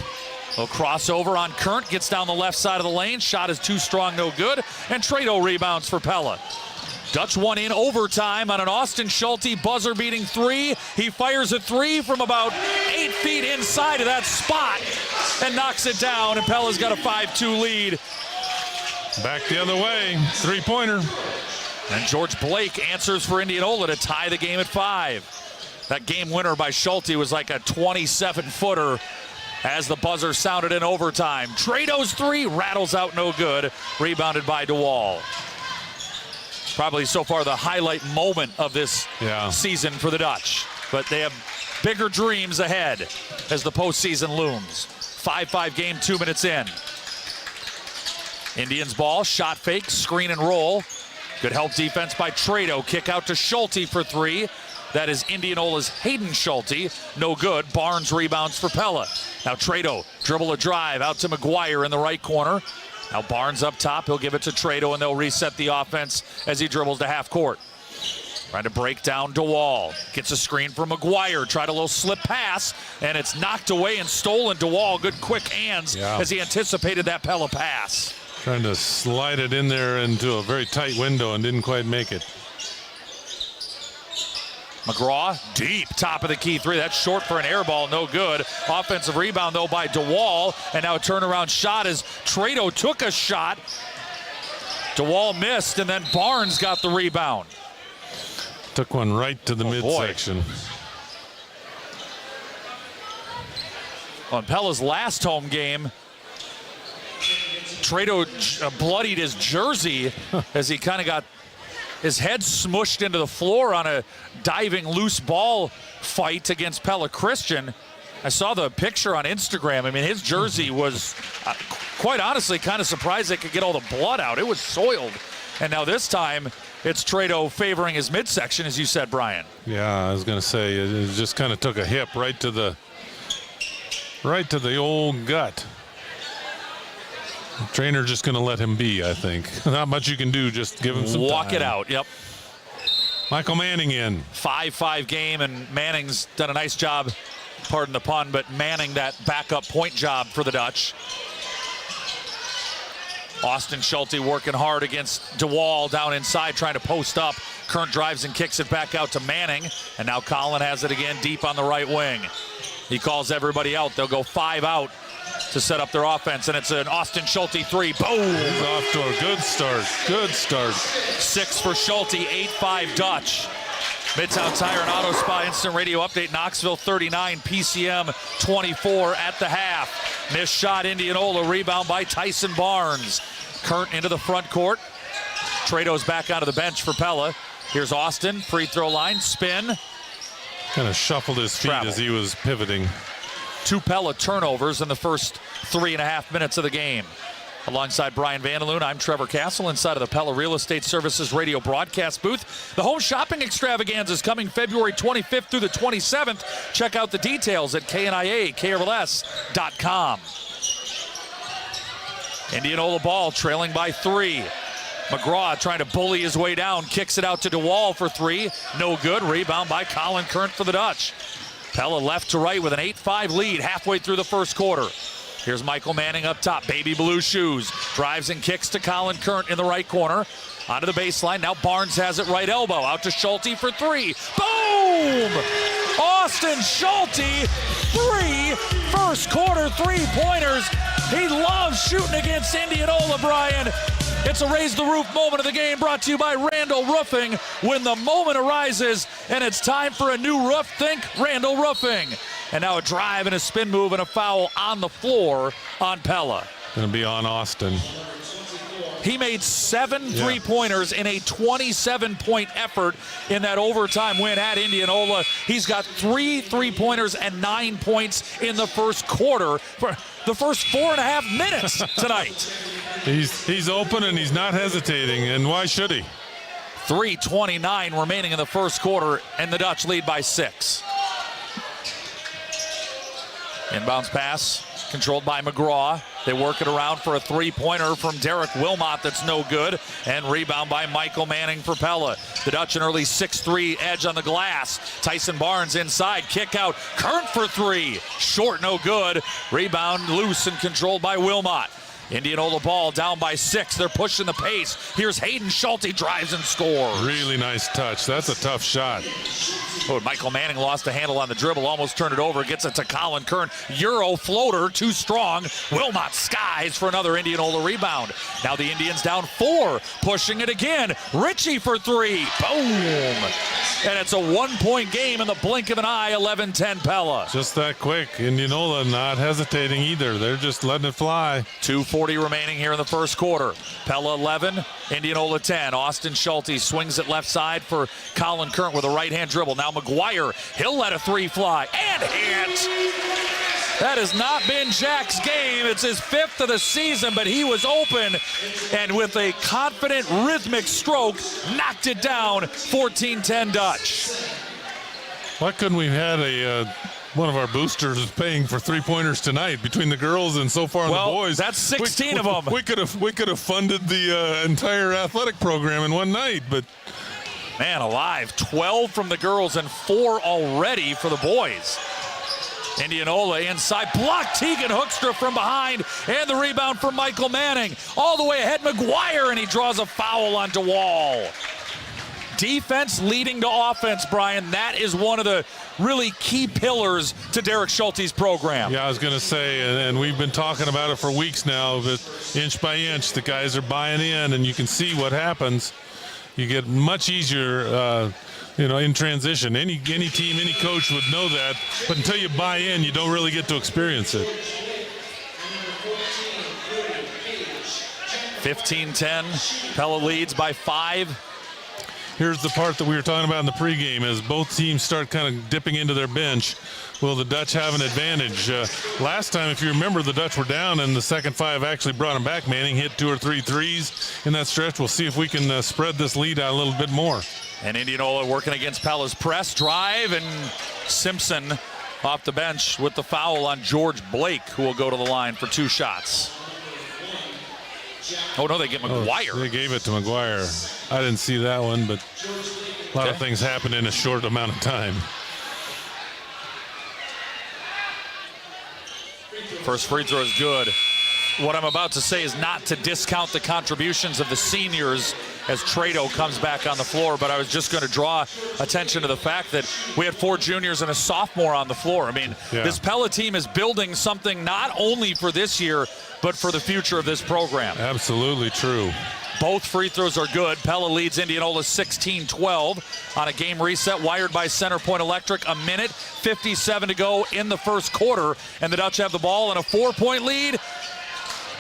A crossover on Kurnt. Gets down the left side of the lane. Shot is too strong, no good. And Trado rebounds for Pella. Dutch won in overtime on an Austin Schulte buzzer-beating three. He fires a three from about 8 feet inside of that spot and knocks it down, and Pella's got a 5-2 lead. Back the other way, three-pointer. And George Blake answers for Indianola to tie the game at 5. That game winner by Schulte was like a 27-footer as the buzzer sounded in overtime. Trado's three rattles out no good, rebounded by DeWall. Probably so far the highlight moment of this season for the Dutch. But they have bigger dreams ahead as the postseason looms. 5-5 game, 2 minutes in. Indians ball, shot fake, screen and roll. Good help defense by Trado. Kick out to Schulte for three. That is Indianola's Hayden Schulte. No good. Barnes rebounds for Pella. Now Trado, dribble a drive out to McGuire in the right corner. Now Barnes up top, he'll give it to Trado, and they'll reset the offense as he dribbles to half court. Trying to break down DeWall. Gets a screen for McGuire. Tried a little slip pass, and it's knocked away and stolen. DeWall, good quick hands as he anticipated that Pella pass. Trying to slide it in there into a very tight window and didn't quite make it. McGraw, deep, top of the key three. That's short for an air ball, no good. Offensive rebound, though, by DeWall. And now a turnaround shot as Trado took a shot. DeWall missed, and then Barnes got the rebound. Took one right to the midsection. On Pella's last home game, Trado bloodied his jersey as he kind of got his head smushed into the floor on a diving loose ball fight against Pella Christian. I saw the picture on Instagram. I mean, his jersey was, quite honestly, kind of surprised they could get all the blood out. It was soiled. And now this time, it's Trado favoring his midsection, as you said, Brian. Yeah, I was going to say, it just kind of took a hip right to the old gut. The trainer just going to let him be, I think. Not much you can do, just give him some time. Walk it out, yep. Michael Manning in. 5-5 game, and Manning's done a nice job, pardon the pun, but Manning that backup point job for the Dutch. Austin Schulte working hard against DeWall down inside, trying to post up. Current drives and kicks it back out to Manning, and now Colin has it again deep on the right wing. He calls everybody out. They'll go 5 out to set up their offense, and it's an Austin Schulte three. Boom! He's off to a good start. Good start. 6 for Schulte, 8-5 Dutch. Midtown Tire and Auto Spa instant radio update. Knoxville 39, PCM 24 at the half. Missed shot, Indianola. Rebound by Tyson Barnes. Current into the front court. Trado's back onto the bench for Pella. Here's Austin, free throw line, spin. Kind of shuffled his feet as he was pivoting. 2 Pella turnovers in the first 3.5 minutes of the game. Alongside Brian Vandaloon, I'm Trevor Castle inside of the Pella Real Estate Services radio broadcast booth. The home shopping extravaganza is coming February 25th through the 27th. Check out the details at KNIA-KRLS.com. Indianola ball trailing by 3. McGraw trying to bully his way down, kicks it out to DeWall for 3. No good. Rebound by Colin Current for the Dutch. Pella left to right with an 8-5 lead halfway through the first quarter. Here's Michael Manning up top, baby blue shoes. Drives and kicks to Colin Current in the right corner. Onto the baseline, now Barnes has it right elbow. Out to Schulte for 3. Boom! Austin Schulte, 3 first quarter three-pointers. He loves shooting against Indianola, Brian. It's a raise the roof moment of the game brought to you by Randall Roofing. When the moment arises and it's time for a new roof, think Randall Roofing. And now a drive and a spin move and a foul on the floor on Pella. Going to be on Austin. He made 7 three-pointers in a 27-point effort in that overtime win at Indianola. He's got 3 three-pointers and 9 points in the first quarter for the first 4.5 minutes tonight. He's open and he's not hesitating, and why should he? 3:29 remaining in the first quarter, and the Dutch lead by 6. Inbounds pass controlled by McGraw. They work it around for a three-pointer from Derek Wilmot that's no good, and rebound by Michael Manning for Pella. The Dutch an early 6-3 edge on the glass. Tyson Barnes inside, kick out, Current for 3. Short, no good. Rebound loose and controlled by Wilmot. Indianola ball down by 6. They're pushing the pace. Here's Hayden Schulte, drives and scores. Really nice touch. That's a tough shot. Oh, Michael Manning lost a handle on the dribble, almost turned it over, gets it to Colin Current. Euro floater, too strong. Wilmot skies for another Indianola rebound. Now the Indians down 4, pushing it again. Ritchie for 3. Boom! And it's a 1-point game in the blink of an eye, 11-10 Pella. Just that quick. Indianola not hesitating either. They're just letting it fly. 2:40 remaining here in the first quarter. Pella 11, Indianola 10. Austin Schulte swings it left side for Colin Current with a right-hand dribble. Now McGuire, he'll let a 3 fly and hit. That has not been Jack's game. It's his 5th of the season, but he was open and with a confident rhythmic stroke, knocked it down. 14-10 Dutch. Why couldn't we have had one of our boosters paying for three-pointers tonight between the girls and so far the boys? That's 16 of them. We could have funded the entire athletic program in one night, but man alive, 12 from the girls and 4 already for the boys. Indianola inside, blocked Tegan Hoekstra from behind, and the rebound from Michael Manning. All the way ahead, McGuire, and he draws a foul on DeWall. Defense leading to offense, Brian. That is one of the really key pillars to Derek Schulte's program. Yeah, I was going to say, and we've been talking about it for weeks now, but inch by inch, the guys are buying in, and you can see what happens. You get much easier, in transition. Any team, any coach would know that, but until you buy in, you don't really get to experience it. 15-10, Pella leads by 5. Here's the part that we were talking about in the pregame. As both teams start kind of dipping into their bench, will the Dutch have an advantage? Last time, if you remember, the Dutch were down, and the second 5 actually brought them back. Manning hit 2 or 3 threes in that stretch. We'll see if we can spread this lead out a little bit more. And Indianola working against Pella's press drive, and Simpson off the bench with the foul on George Blake, who will go to the line for 2 shots. Oh, no, they get McGuire. They gave it to McGuire. I didn't see that one, but a lot of things happen in a short amount of time. First free throw is good. What I'm about to say is not to discount the contributions of the seniors as Trado comes back on the floor. But I was just going to draw attention to the fact that we had 4 juniors and a sophomore on the floor. I mean, this Pella team is building something not only for this year, but for the future of this program. Absolutely true. Both free throws are good. Pella leads Indianola 16-12 on a game reset wired by Center Point Electric. 1:57 to go in the first quarter, and the Dutch have the ball in a 4-point lead.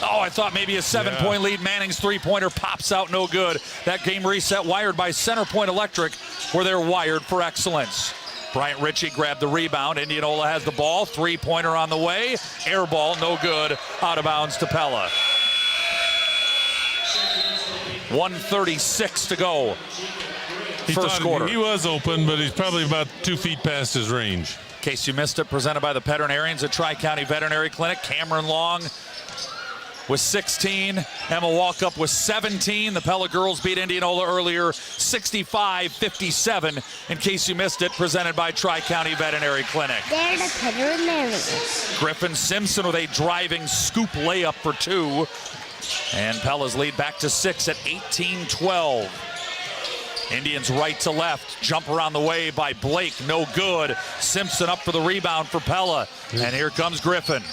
Oh, I thought maybe a 7-point lead. Manning's three-pointer pops out, no good. That game reset wired by Center Point Electric, where they're wired for excellence. Bryant Ritchie grabbed the rebound. Indianola has the ball. Three-pointer on the way. Air ball, no good. Out of bounds to Pella. 1:36 to go. First quarter. He was open, but he's probably about 2 feet past his range. In case you missed it, presented by the veterinarians at Tri-County Veterinary Clinic. Cameron Long with 16. Emma Walkup with 17. The Pella girls beat Indianola earlier, 65-57. In case you missed it, presented by Tri-County Veterinary Clinic. They're the veterinarians. Griffin Simpson with a driving scoop layup for 2. And Pella's lead back to 6 at 18-12. Indians right to left. Jump around the way by Blake. No good. Simpson up for the rebound for Pella. And here comes Griffin.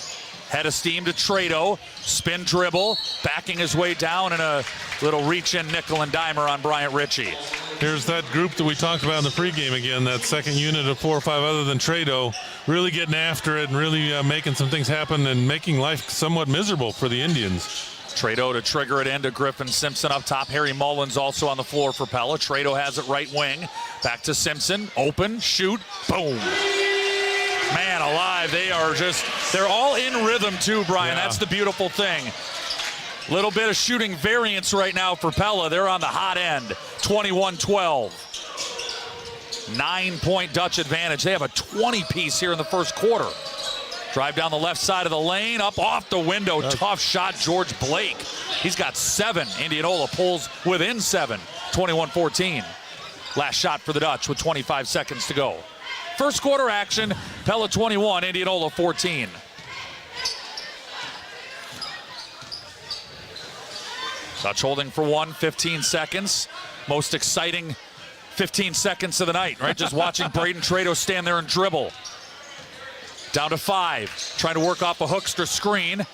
Head of steam to Trado. Spin dribble. Backing his way down and a little reach-in nickel and dimer on Bryant Ritchie. Here's that group that we talked about in the pregame again, that second unit of 4 or 5 other than Trado, really getting after it and really making some things happen and making life somewhat miserable for the Indians. Trado to trigger it into Griffin. Simpson up top. Harry Mullins also on the floor for Pella. Trado has it right wing. Back to Simpson. Open. Shoot. Boom. Man alive. They're all in rhythm too, Brian. That's the beautiful thing. Little bit of shooting variance right now for Pella. They're on the hot end. 21-12. 9-point Dutch advantage. They have a 20-piece here in the first quarter. Drive down the left side of the lane, up off the window. Tough shot, George Blake. He's got 7. Indianola pulls within 7. 21-14. Last shot for the Dutch with 25 seconds to go. First quarter action, Pella 21, Indianola 14. Dutch holding for 1, 15 seconds. Most exciting 15 seconds of the night, right? Just watching Braden Trado stand there and dribble. Down to 5, trying to work off a Hoekstra screen.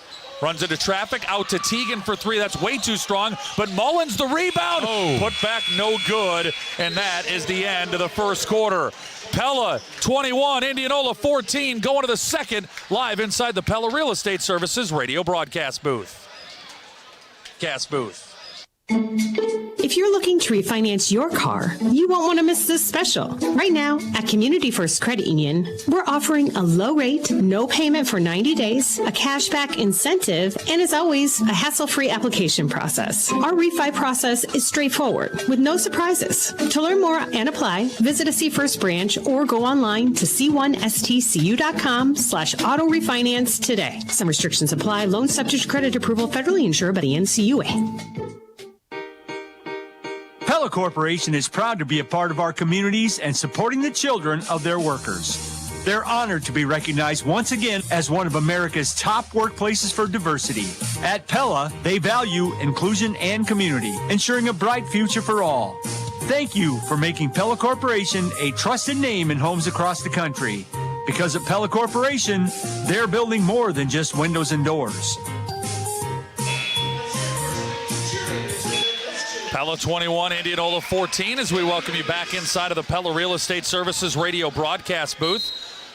Runs into traffic, out to Teagan for 3. That's way too strong, but Mullins the rebound. Put back, no good, and that is the end of the first quarter. Pella 21, Indianola 14, going to the second, live inside the Pella Real Estate Services radio broadcast booth. If you're looking to refinance your car, you won't want to miss this special. Right now, at Community First Credit Union, we're offering a low rate, no payment for 90 days, a cashback incentive, and as always, a hassle-free application process. Our refi process is straightforward, with no surprises. To learn more and apply, visit a C First branch or go online to c1stcu.com/auto refinance today. Some restrictions apply. Loan subject to credit approval, federally insured by the NCUA. Pella Corporation is proud to be a part of our communities and supporting the children of their workers. They're honored to be recognized once again as one of America's top workplaces for diversity. At Pella, they value inclusion and community, ensuring a bright future for all. Thank you for making Pella Corporation a trusted name in homes across the country. Because at Pella Corporation, they're building more than just windows and doors. Pella 21, Indianola 14, as we welcome you back inside of the Pella Real Estate Services radio broadcast booth.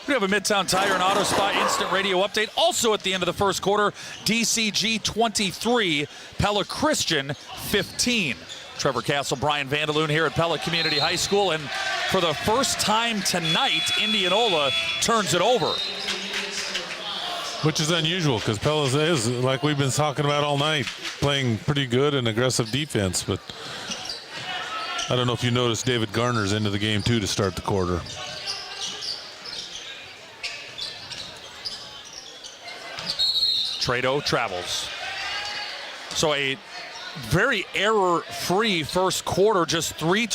We have a Midtown Tire and Auto Spot instant radio update. Also at the end of the first quarter, DCG 23, Pella Christian 15. Trevor Castle, Brian Vandaloon here at Pella Community High School. And for the first time tonight, Indianola turns it over. Which is unusual because Pella is, like we've been talking about all night, playing pretty good and aggressive defense. But I don't know if you noticed David Garner's into the game too to start the quarter. Trado travels. So a very error-free first quarter, just 2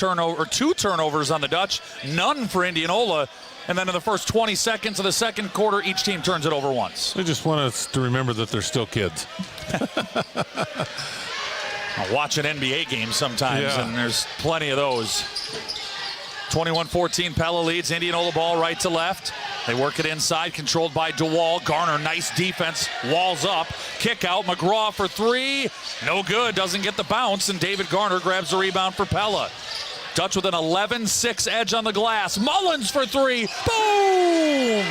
turnovers on the Dutch, none for Indianola. And then in the first 20 seconds of the second quarter, each team turns it over once. They just want us to remember that they're still kids. I watch an NBA game sometimes, Yeah. and there's plenty of those. 21-14, Pella leads. Indianola ball right to left. They work it inside, controlled by DeWall. Garner, nice defense, walls up. Kick out, McGraw for three. No good, doesn't get the bounce, and David Garner grabs the rebound for Pella. Dutch with an 11-6 edge on the glass. Mullins for three. Boom!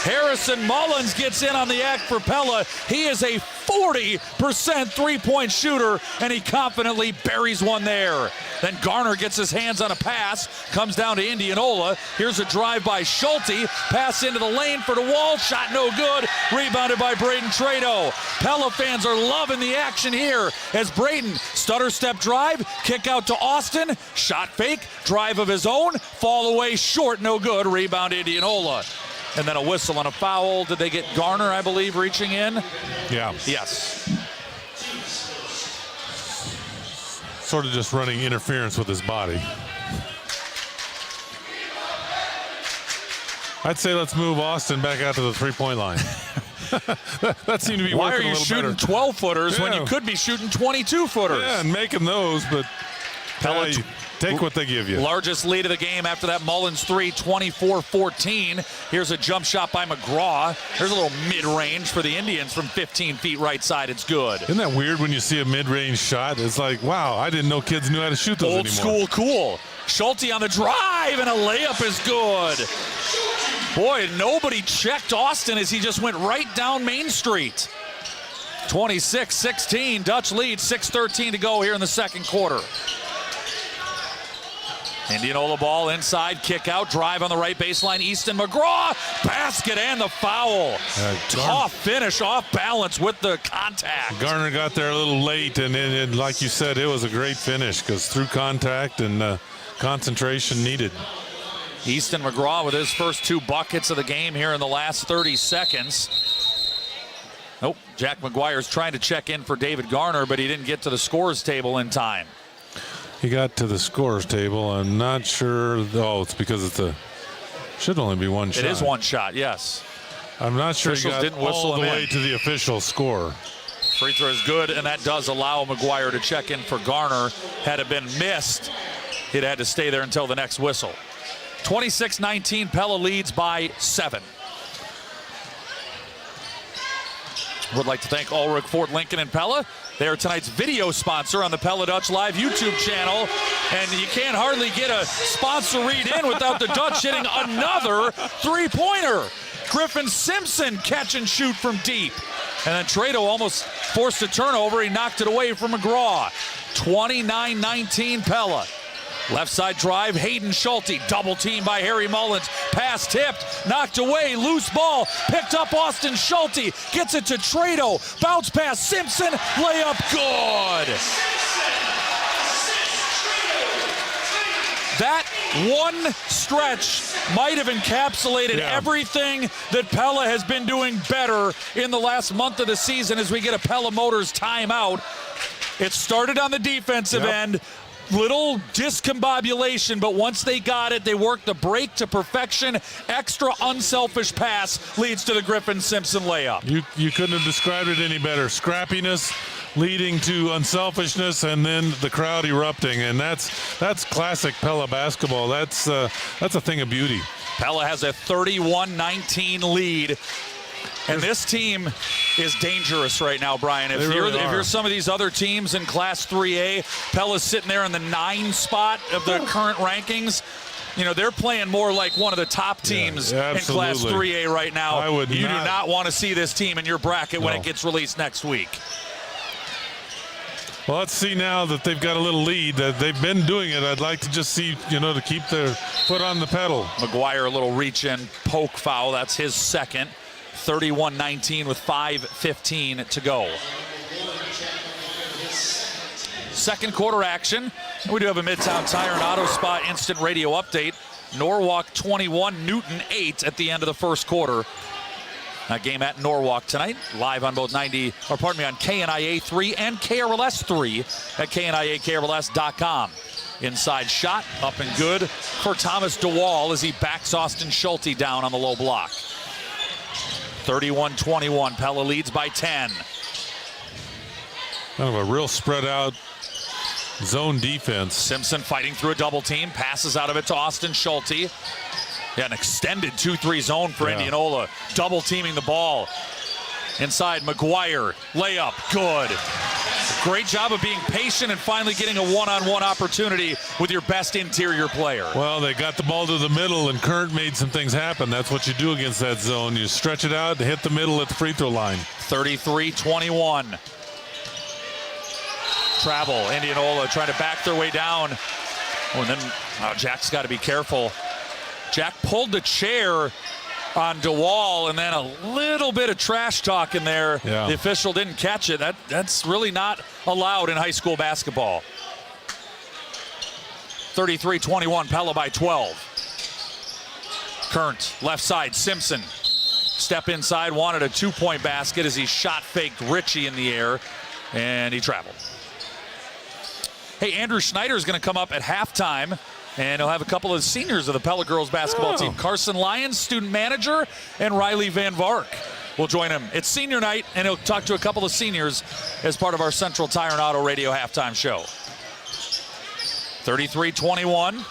Harrison Mullins gets in on the act for Pella. He is a 40% three-point shooter, and he confidently buries one there. Then Garner gets his hands on a pass, comes down to Indianola. Here's a drive by Schulte. Pass into the lane for DeWall. Shot no good. Rebounded by Braden Trado. Pella fans are loving the action here as Braden stutter step drive, kick out to Austin. Shot fake, drive of his own. Fall away short, no good. Rebound Indianola. And then a whistle and a foul. Did they get Garner, I believe, reaching in? Yeah. Yes. Sort of just running interference with his body. I'd say let's move Austin back out to the three-point line. That seemed to be Why are working a you little shooting better. 12-footers when you could be shooting 22-footers? Yeah, and making those, but Pella take what they give you. Largest lead of the game after that Mullins three, 24-14. Here's a jump shot by McGraw. There's a little mid-range for the Indians from 15 feet right side. It's good. Isn't that weird when you see a mid-range shot? It's like, wow, I didn't know kids knew how to shoot those Old anymore. school cool. Schulte on the drive, and a layup is good. Boy, nobody checked Austin as he just went right down Main Street. 26-16, Dutch lead, 6:13 to go here in the second quarter. Indianola ball inside, kick out, drive on the right baseline. Easton McGraw, basket and the foul. Tough finish, off balance with the contact. Garner got there a little late, and like you said, it was a great finish because through contact and concentration needed. Easton McGraw with his first two buckets of the game here in the last 30 seconds. Nope, Jack McGuire's trying to check in for David Garner, but he didn't get to the scores table in time. He got to the scores table. I'm not sure. Oh, it's because should only be one shot. It is one shot, yes. I'm not sure Officials he got didn't whistle all the him way in. to the official score. Free throw is good, and that does allow McGuire to check in for Garner. Had it been missed, he'd had to stay there until the next whistle. 26-19, Pella leads by 7. Would like to thank Ulrich, Ford, Lincoln, and Pella. They are tonight's video sponsor on the Pella Dutch Live YouTube channel. And you can't hardly get a sponsor read in without the Dutch hitting another three-pointer. Griffin Simpson catch and shoot from deep. And then Trado almost forced a turnover. He knocked it away from McGraw. 29-19 Pella. Left side drive, Hayden Schulte, double team by Harry Mullins. Pass tipped, knocked away, loose ball, picked up Austin Schulte, gets it to Trado, bounce pass, Simpson, layup, good. That one stretch might have encapsulated everything that Pella has been doing better in the last month of the season as we get a Pella Motors timeout. It started on the defensive end. Little discombobulation, but once they got it, they worked the break to perfection. Extra unselfish pass leads to the Griffin Simpson layup. You couldn't have described it any better. Scrappiness leading to unselfishness, and then the crowd erupting, and that's classic Pella basketball. That's a thing of beauty. Pella has a 31-19 lead. And this team is dangerous right now, Brian. If you're some of these other teams in Class 3A, Pella's sitting there in the 9 spot of the current rankings. You know, they're playing more like one of the top teams in Class 3A right now. You do not want to see this team in your bracket when it gets released next week. Well, let's see now that they've got a little lead, that they've been doing it. I'd like to just see, to keep their foot on the pedal. McGuire, a little reach-in poke foul. That's his second. 31-19 with 5:15 to go. Second quarter action. We do have a Midtown Tire and Auto Spa instant radio update. Norwalk 21, Newton 8 at the end of the first quarter. That game at Norwalk tonight, live on both on KNIA 3 and KRLS 3 at KNIAKRLS.com. Inside shot, up and good for Thomas DeWall as he backs Austin Schulte down on the low block. 31-21, Pella leads by 10. Kind of a real spread out Zone defense. Simpson fighting through a double team, passes out of it to Austin Schulte. Yeah, an extended 2-3 zone for Indianola, double teaming the ball. Inside, McGuire, layup, good. Great job of being patient and finally getting a one-on-one opportunity with your best interior player. Well, they got the ball to the middle, and Current made some things happen. That's what you do against that zone. You stretch it out, hit the middle at the free throw line. 33-21. Travel, Indianola trying to back their way down. Oh, and then Jack's got to be careful. Jack pulled the chair on DeWall, and then a little bit of trash talk in there. Yeah. The official didn't catch it. That's really not allowed in high school basketball. 33-21, Pella by 12. Current, left side, Simpson. Step inside, wanted a two-point basket as he shot-faked Ritchie in the air, and he traveled. Hey, Andrew Schneider is going to come up at halftime, and he'll have a couple of seniors of the Pella girls basketball team. Carson Lyons, student manager, and Riley Van Vark will join him. It's senior night, and he'll talk to a couple of seniors as part of our Central Tire and Auto Radio halftime show. 33-21,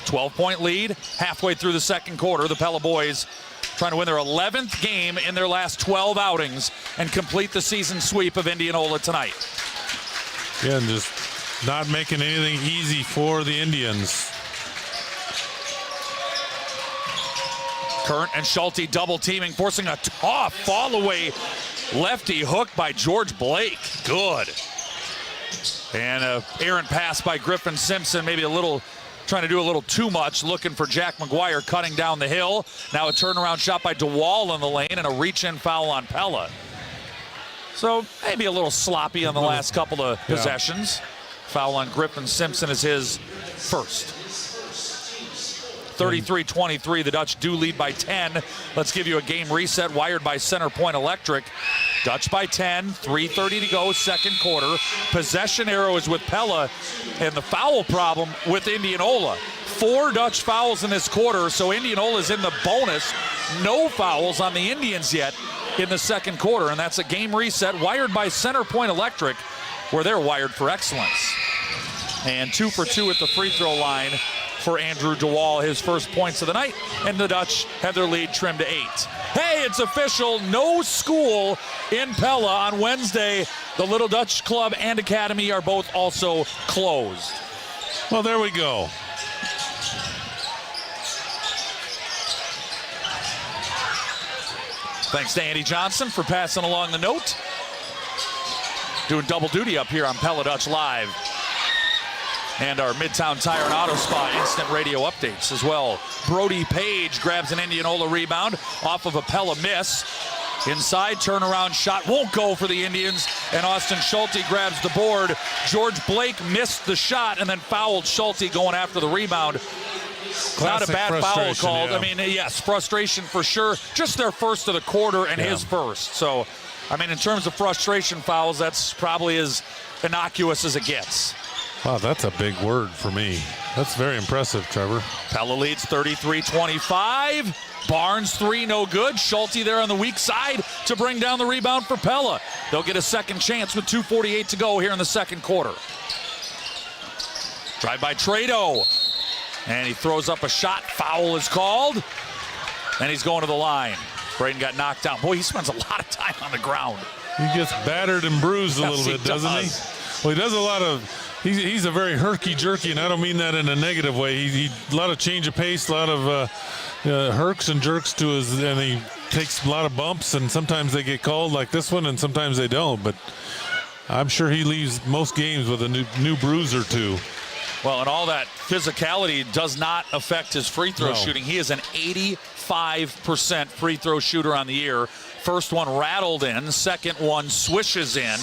12-point lead, halfway through the second quarter. The Pella boys trying to win their 11th game in their last 12 outings and complete the season sweep of Indianola tonight. Yeah, and just not making anything easy for the Indians. Current and Schulte double teaming, forcing a tough fall away lefty hook by George Blake. Good. And an errant pass by Griffin Simpson, maybe trying to do a little too much, looking for Jack McGuire cutting down the hill. Now a turnaround shot by DeWall in the lane and a reach-in foul on Pella. So maybe a little sloppy on the last couple of possessions. Foul on Griffin Simpson is his first. 33-23, the Dutch do lead by 10. Let's give you a game reset wired by Center Point Electric. Dutch by 10, 3:30 to go, second quarter. Possession arrow is with Pella, and the foul problem with Indianola. 4 Dutch fouls in this quarter, so Indianola's in the bonus. No fouls on the Indians yet in the second quarter, and that's a game reset wired by Center Point Electric, where they're wired for excellence. And 2 for 2 at the free throw line for Andrew DeWall, his first points of the night, and the Dutch have their lead trimmed to 8. Hey, it's official, no school in Pella on Wednesday. The Little Dutch Club and Academy are both also closed. Well, there we go. Thanks to Andy Johnson for passing along the note. Doing double duty up here on Pella Dutch Live. And our Midtown Tire and Auto Spa instant radio updates as well. Brody Page grabs an Indianola rebound off of a Pella miss. Inside turnaround shot won't go for the Indians, and Austin Schulte grabs the board. George Blake missed the shot and then fouled Schulte going after the rebound. Not a bad foul called. Yeah. I mean, yes, frustration for sure. Just their first of the quarter and his first. So, I mean, in terms of frustration fouls, that's probably as innocuous as it gets. Wow, that's a big word for me. That's very impressive, Trevor. Pella leads 33-25. Barnes 3, no good. Schulte there on the weak side to bring down the rebound for Pella. They'll get a second chance with 2:48 to go here in the second quarter. Drive by Trado. And he throws up a shot. Foul is called. And he's going to the line. Braden got knocked down. Boy, he spends a lot of time on the ground. He gets battered and bruised a little bit, doesn't he? Well, he does a lot of... He's a very herky-jerky, and I don't mean that in a negative way. He a lot of change of pace, a lot of herks and jerks to his, and he takes a lot of bumps, and sometimes they get called like this one, and sometimes they don't. But I'm sure he leaves most games with a new bruise or two. Well, and all that physicality does not affect his free throw shooting. He is an 85% free throw shooter on the year. First one rattled in, second one swishes in.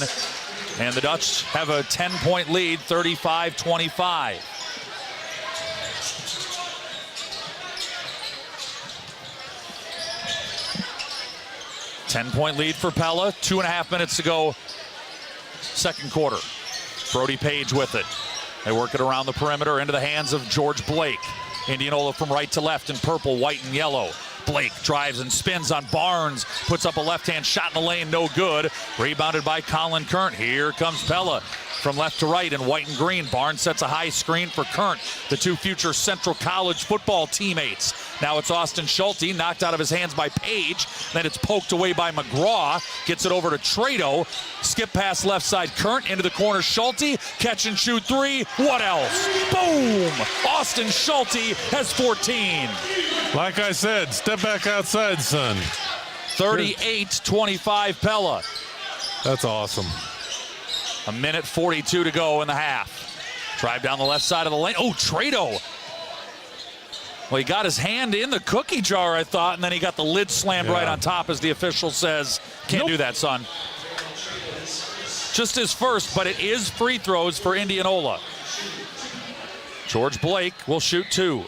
And the Dutch have a 10-point lead, 35-25. Ten-point lead for Pella. 2.5 minutes to go, second quarter. Brody Page with it. They work it around the perimeter into the hands of George Blake. Indianola from right to left in purple, white, and yellow. Blake drives and spins on Barnes, puts up a left-hand shot in the lane, no good. Rebounded by Colin Current. Here comes Pella from left to right in white and green. Barnes sets a high screen for Current, the two future Central College football teammates. Now it's Austin Schulte, knocked out of his hands by Page. Then it's poked away by McGraw. Gets it over to Trado. Skip pass left side, Current into the corner. Schulte, catch and shoot three. What else? Boom! Austin Schulte has 14. Like I said, step back outside, son. 38-25 Pella. That's awesome. A minute 42 to go in the half. Drive down the left side of the lane. Oh, Trado. Well, he got his hand in the cookie jar, I thought, and then he got the lid slammed right on top, as the official says. Can't do that, son. Just his first, but it is free throws for Indianola. George Blake will shoot two.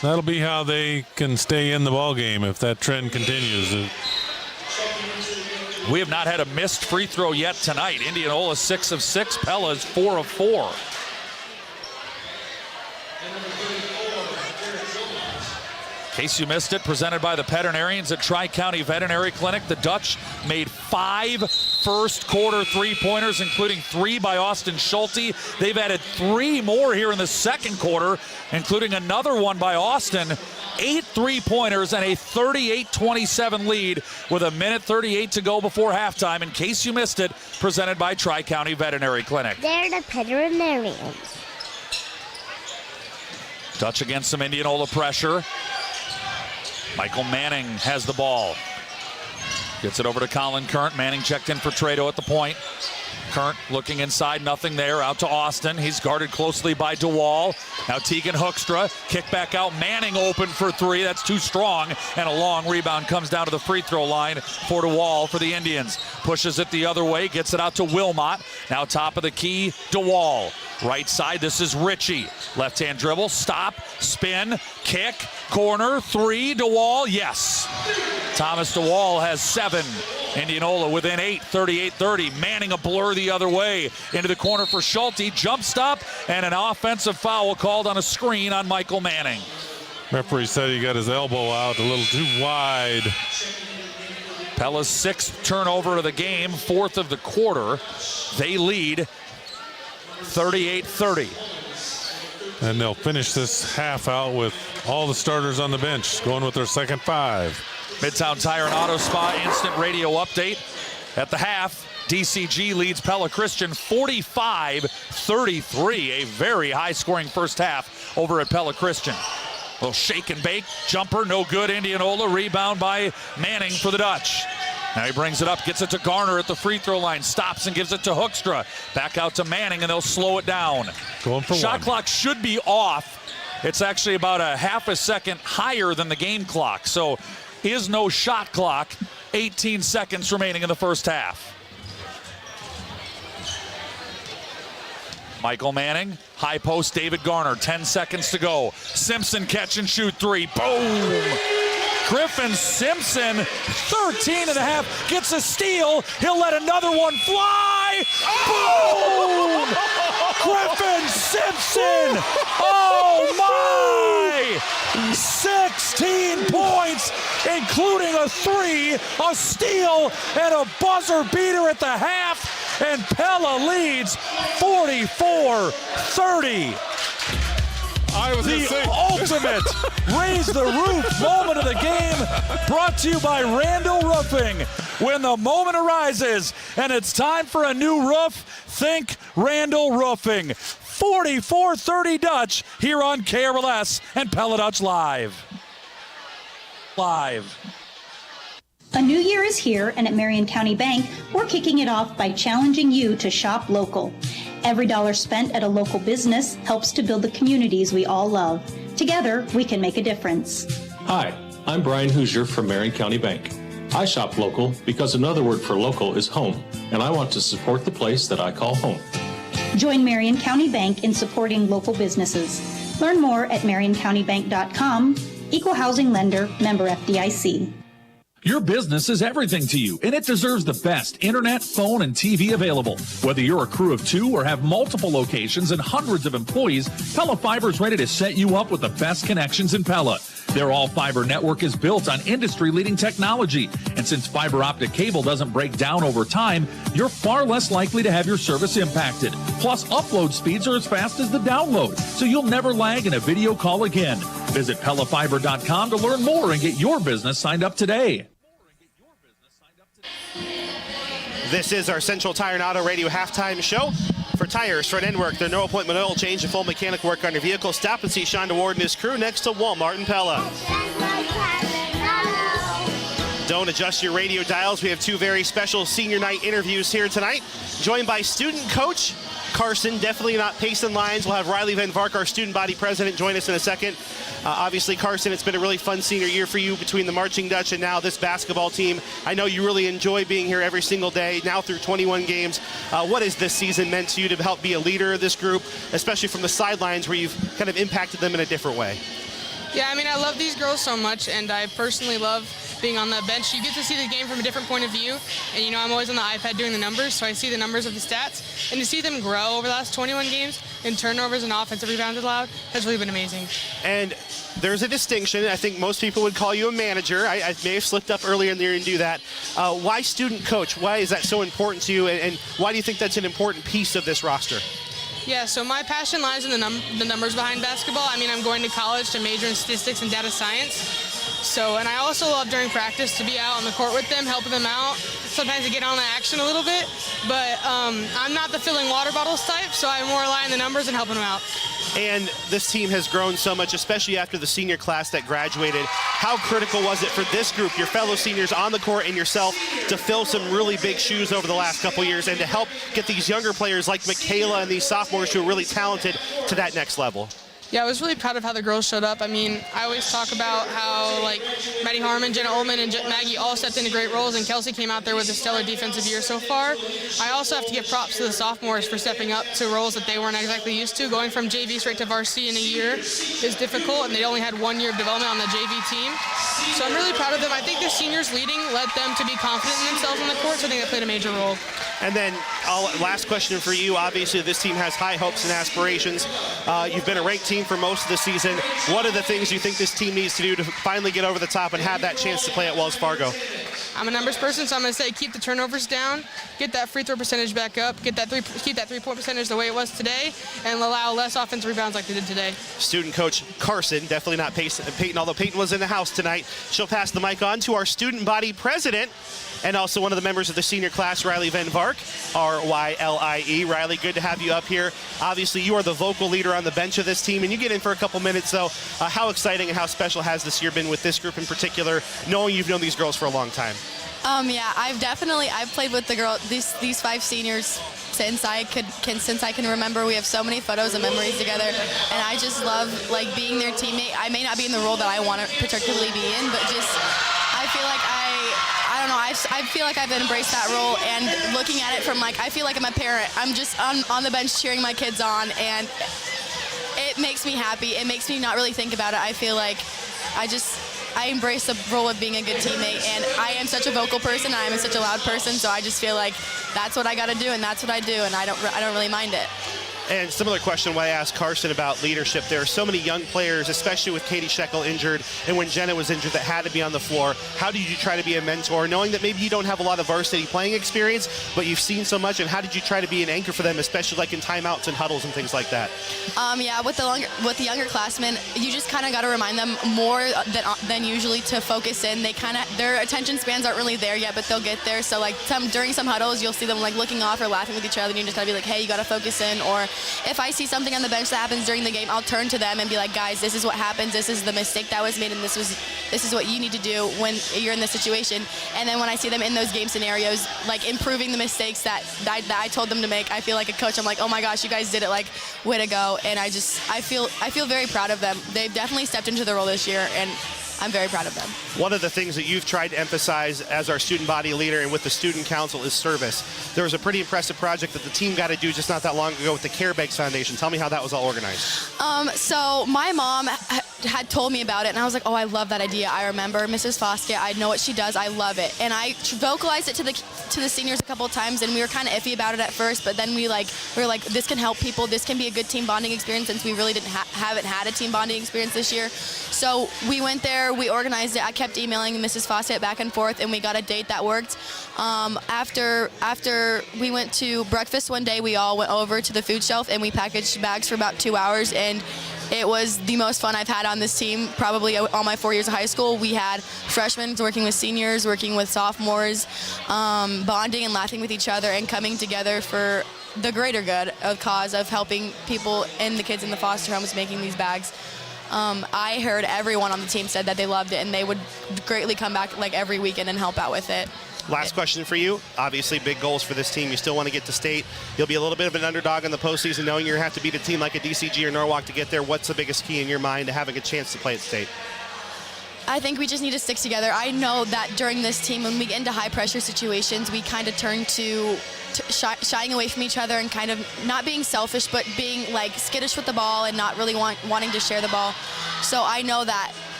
That'll be how they can stay in the ball game if that trend continues. We have not had a missed free throw yet tonight. Indianola 6 of 6. Pella is 4 of 4. In case you missed it, presented by the veterinarians at Tri-County Veterinary Clinic. The Dutch made 5 first quarter three-pointers, including 3 by Austin Schulte. They've added 3 more here in the second quarter, including another one by Austin. 8 three-pointers and a 38-27 lead with a minute 38 to go before halftime. In case you missed it, presented by Tri-County Veterinary Clinic. They're the veterinarians. Dutch against some Indianola pressure. Michael Manning has the ball. Gets it over to Colin Current. Manning checked in for Trado at the point. Current looking inside, nothing there. Out to Austin. He's guarded closely by DeWall. Now Tegan Hoekstra. Kick back out. Manning open for 3. That's too strong. And a long rebound comes down to the free throw line for DeWall for the Indians. Pushes it the other way. Gets it out to Wilmot. Now top of the key, DeWall. Right side, this is Ritchie. Left-hand dribble, stop, spin, kick, corner, 3, DeWall, yes. Thomas DeWall has 7. Indianola within 8, 38-30. Manning a blur the other way. Into the corner for Schulte, jump stop, and an offensive foul called on a screen on Michael Manning. Referee said he got his elbow out a little too wide. Pella's 6th turnover of the game, 4th of the quarter. They lead 38-30. And they'll finish this half out with all the starters on the bench going with their second 5. Midtown Tire and Auto Spa instant radio update. At the half, DCG leads Pella Christian 45-33. A very high-scoring first half over at Pella Christian. A little shake and bake, jumper, no good. Indianola, rebound by Manning for the Dutch. Now he brings it up, gets it to Garner at the free throw line, stops and gives it to Hoekstra. Back out to Manning, and they'll slow it down. Going for Shot 1. clock should be off. It's actually about a half a second higher than the game clock. So is no shot clock. 18 seconds remaining in the first half. Michael Manning, high post, David Garner, 10 seconds to go. Simpson catch and shoot 3, boom! Griffin Simpson, 13 and a half, gets a steal. He'll let another one fly. Boom! Griffin Simpson! Oh my! 16 points, including a 3, a steal, and a buzzer beater at the half. And Pella leads 44-30. The ultimate raise the roof moment of the game, brought to you by Randall Roofing. When the moment arises and it's time for a new roof, think Randall Roofing. 44-30 Dutch here on KRLS and Pella Dutch Live. A new year is here, and at Marion County Bank, we're kicking it off by challenging you to shop local. Every dollar spent at a local business helps to build the communities we all love. Together, we can make a difference. Hi, I'm Brian Hoosier from Marion County Bank. I shop local because another word for local is home, and I want to support the place that I call home. Join Marion County Bank in supporting local businesses. Learn more at marioncountybank.com. Equal housing lender, member FDIC. Your business is everything to you, and it deserves the best internet, phone, and TV available. Whether you're a crew of 2 or have multiple locations and hundreds of employees, Pella Fiber is ready to set you up with the best connections in Pella. Their all-fiber network is built on industry-leading technology, and since fiber optic cable doesn't break down over time, you're far less likely to have your service impacted. Plus, upload speeds are as fast as the download, so you'll never lag in a video call again. Visit PellaFiber.com to learn more and get your business signed up today. This is our Central Tire and Auto Radio halftime show. For tires, front end work, their no appointment oil change, and full mechanic work on your vehicle, stop and see Sean DeWard and his crew next to Walmart and Pella. Don't adjust your radio dials. We have two very special senior night interviews here tonight. Joined by student coach Carson, definitely not pacing lines. We'll have Riley Van Vark, our student body president, join us in a second. Obviously, Carson, it's been a really fun senior year for you between the Marching Dutch and now this basketball team. I know you really enjoy being here every single day, now through 21 games. What has this season meant to you to help be a leader of this group, especially from the sidelines where you've kind of impacted them in a different way? Yeah, I mean, I love these girls so much, and I personally love being on the bench. You get to see the game from a different point of view, and, you know, I'm always on the iPad doing the numbers, so I see the numbers of the stats, and to see them grow over the last 21 games in turnovers and offensive rebounds allowed has really been amazing. And there's a distinction. I think most people would call you a manager. I may have slipped up earlier in the year and do that. Why student coach? Why is that so important to you, and why do you think that's an important piece of this roster? Yeah, so my passion lies in the numbers behind basketball. I mean, I'm going to college to major in statistics and data science. So, and I also love during practice to be out on the court with them, helping them out. Sometimes to get on the action a little bit, but I'm not the filling water bottles type, so I more rely on the numbers and helping them out. And this team has grown so much, especially after the senior class that graduated. How critical was it for this group, your fellow seniors on the court and yourself, to fill some really big shoes over the last couple years and to help get these younger players like Michaela and these sophomores who are really talented to that next level? Yeah, I was really proud of how the girls showed up. I mean, I always talk about how, like, Maddie Harmon, Jenna Ullman, and Maggie all stepped into great roles, and Kelsey came out there with a stellar defensive year so far. I also have to give props to the sophomores for stepping up to roles that they weren't exactly used to. Going from JV straight to varsity in a year is difficult, and they only had 1 year of development on the JV team. So I'm really proud of them. I think the seniors leading led them to be confident in themselves on the court, so I think that played a major role. And then, last question for you. Obviously, this team has high hopes and aspirations. You've been a ranked team for most of the season. What are the things you think this team needs to do to finally get over the top and have that chance to play at Wells Fargo? I'm a numbers person, so I'm going to say keep the turnovers down, get that free throw percentage back up, keep that three-point percentage the way it was today, and allow less offensive rebounds like they did today. Student coach Carson, definitely not Peyton, although Peyton was in the house tonight. She'll pass the mic on to our student body president, and also one of the members of the senior class, Riley Van Vark, R-Y-L-I-E. Riley, good to have you up here. Obviously, you are the vocal leader on the bench of this team, and you get in for a couple minutes, so how exciting and how special has this year been with this group in particular, knowing you've known these girls for a long time? Yeah, I've played with these 5 seniors since I can remember. We have so many photos and memories together, and I just love being their teammate. I may not be in the role that I want to particularly be in, but just I feel like I feel like I've embraced that role, and looking at it from I feel like I'm a parent. I'm just on the bench cheering my kids on, and it makes me happy. It makes me not really think about it. I feel like I embrace the role of being a good teammate, and I am such a vocal person. I am such a loud person, so I just feel like that's what I got to do, and that's what I do, and I don't really mind it. And similar question when I asked Carson about leadership. There are so many young players, especially with Katie Shekel injured and when Jenna was injured, that had to be on the floor. How did you try to be a mentor, knowing that maybe you don't have a lot of varsity playing experience, but you've seen so much, and how did you try to be an anchor for them, especially in timeouts and huddles and things like that? Yeah, with the younger classmen, you just kind of got to remind them more than usually to focus in. Their attention spans aren't really there yet, but they'll get there. So during some huddles, you'll see them looking off or laughing with each other, and you just got to be like, hey, you got to focus in. Or if I see something on the bench that happens during the game, I'll turn to them and be like, guys, this is what happens. This is the mistake that was made, and this is what you need to do when you're in this situation. And then when I see them in those game scenarios, improving the mistakes that I told them to make, I feel like a coach. I'm like, oh my gosh, you guys did it, way to go. And I feel very proud of them. They've definitely stepped into the role this year, and I'm very proud of them. One of the things that you've tried to emphasize as our student body leader and with the student council is service. There was a pretty impressive project that the team got to do just not that long ago with the Care Bags Foundation. Tell me how that was all organized. So my mom had told me about it, and I was like, oh, I love that idea. I remember Mrs. Foskett. I know what she does. I love it. And I vocalized it to the seniors a couple of times, and we were kind of iffy about it at first, but then we were like, this can help people. This can be a good team bonding experience, since we really haven't had a team bonding experience this year. So we went there, we organized it. I kept emailing Mrs. Foskett back and forth, and we got a date that worked. After we went to breakfast one day, we all went over to the food shelf, and we packaged bags for about 2 hours, and it was the most fun I've had on this team, probably all my 4 years of high school. We had freshmen working with seniors, working with sophomores, bonding and laughing with each other and coming together for the greater good of cause of helping people and the kids in the foster homes making these bags. I heard everyone on the team said that they loved it, and they would greatly come back like every weekend and help out with it. Last question for you. Obviously, big goals for this team. You still want to get to state. You'll be a little bit of an underdog in the postseason, knowing you're going to have to beat a team like a DCG or Norwalk to get there. What's the biggest key in your mind to having a chance to play at state? I think we just need to stick together. I know that during this team, when we get into high-pressure situations, we kind of turn to shying away from each other and kind of not being selfish, but being like skittish with the ball and not really wanting to share the ball. So I know that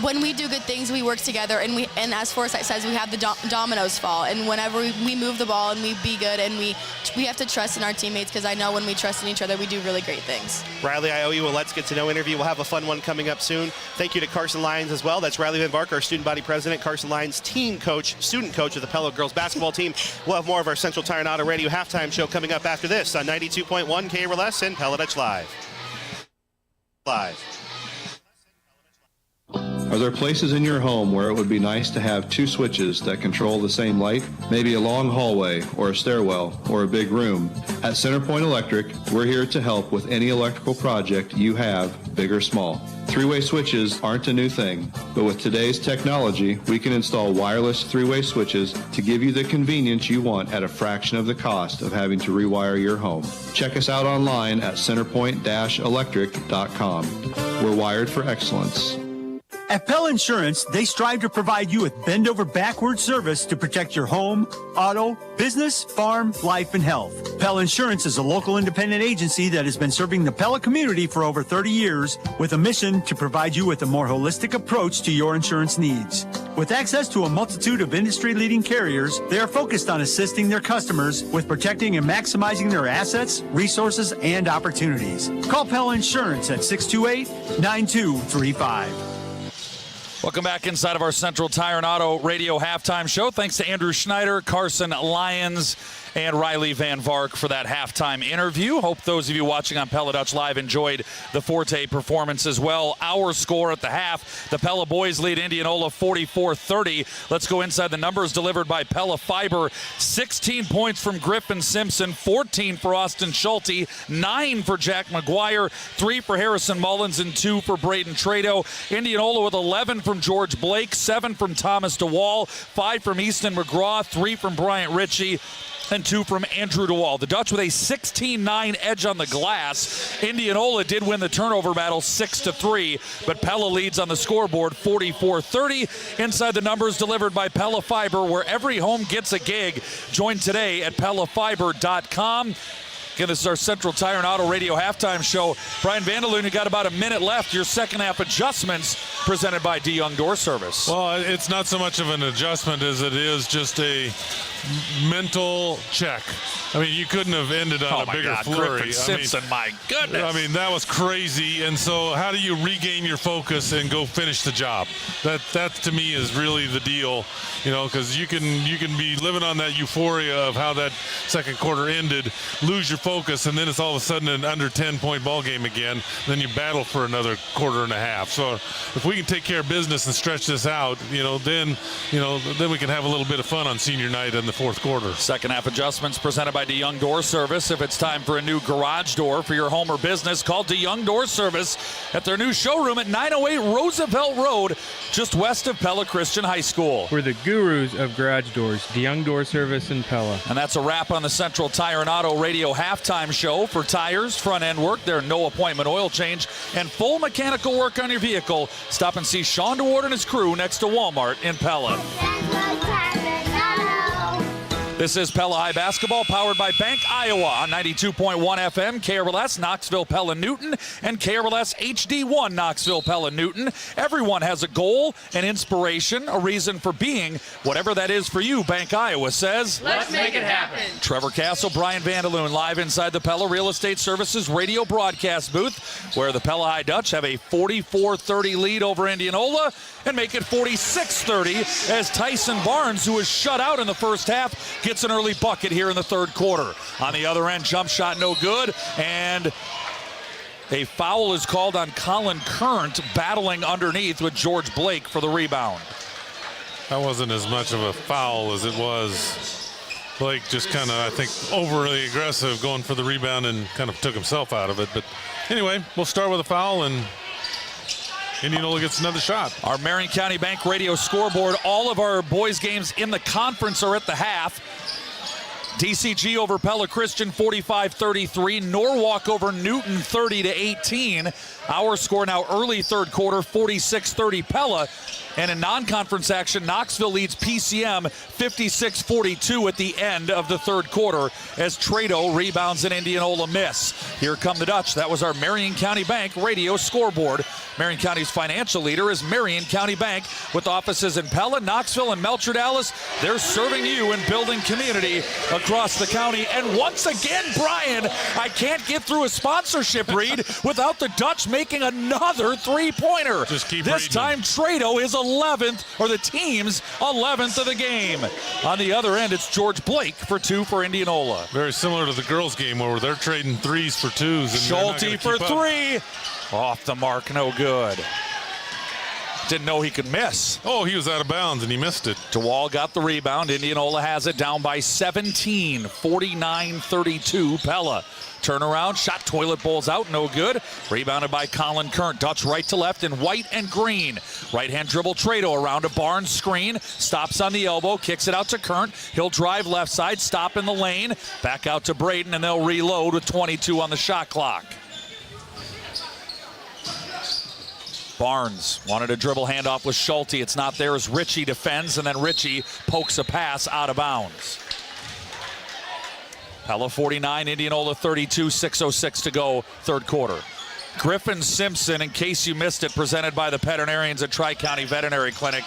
when we do good things, we work together, and as Forsyth says, we have the dominoes fall. And whenever we move the ball and we be good, and we have to trust in our teammates, because I know when we trust in each other, we do really great things. Riley, I owe you a Let's Get to Know interview. We'll have a fun one coming up soon. Thank you to Carson Lyons as well. That's Riley Van Vark, our student body president, Carson Lyons, team coach, student coach of the Pella girls basketball team. We'll have more of our Central Tire and Auto Radio halftime show coming up after this on 92.1 KRLS and Pella Dutch Live. Are there places in your home where it would be nice to have two switches that control the same light? Maybe a long hallway or a stairwell or a big room. At Centerpoint Electric, we're here to help with any electrical project you have, big or small. Three-way switches aren't a new thing, but with today's technology, we can install wireless three-way switches to give you the convenience you want at a fraction of the cost of having to rewire your home. Check us out online at centerpoint-electric.com. We're wired for excellence. At Pella Insurance, they strive to provide you with bend-over-backward service to protect your home, auto, business, farm, life, and health. Pella Insurance is a local independent agency that has been serving the Pella community for over 30 years with a mission to provide you with a more holistic approach to your insurance needs. With access to a multitude of industry-leading carriers, they are focused on assisting their customers with protecting and maximizing their assets, resources, and opportunities. Call Pella Insurance at 628-9235. Welcome back inside of our Central Tire and Auto Radio halftime show. Thanks to Andrew Schneider, Carson Lyons, and Riley Van Vark for that halftime interview. Hope those of you watching on Pella Dutch Live enjoyed the Forte performance as well. Our score at the half, the Pella boys lead Indianola 44-30. Let's go inside the numbers delivered by Pella Fiber. 16 points from Griffin Simpson, 14 for Austin Schulte, 9 for Jack McGuire, 3 for Harrison Mullins, and 2 for Braden Trado. Indianola with 11 from George Blake, 7 from Thomas DeWall, 5 from Easton McGraw, 3 from Bryant Ritchie, and 2 from Andrew DeWall. The Dutch with a 16-9 edge on the glass. Indianola did win the turnover battle 6-3, but Pella leads on the scoreboard 44-30. Inside the numbers delivered by Pella Fiber, where every home gets a gig. Join today at PellaFiber.com. Again, this is our Central Tire and Auto Radio halftime show. Brian Vanderloon, you got about a minute left. Your second half adjustments presented by DeYoung Door Service. Well, it's not so much of an adjustment as it is just a mental check. I mean, you couldn't have ended on a bigger flurry. Griffin Simpson, my goodness. I mean, that was crazy. And so how do you regain your focus and go finish the job? That to me is really the deal, you know, because you can be living on that euphoria of how that second quarter ended, lose your focus, and then it's all of a sudden an under 10-point ball game again. Then you battle for another quarter and a half. So if we can take care of business and stretch this out, then we can have a little bit of fun on senior night in the fourth quarter. Second half adjustments presented by DeYoung Door Service. If it's time for a new garage door for your home or business, call DeYoung Door Service at their new showroom at 908 Roosevelt Road, just west of Pella Christian High School. We're the gurus of garage doors, DeYoung Door Service in Pella. And that's a wrap on the Central Tire and Auto Radio halftime show. For tires, front end work, their no appointment oil change, and full mechanical work on your vehicle, stop and see Sean DeWard and his crew next to Walmart in Pella. This is Pella High Basketball, powered by Bank Iowa on 92.1 FM, KRLS, Knoxville, Pella, Newton, and KRLS HD1, Knoxville, Pella, Newton. Everyone has a goal, an inspiration, a reason for being. Whatever that is for you, Bank Iowa says, let's make it happen. Trevor Castle, Brian Vandaloon, live inside the Pella Real Estate Services radio broadcast booth, where the Pella High Dutch have a 44-30 lead over Indianola and make it 46-30 as Tyson Barnes, who was shut out in the first half, gets an early bucket here in the third quarter. On the other end, jump shot no good, and a foul is called on Colin Current, battling underneath with George Blake for the rebound. That wasn't as much of a foul as it was Blake just kind of, I think, overly aggressive, going for the rebound and kind of took himself out of it. But anyway, we'll start with a foul, and Indianola gets another shot. Our Marion County Bank radio scoreboard, all of our boys games in the conference are at the half. DCG over Pella Christian 45-33. Norwalk over Newton 30-18. Our score now early third quarter 46-30 Pella. And in non-conference action, Knoxville leads PCM 56-42 at the end of the third quarter as Trado rebounds and Indianola miss. Here come the Dutch. That was our Marion County Bank radio scoreboard. Marion County's financial leader is Marion County Bank, with offices in Pella, Knoxville, and Melcher Dallas. They're serving you and building community across the county. And once again, Brian, I can't get through a sponsorship read without the Dutch making another three-pointer. Just keep this reading. Time Trado is 11th, or the team's 11th of the game. On the other end, it's George Blake for two for Indianola. Very similar to the girls' game where they're trading threes for twos. And Schulte for three. Off the mark, no good. Didn't know he could miss. Oh, he was out of bounds and he missed it. DeWall got the rebound. Indianola has it down by 17, 49-32 Pella. Turnaround, shot, toilet bowls out, no good. Rebounded by Colin Current. Dutch right to left in white and green. Right-hand dribble, Trado around a Barnes screen. Stops on the elbow, kicks it out to Current. He'll drive left side, stop in the lane. Back out to Braden, and they'll reload with 22 on the shot clock. Barnes wanted a dribble handoff with Schulte. It's not there as Ritchie defends, and then Ritchie pokes a pass out of bounds. Pella 49, Indianola 32, 6:06 to go, third quarter. Griffin Simpson, in case you missed it, presented by the veterinarians at Tri-County Veterinary Clinic.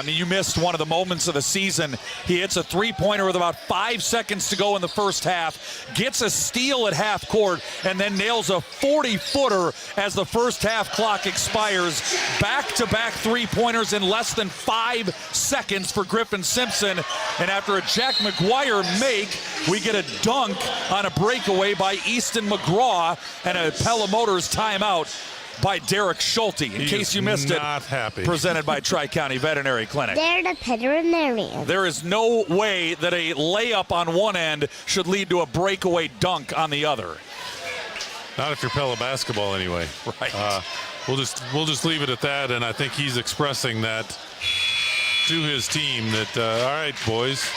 You missed one of the moments of the season. He hits a three-pointer with about 5 seconds to go in the first half, gets a steal at half court, and then nails a 40-footer as the first half clock expires. Back-to-back three-pointers in less than 5 seconds for Griffin Simpson. And after a Jack McGuire make, we get a dunk on a breakaway by Easton McGraw and a Pella Motors timeout by Derek Schulte. In case you missed it, happy. Presented by Tri-County Veterinary Clinic. They're the veterinarian. There is no way that a layup on one end should lead to a breakaway dunk on the other. Not if you're Pella basketball, anyway. Right. We'll just leave it at that, and I think he's expressing that to his team that all right, boys.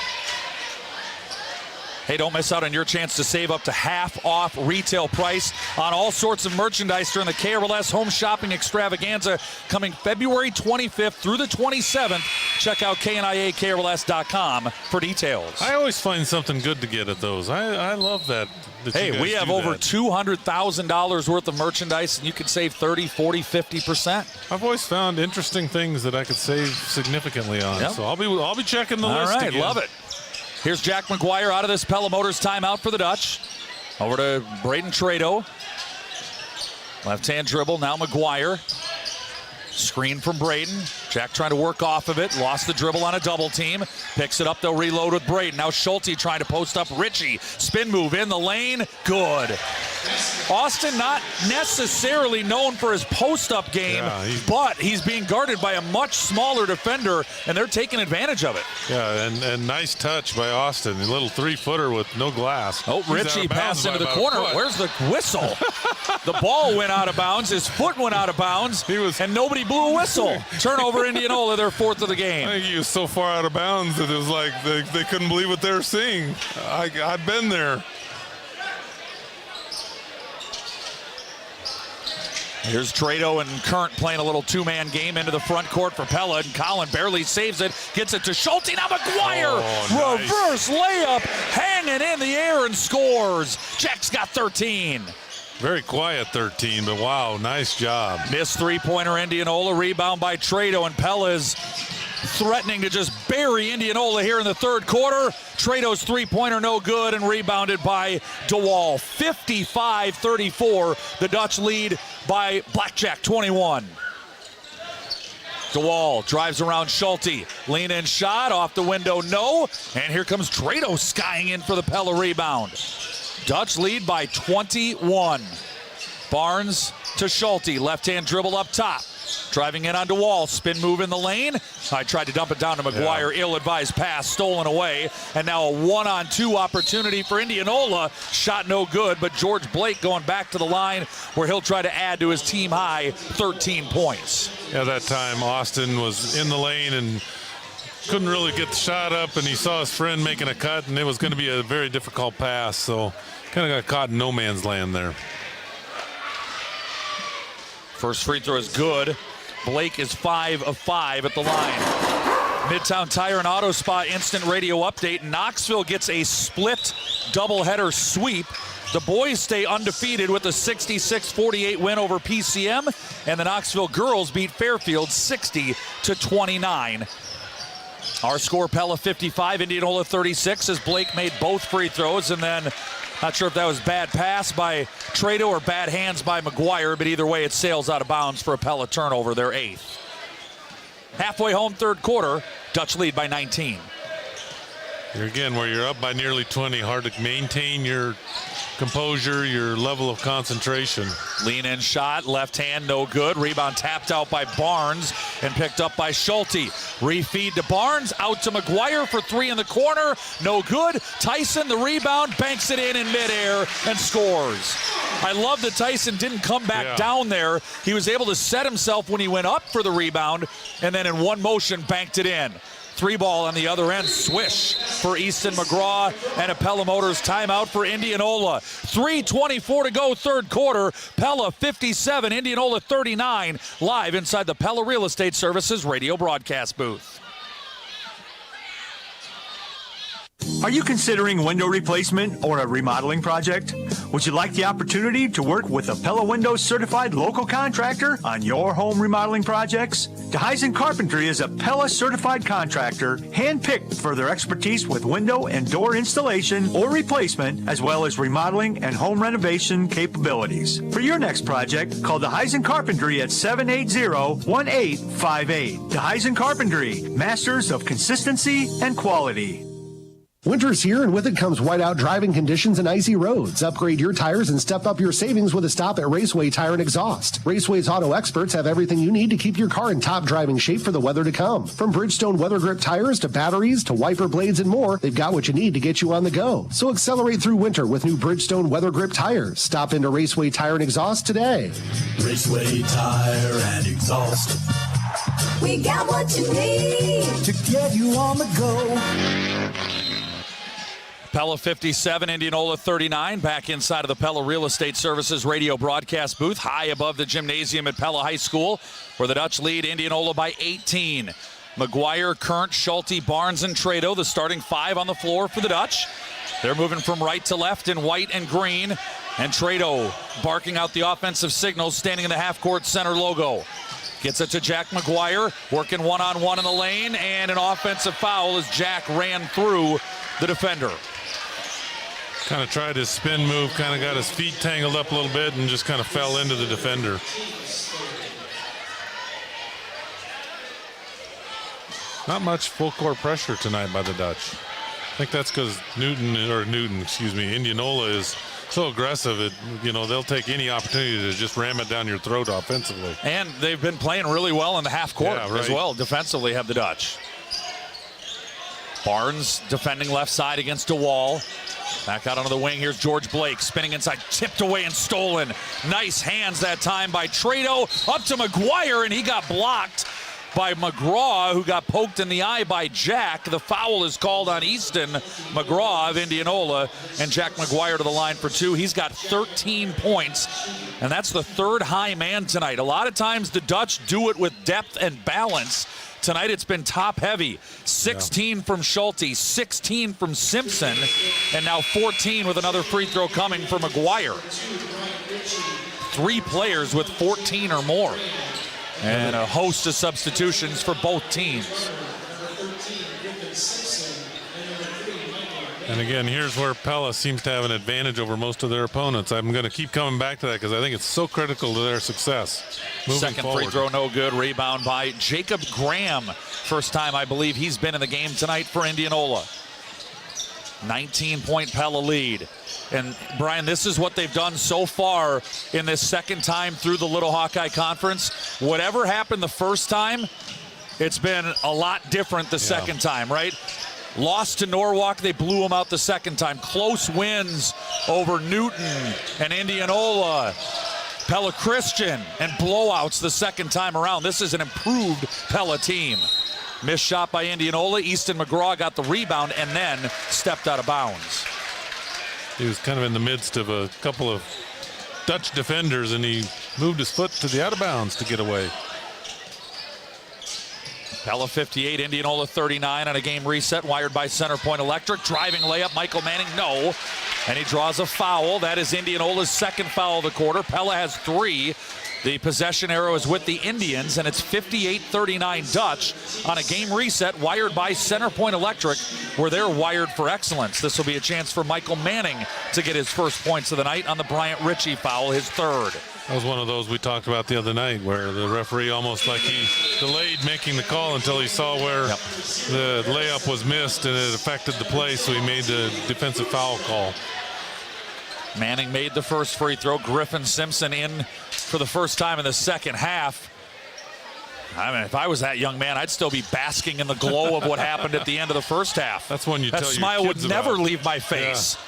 Hey, don't miss out on your chance to save up to half off retail price on all sorts of merchandise during the KRLS Home Shopping Extravaganza coming February 25th through the 27th. Check out KNIAKRLS.com for details. I always find something good to get at those. I love that. Hey, we have over $200,000 worth of merchandise, and you can save 30, 40, 50%. I've always found interesting things that I could save significantly on. Yep. So I'll be checking the list. All right, again. love it. Here's Jack McGuire out of this Pella Motors timeout for the Dutch. Over to Braden Trado. Left-hand dribble, now McGuire. Screen from Braden. Jack trying to work off of it. Lost the dribble on a double team. Picks it up, they'll reload with Braden. Now Schulte trying to post up Ritchie. Spin move in the lane. Good. Austin not necessarily known for his post-up game, but he's being guarded by a much smaller defender, and they're taking advantage of it. Yeah, and nice touch by Austin. A little three-footer with no glass. Oh, Ritchie passed into the corner. Where's the whistle? The ball went out of bounds. His foot went out of bounds, and nobody blew a whistle. Turnover Indianola, their fourth of the game. I think he was so far out of bounds that it was like they couldn't believe what they were seeing. I've been there. Here's Trado and Current playing a little two-man game into the front court for Pella, and Collin barely saves it, gets it to Schulte. Now McGuire, reverse layup, hanging in the air and scores. Jack's got 13. Very quiet 13, but wow, nice job. Missed three-pointer Indianola, rebound by Trado, and Pella is threatening to just bury Indianola here in the third quarter. Trado's three-pointer no good, and rebounded by DeWall. 55-34, the Dutch lead by Blackjack 21. DeWall drives around Schulte. Lean in shot, off the window, no. And here comes Trado skying in for the Pella rebound. Dutch lead by 21. Barnes to Schulte, left-hand dribble up top. Driving in on DeWall, spin move in the lane. I tried to dump it down to McGuire, ill-advised pass, stolen away. And now a one-on-two opportunity for Indianola. Shot no good, but George Blake going back to the line where he'll try to add to his team high 13 points. Yeah, that time Austin was in the lane and couldn't really get the shot up, and he saw his friend making a cut, and it was going to be a very difficult pass, so kind of got caught in no man's land there. First free throw is good. Blake is 5 of 5 at the line. Midtown Tire and Auto Spa instant radio update. Knoxville gets a split doubleheader sweep. The boys stay undefeated with a 66-48 win over PCM, and the Knoxville girls beat Fairfield 60-29. Our score, Pella 55, Indianola 36, as Blake made both free throws, and then not sure if that was bad pass by Trado or bad hands by McGuire, but either way it sails out of bounds for a Pella turnover, their 8th. Halfway home third quarter, Dutch lead by 19. Here again, where you're up by nearly 20, hard to maintain your composure, your level of concentration. Lean in shot, left hand, no good. Rebound tapped out by Barnes and picked up by Schulte. Refeed to Barnes, out to McGuire for three in the corner, no good. Tyson, the rebound, banks it in midair and scores. I love that Tyson didn't come back down there. He was able to set himself when he went up for the rebound, and then in one motion banked it in. Three ball on the other end, swish for Easton McGraw, and a Pella Motors timeout for Indianola. 3:24 to go, third quarter. Pella 57, Indianola 39, live inside the Pella Real Estate Services radio broadcast booth. Are you considering window replacement or a remodeling project? Would you like the opportunity to work with a Pella Windows certified local contractor on your home remodeling projects? DeHuysen Carpentry is a Pella certified contractor handpicked for their expertise with window and door installation or replacement, as well as remodeling and home renovation capabilities. For your next project, call DeHuysen Carpentry at 780-1858. DeHuysen Carpentry, masters of consistency and quality. Winter's here, and with it comes whiteout driving conditions and icy roads. Upgrade your tires and step up your savings with a stop at Raceway Tire and Exhaust. Raceway's auto experts have everything you need to keep your car in top driving shape for the weather to come. From Bridgestone weather grip tires to batteries to wiper blades and more, they've got what you need to get you on the go. So accelerate through winter with new Bridgestone weather grip tires. Stop into Raceway Tire and Exhaust today. Raceway Tire and Exhaust. We got what you need to get you on the go. Pella 57, Indianola 39, back inside of the Pella Real Estate Services radio broadcast booth, high above the gymnasium at Pella High School, where the Dutch lead Indianola by 18. McGuire, Current, Schulte, Barnes, and Trado, the starting five on the floor for the Dutch. They're moving from right to left in white and green, and Trado barking out the offensive signals, standing in the half-court center logo. Gets it to Jack McGuire, working one-on-one in the lane, and an offensive foul as Jack ran through the defender. Kind of tried his spin move, kind of got his feet tangled up a little bit and just kind of fell into the defender. Not much full court pressure tonight by the Dutch. I think that's because Indianola is so aggressive. They'll take any opportunity to just ram it down your throat offensively. And they've been playing really well in the half court as well. Defensively have the Dutch. Barnes defending left side against DeWall. Back out onto the wing. Here's George Blake spinning inside, tipped away and stolen. Nice hands that time by Trado. Up to McGuire, and he got blocked by McGraw, who got poked in the eye by Jack. The foul is called on Easton McGraw of Indianola, and Jack McGuire to the line for 2. He's got 13 points, and that's the third high man tonight. A lot of times the Dutch do it with depth and balance. Tonight it's been top heavy. 16 from Schulte, 16 from Simpson, and now 14 with another free throw coming from McGuire. 3 players with 14 or more. And a host of substitutions for both teams. And again, here's where Pella seems to have an advantage over most of their opponents. I'm going to keep coming back to that because I think it's so critical to their success. Second free throw, no good. Rebound by Jacob Graham. First time I believe he's been in the game tonight for Indianola. 19-point Pella lead. And Brian, this is what they've done so far in this second time through the Little Hawkeye Conference. Whatever happened the first time, it's been a lot different the second time, right? Lost to Norwalk, they blew them out the second time. Close wins over Newton and Indianola, Pella Christian, and blowouts the second time around. This is an improved Pella team. Missed shot by Indianola. Easton McGraw got the rebound and then stepped out of bounds. He was kind of in the midst of a couple of Dutch defenders, and he moved his foot to the out of bounds to get away. Pella 58, Indianola 39 on a game reset, wired by Center Point Electric. Driving layup, Michael Manning, no. And he draws a foul. That is Indianola's second foul of the quarter. Pella has 3. The possession arrow is with the Indians, and it's 58-39 Dutch on a game reset, wired by Center Point Electric, where they're wired for excellence. This will be a chance for Michael Manning to get his first points of the night on the Bryant Ritchie foul, his third. That was one of those we talked about the other night where the referee almost like he delayed making the call until he saw where the layup was missed and it affected the play, so he made the defensive foul call. Manning made the first free throw. Griffin Simpson in for the first time in the second half. I mean, if I was that young man, I'd still be basking in the glow of what happened at the end of the first half. That's when you that tell smile your would kids never about. leave my face. Yeah.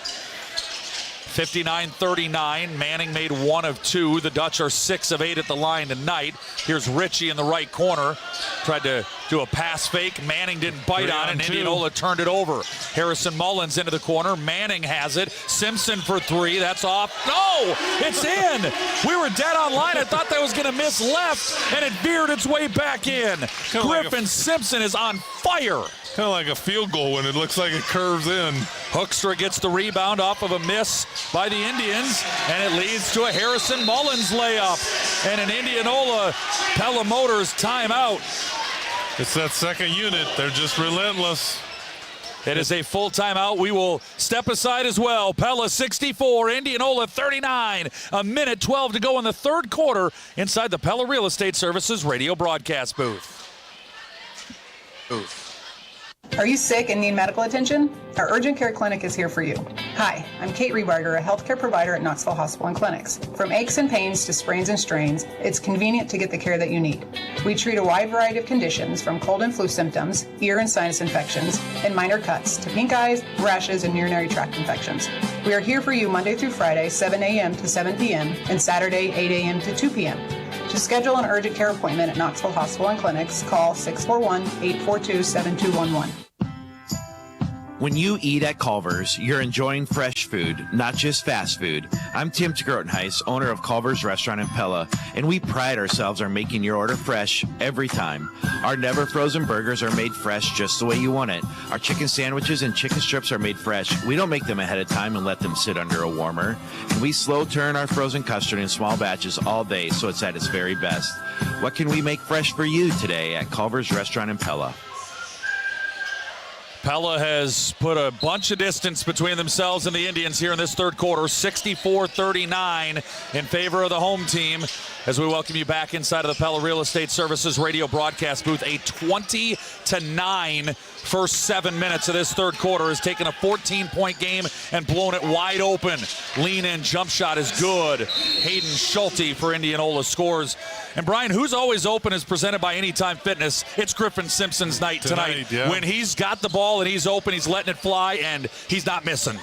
59-39. Manning made 1 of 2. The Dutch are 6 of 8 at the line tonight. Here's Ritchie in the right corner. Tried to do a pass fake. Manning didn't bite on it, and Indianola turned it over. Harrison Mullins into the corner. Manning has it. Simpson for 3. That's off. No! It's in! We were dead on line. I thought that was going to miss left, and it veered its way back in. Griffin Simpson is on fire. Kind of like a field goal when it looks like it curves in. Hoekstra gets the rebound off of a miss by the Indians, and it leads to a Harrison Mullins layup and an Indianola Pella Motors timeout. It's that second unit. They're just relentless. It is a full timeout. We will step aside as well. Pella 64, Indianola 39. A minute 12 to go in the third quarter inside the Pella Real Estate Services radio broadcast booth. Are you sick and need medical attention? Our urgent care clinic is here for you. Hi, I'm Kate Rebarger, a healthcare provider at Knoxville Hospital and Clinics. From aches and pains to sprains and strains, it's convenient to get the care that you need. We treat a wide variety of conditions from cold and flu symptoms, ear and sinus infections, and minor cuts to pink eyes, rashes, and urinary tract infections. We are here for you Monday through Friday, 7 a.m. to 7 p.m., and Saturday, 8 a.m. to 2 p.m. To schedule an urgent care appointment at Knoxville Hospital and Clinics, call 641-842-7211. When you eat at Culver's, you're enjoying fresh food, not just fast food. I'm Tim Grotenhuis, owner of Culver's Restaurant in Pella, and we pride ourselves on making your order fresh every time. Our never frozen burgers are made fresh just the way you want it. Our chicken sandwiches and chicken strips are made fresh. We don't make them ahead of time and let them sit under a warmer. And we slow turn our frozen custard in small batches all day so it's at its very best. What can we make fresh for you today at Culver's Restaurant in Pella? Pella has put a bunch of distance between themselves and the Indians here in this third quarter. 64-39 in favor of the home team as we welcome you back inside of the Pella Real Estate Services radio broadcast booth. A 20-9 first 7 minutes of this third quarter has taken a 14-point game and blown it wide open. Lean in jump shot is good. Hayden Schulte for Indianola scores. And Brian, who's always open is presented by Anytime Fitness. It's Griffin Simpson's night tonight. Yeah. When he's got the ball and he's open, he's letting it fly, and he's not missing.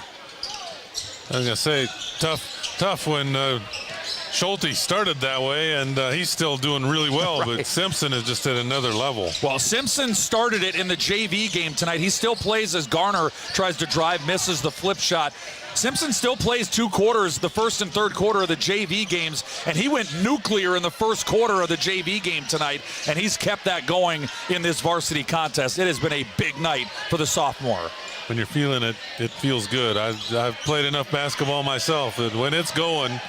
I was going to say, tough when Schulte started that way, and he's still doing really well, right. But Simpson is just at another level. Well, Simpson started it in the JV game tonight. He still plays as Garner tries to drive, misses the flip shot. Simpson still plays 2 quarters, the first and third quarter of the JV games, and he went nuclear in the first quarter of the JV game tonight, and he's kept that going in this varsity contest. It has been a big night for the sophomore. When you're feeling it, it feels good. I've played enough basketball myself, and when it's going,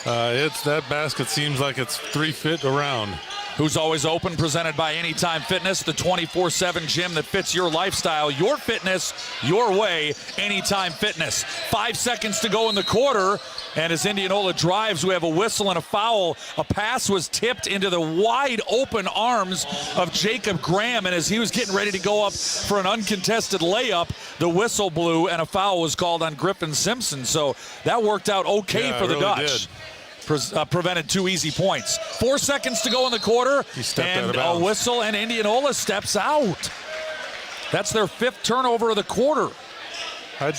that basket seems like it's 3 feet around. Who's always open, presented by Anytime Fitness, the 24/7 gym that fits your lifestyle, your fitness, your way, Anytime Fitness. 5 seconds to go in the quarter, and as Indianola drives, we have a whistle and a foul. A pass was tipped into the wide open arms of Jacob Graham, and as he was getting ready to go up for an uncontested layup, the whistle blew and a foul was called on Griffin Simpson. So that worked out okay for the really Dutch. Prevented 2 easy points. 4 seconds to go in the quarter, and a whistle, and Indianola steps out. That's their 5th turnover of the quarter. I'd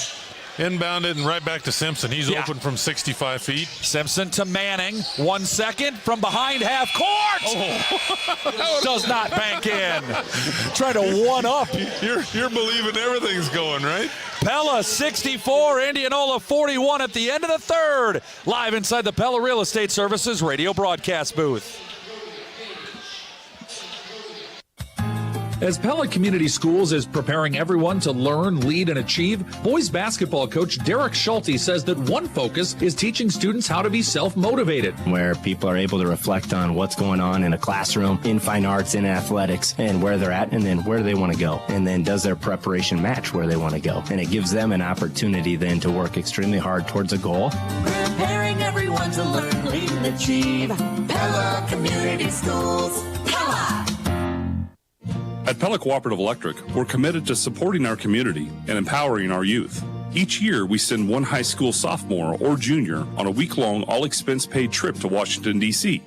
inbound it and right back to Simpson. He's open from 65 feet. Simpson to Manning. 1 second from behind half court. Oh. Does not bank in. Trying to one-up. You're believing everything's going, right? Pella 64, Indianola 41 at the end of the third. Live inside the Pella Real Estate Services radio broadcast booth. As Pella Community Schools is preparing everyone to learn, lead, and achieve, boys basketball coach Derek Schulte says that one focus is teaching students how to be self-motivated. Where people are able to reflect on what's going on in a classroom, in fine arts, in athletics, and where they're at, and then where they want to go. And then does their preparation match where they want to go? And it gives them an opportunity then to work extremely hard towards a goal. Preparing everyone to learn, lead, and achieve. Pella Community Schools. Pella! At Pella Cooperative Electric, we're committed to supporting our community and empowering our youth. Each year, we send one high school sophomore or junior on a week-long, all-expense-paid trip to Washington, D.C.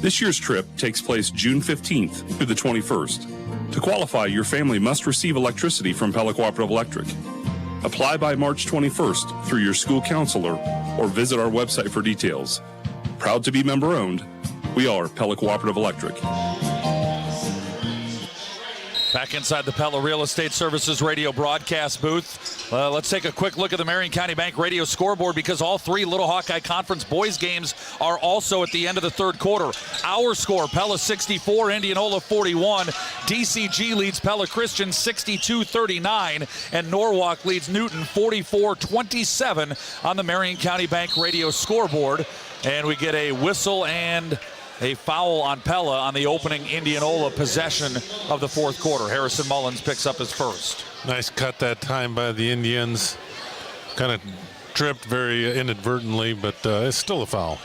This year's trip takes place June 15th through the 21st. To qualify, your family must receive electricity from Pella Cooperative Electric. Apply by March 21st through your school counselor or visit our website for details. Proud to be member-owned, we are Pella Cooperative Electric. Back inside the Pella Real Estate Services radio broadcast booth. Let's take a quick look at the Marion County Bank radio scoreboard because all 3 Little Hawkeye Conference boys games are also at the end of the third quarter. Our score, Pella 64, Indianola 41. DCG leads Pella Christian 62-39, and Norwalk leads Newton 44-27 on the Marion County Bank radio scoreboard. And we get a whistle and a foul on Pella on the opening Indianola possession of the fourth quarter. Harrison Mullins picks up his first. Nice cut that time by the Indians. Kind of tripped very inadvertently, but it's still a foul.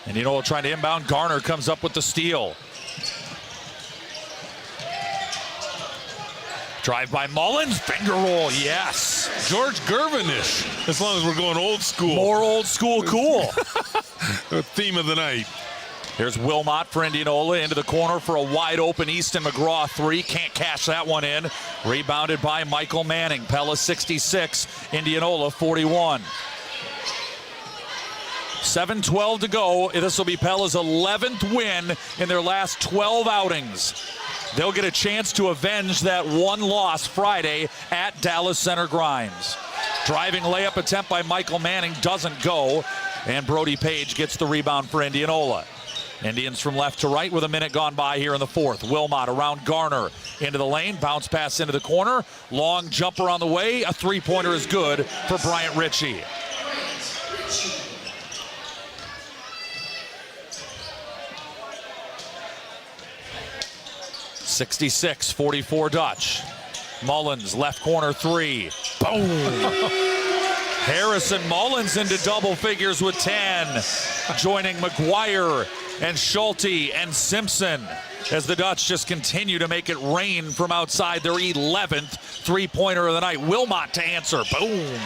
Indianola trying to inbound. Garner comes up with the steal. Drive by Mullins, finger roll, yes. George Gervin-ish, as long as we're going old school. More old school cool. The theme of the night. Here's Wilmot for Indianola into the corner for a wide open Easton McGraw 3. Can't cash that one in. Rebounded by Michael Manning. Pella 66, Indianola 41. 7:12 to go. This will be Pella's 11th win in their last 12 outings. They'll get a chance to avenge that one loss Friday at Dallas Center Grimes. Driving layup attempt by Michael Manning doesn't go, and Brody Page gets the rebound for Indianola. Indians from left to right with a minute gone by here in the fourth. Wilmot around Garner into the lane, bounce pass into the corner, long jumper on the way. A three-pointer is good for Bryant Ritchie. (66-44) Dutch. Mullins left corner 3. Boom. Harrison Mullins into double figures with 10, joining McGuire and Schulte and Simpson as the Dutch just continue to make it rain from outside their 11th three-pointer of the night. Wilmot to answer. Boom.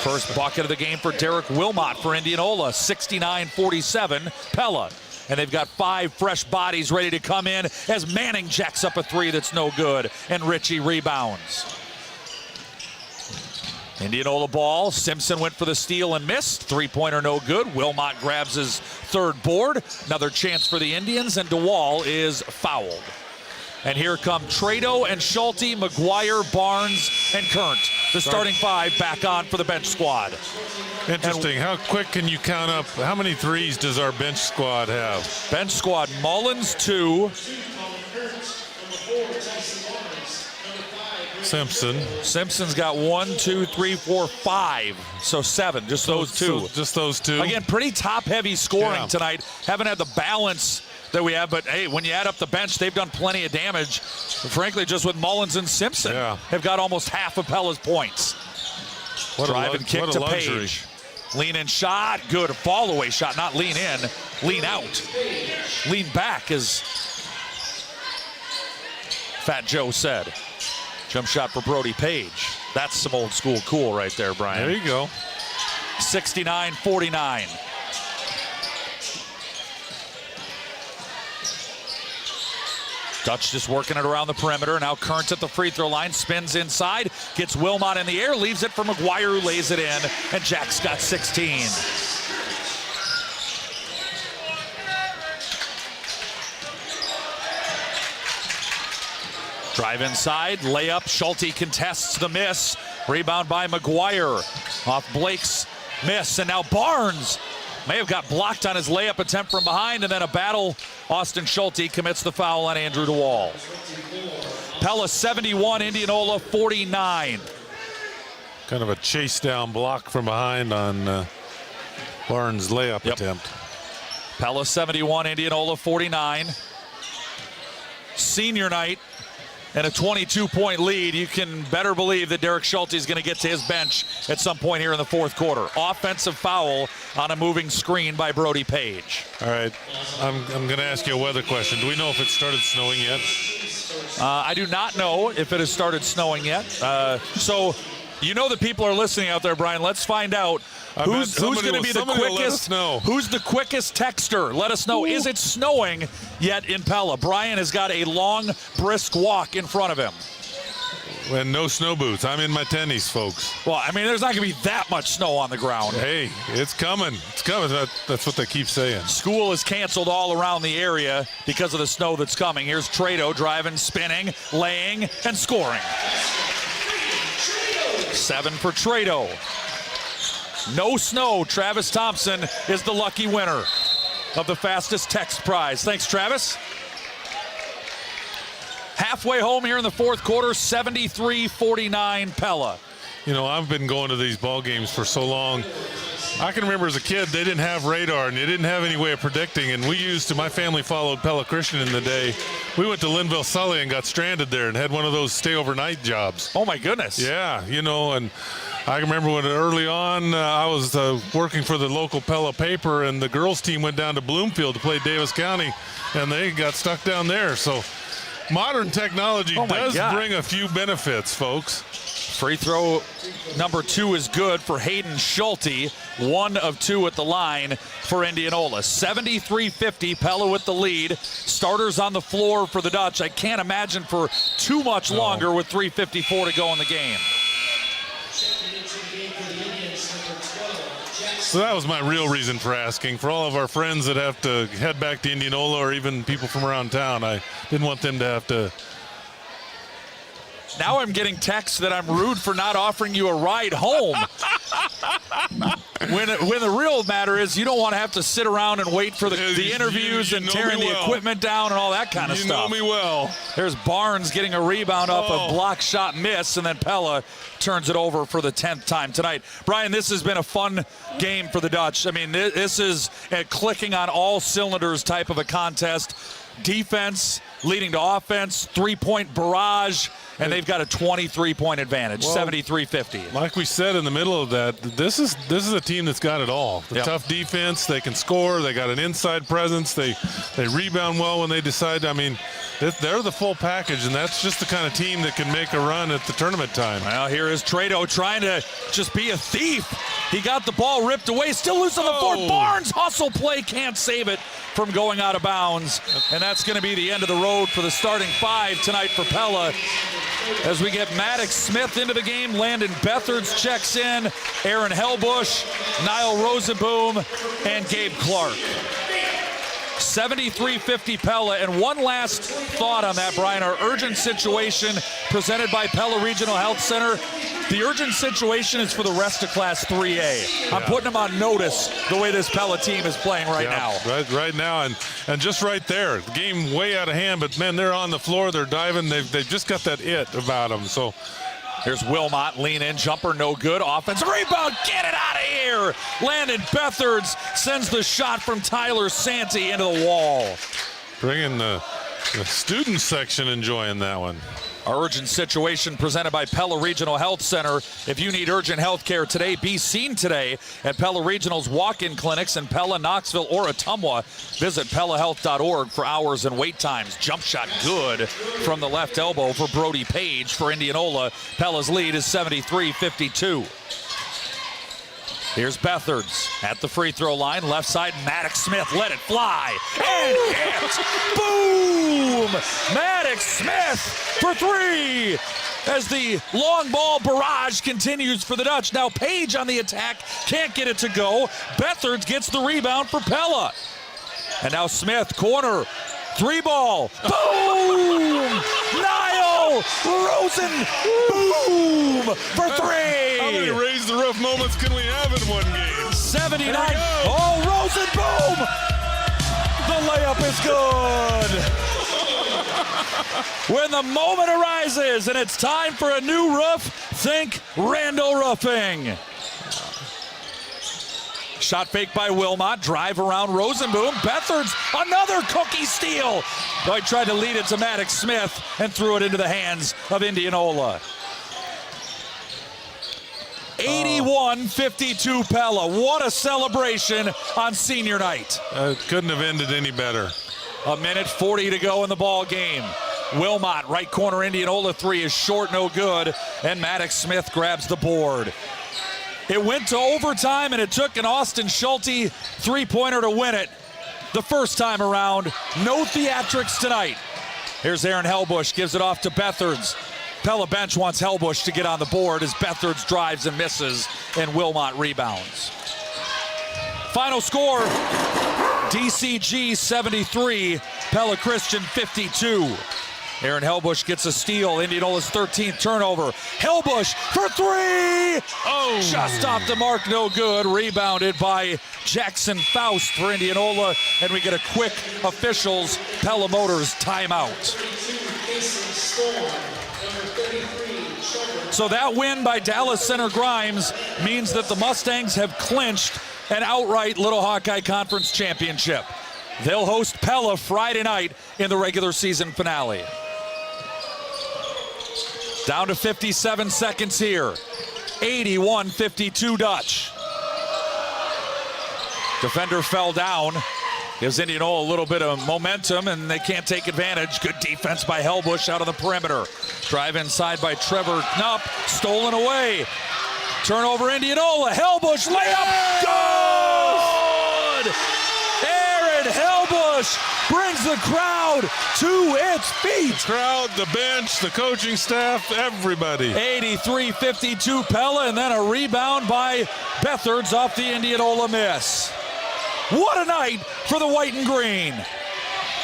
First bucket of the game for Derek Wilmot for Indianola. 69-47 Pella. And they've got 5 fresh bodies ready to come in as Manning jacks up a 3 that's no good, and Ritchie rebounds. Indianola ball. Simpson went for the steal and missed. Three-pointer no good. Wilmot grabs his third board. Another chance for the Indians, and DeWall is fouled. And here come Trado and Schulte, McGuire, Barnes, and Kurnt. The starting five back on for the bench squad. Interesting. How quick can you count up? How many threes does our bench squad have? Bench squad, Mullins 2. Simpson's got 1, 2, 3, 4, 5. So 7. Just those two. Just those two. Again, pretty top-heavy scoring tonight. Haven't had the balance that we have, but hey, when you add up the bench, they've done plenty of damage. Frankly, just with Mullins and Simpson, have got almost half of Pella's points. Drive and kick to Page. Lean in shot, good. Fall away shot, not lean in, lean out. Lean back, as Fat Joe said. Jump shot for Brody Page. That's some old school cool right there, Brian. There you go. 69-49. Dutch just working it around the perimeter. Now Kurnt at the free throw line, spins inside, gets Wilmot in the air, leaves it for McGuire, who lays it in, and Jack's got 16. Drive inside, layup, Schulte contests the miss. Rebound by McGuire off Blake's miss, and now Barnes may have got blocked on his layup attempt from behind, and then a battle. Austin Schulte commits the foul on Andrew DeWall. Pella 71, Indianola 49. Kind of a chase down block from behind on Barnes' layup attempt. Pella 71, Indianola 49. Senior night and a 22-point lead. You can better believe that Derek Schulte is going to get to his bench at some point here in the fourth quarter. Offensive foul on a moving screen by Brody Page. All right, I'm going to ask you a weather question. Do we know if it started snowing yet? I do not know if it has started snowing yet. So you know the people are listening out there, Brian. Let's find out. Who's going to be the quickest? Who's the quickest texter? Let us know. Is it snowing yet in Pella? Brian has got a long, brisk walk in front of him. And no snow boots. I'm in my tennies, folks. Well, I mean, there's not going to be that much snow on the ground. Hey, it's coming. It's coming. That's what they keep saying. School is canceled all around the area because of the snow that's coming. Here's Trado driving, spinning, laying, and scoring. 7 for Trado. No snow. Travis Thompson is the lucky winner of the fastest text prize. Thanks, Travis. Halfway home here in the fourth quarter, 73-49 Pella. You know, I've been going to these ball games for so long. I can remember as a kid, they didn't have radar and they didn't have any way of predicting. And my family followed Pella Christian in the day. We went to Linville Sully and got stranded there and had one of those stay overnight jobs. Oh my goodness. Yeah, you know, and I remember when early on I was working for the local Pella paper, and the girls team went down to Bloomfield to play Davis County, and they got stuck down there. So modern technology does bring a few benefits, folks. Free throw number 2 is good for Hayden Schulte. 1 of 2 at the line for Indianola. 73-50, Pella with the lead. Starters on the floor for the Dutch. I can't imagine for too much longer with 3:54 to go in the game. So that was my real reason for asking. For all of our friends that have to head back to Indianola, or even people from around town, I didn't want them to have to. Now I'm getting texts that I'm rude for not offering you a ride home. When the real matter is, you don't want to have to sit around and wait for the interviews and tearing the equipment down and all that kind of stuff. You know me well. There's Barnes getting a rebound off a block shot miss, and then Pella turns it over for the 10th time tonight. Brian, this has been a fun game for the Dutch. I mean, this is a clicking on all cylinders type of a contest. Defense leading to offense, three-point barrage, and they've got a 23-point advantage, 73-50. Like we said in the middle of that, this is a team that's got it all. The tough defense, they can score, they got an inside presence, they rebound well when they decide. I mean, they're the full package, and that's just the kind of team that can make a run at the tournament time. Well, here is Trado trying to just be a thief. He got the ball ripped away, still loose on the floor. Barnes, hustle play, can't save it. from going out of bounds. And that's going to be the end of the road for the starting 5 tonight for Pella. As we get Maddox Smith into the game, Landon Bethards checks in, Aaron Hellbush, Niall Rosenboom, and Gabe Clark. 73-50 Pella. And one last thought on that, Brian. Our urgent situation presented by Pella Regional Health Center. The urgent situation is for the rest of Class 3A. I'm putting them on notice the way this Pella team is playing right now. Right now, and just right there, the game way out of hand, but man, they're on the floor, they're diving, they've just got that it about them. So here's Wilmot, lean in, jumper no good, offensive rebound, get it out of here! Landon Bethards sends the shot from Tyler Santee into the wall. Bringing the student section enjoying that one. Our urgent situation presented by Pella Regional Health Center. If you need urgent health care today, be seen today at Pella Regional's walk-in clinics in Pella, Knoxville, or Ottumwa. Visit PellaHealth.org for hours and wait times. Jump shot good from the left elbow for Brody Page for Indianola. Pella's lead is 73-52. Here's Bethards at the free throw line. Left side, Maddox Smith let it fly. And hit! Boom! Maddox Smith for 3. As the long ball barrage continues for the Dutch. Now Page on the attack, can't get it to go. Bethards gets the rebound for Pella. And now Smith, corner, 3 ball. Boom! Niall Rosen, boom! For 3! How many raise the roof moments can we have in one game? 79. Oh, Rosen, boom! The layup is good. When the moment arises and it's time for a new roof, think Randall Roofing. Shot fake by Wilmot, drive around Rosenboom. Bethards, another cookie steal. Though he tried to lead it to Maddox Smith and threw it into the hands of Indianola. 81-52 Pella. What a celebration on senior night. Couldn't have ended any better. 1:40 to go in the ball game. Wilmot, right corner, Indianola 3 is short, no good, and Maddox Smith grabs the board. It went to overtime, and it took an Austin Schulte three-pointer to win it the first time around. No theatrics tonight. Here's Aaron Hellbush, gives it off to Bethards. Pella bench wants Hellbush to get on the board as Bethards drives and misses, and Wilmot rebounds. Final score, DCG 73, Pella Christian 52. Aaron Hellbush gets a steal. Indianola's 13th turnover. Hellbush for 3! Oh! Just off the mark, no good. Rebounded by Jackson Faust for Indianola. And we get a quick officials Pella Motors timeout. So that win by Dallas Center Grimes means that the Mustangs have clinched an outright Little Hawkeye Conference championship. They'll host Pella Friday night in the regular season finale. Down to 57 seconds here. 81-52 Dutch. Defender fell down. Gives Indianola a little bit of momentum, and they can't take advantage. Good defense by Hellbush out on the perimeter. Drive inside by Trevor Knupp. Stolen away. Turnover Indianola. Hellbush layup. Good! Aaron Hellbush brings the crowd to its feet. The crowd, the bench, the coaching staff, everybody. 83-52 Pella, and then a rebound by Bethards off the Indianola miss. What a night for the white and green.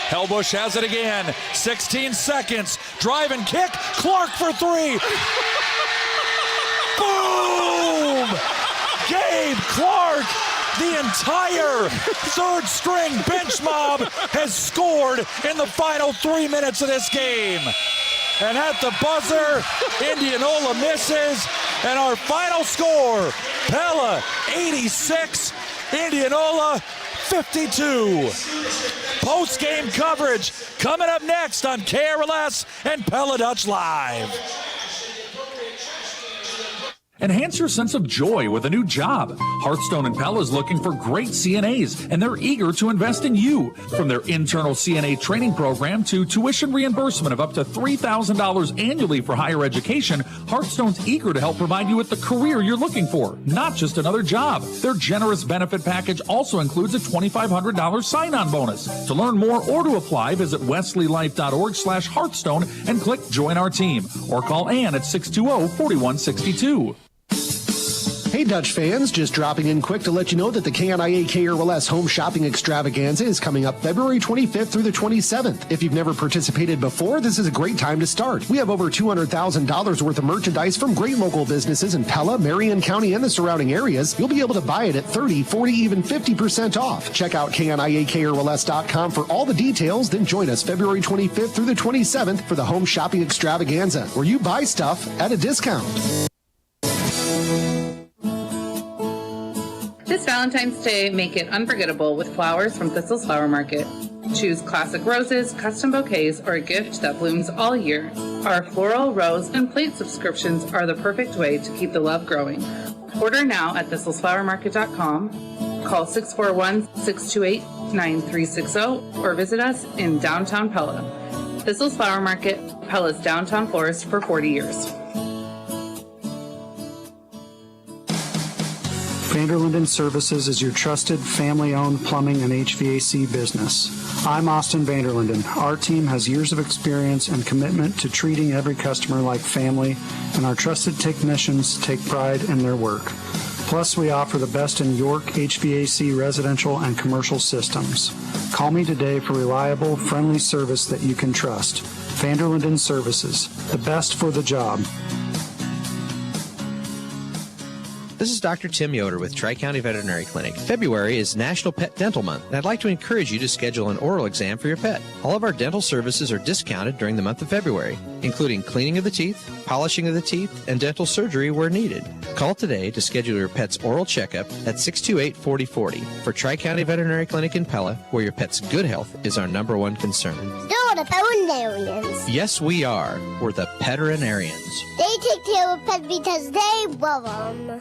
Hellbush has it again. 16 seconds. Drive and kick. Clark for 3. Boom! Gabe Clark. The entire third string bench mob has scored in the final 3 minutes of this game. And at the buzzer, Indianola misses. And our final score, Pella 86, Indianola 52. Post-game coverage coming up next on KRLS and Pella Dutch Live. Enhance your sense of joy with a new job. Hearthstone and Pella is looking for great CNAs, and they're eager to invest in you. From their internal CNA training program to tuition reimbursement of up to $3,000 annually for higher education, Hearthstone's eager to help provide you with the career you're looking for, not just another job. Their generous benefit package also includes a $2,500 sign-on bonus. To learn more or to apply, visit wesleylife.org/Hearthstone and click Join Our Team, or call Ann at 620-4162. Hey Dutch fans, just dropping in quick to let you know that the KNIA KRLS Home Shopping Extravaganza is coming up February 25th through the 27th. If you've never participated before, this is a great time to start. We have over $200,000 worth of merchandise from great local businesses in Pella, Marion County, and the surrounding areas. You'll be able to buy it at 30, 40, even 50% off. Check out KNIAKRLS.com for all the details, then join us February 25th through the 27th for the Home Shopping Extravaganza, where you buy stuff at a discount. This Valentine's Day, make it unforgettable with flowers from Thistle's Flower Market. Choose classic roses, custom bouquets, or a gift that blooms all year. Our floral, rose, and plate subscriptions are the perfect way to keep the love growing. Order now at thistlesflowermarket.com. Call 641-628-9360 or visit us in downtown Pella. Thistle's Flower Market, Pella's downtown florist for 40 years. Vanderlinden Services is your trusted family-owned plumbing and HVAC business. I'm Austin Vanderlinden. Our team has years of experience and commitment to treating every customer like family, and our trusted technicians take pride in their work. Plus, we offer the best in York HVAC residential and commercial systems. Call me today for reliable, friendly service that you can trust. Vanderlinden Services, the best for the job. This is Dr. Tim Yoder with Tri-County Veterinary Clinic. February is National Pet Dental Month, and I'd like to encourage you to schedule an oral exam for your pet. All of our dental services are discounted during the month of February, including cleaning of the teeth, polishing of the teeth, and dental surgery where needed. Call today to schedule your pet's oral checkup at 628-4040 for Tri-County Veterinary Clinic in Pella, where your pet's good health is our number one concern. You're the veterinarians. Yes, we are. We're the veterinarians. They take care of pets because they love them.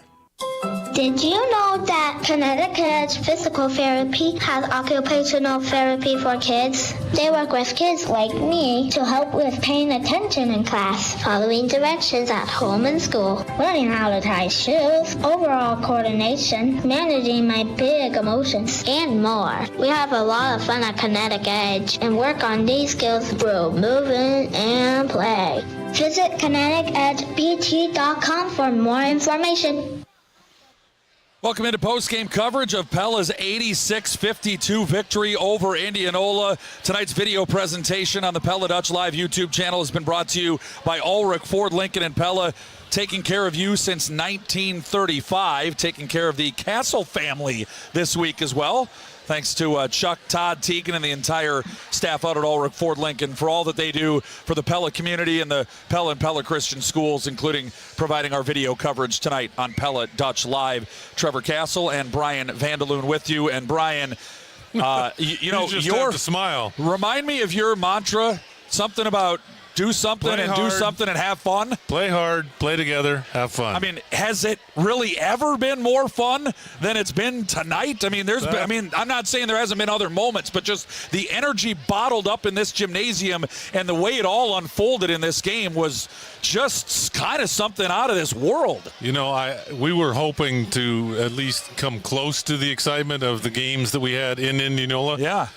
Did you know that Kinetic Edge Physical Therapy has occupational therapy for kids? They work with kids like me to help with paying attention in class, following directions at home and school, learning how to tie shoes, overall coordination, managing my big emotions, and more. We have a lot of fun at Kinetic Edge and work on these skills through moving and play. Visit kineticedgept.com for more information. Welcome into postgame coverage of Pella's 86-52 victory over Indianola. Tonight's video presentation on the Pella Dutch Live YouTube channel has been brought to you by Ulrich Ford Lincoln and Pella, taking care of you since 1935, taking care of the Castle family this week as well. Thanks to Chuck, Todd, Teagan, and the entire staff out at Ulrich Ford Lincoln for all that they do for the Pella community and the Pella and Pella Christian schools, including providing our video coverage tonight on Pella Dutch Live. Trevor Castle and Brian Vanderloon with you. And Brian, you know, you just have to smile. Remind me of your mantra, something about do something play and hard, do something and have fun. Play hard, play together, have fun. I mean, has it really ever been more fun than it's been tonight? I mean, I'm not saying there hasn't been other moments, but just the energy bottled up in this gymnasium and the way it all unfolded in this game was just kind of something out of this world. You know, we were hoping to at least come close to the excitement of the games that we had in Indianola. Yeah.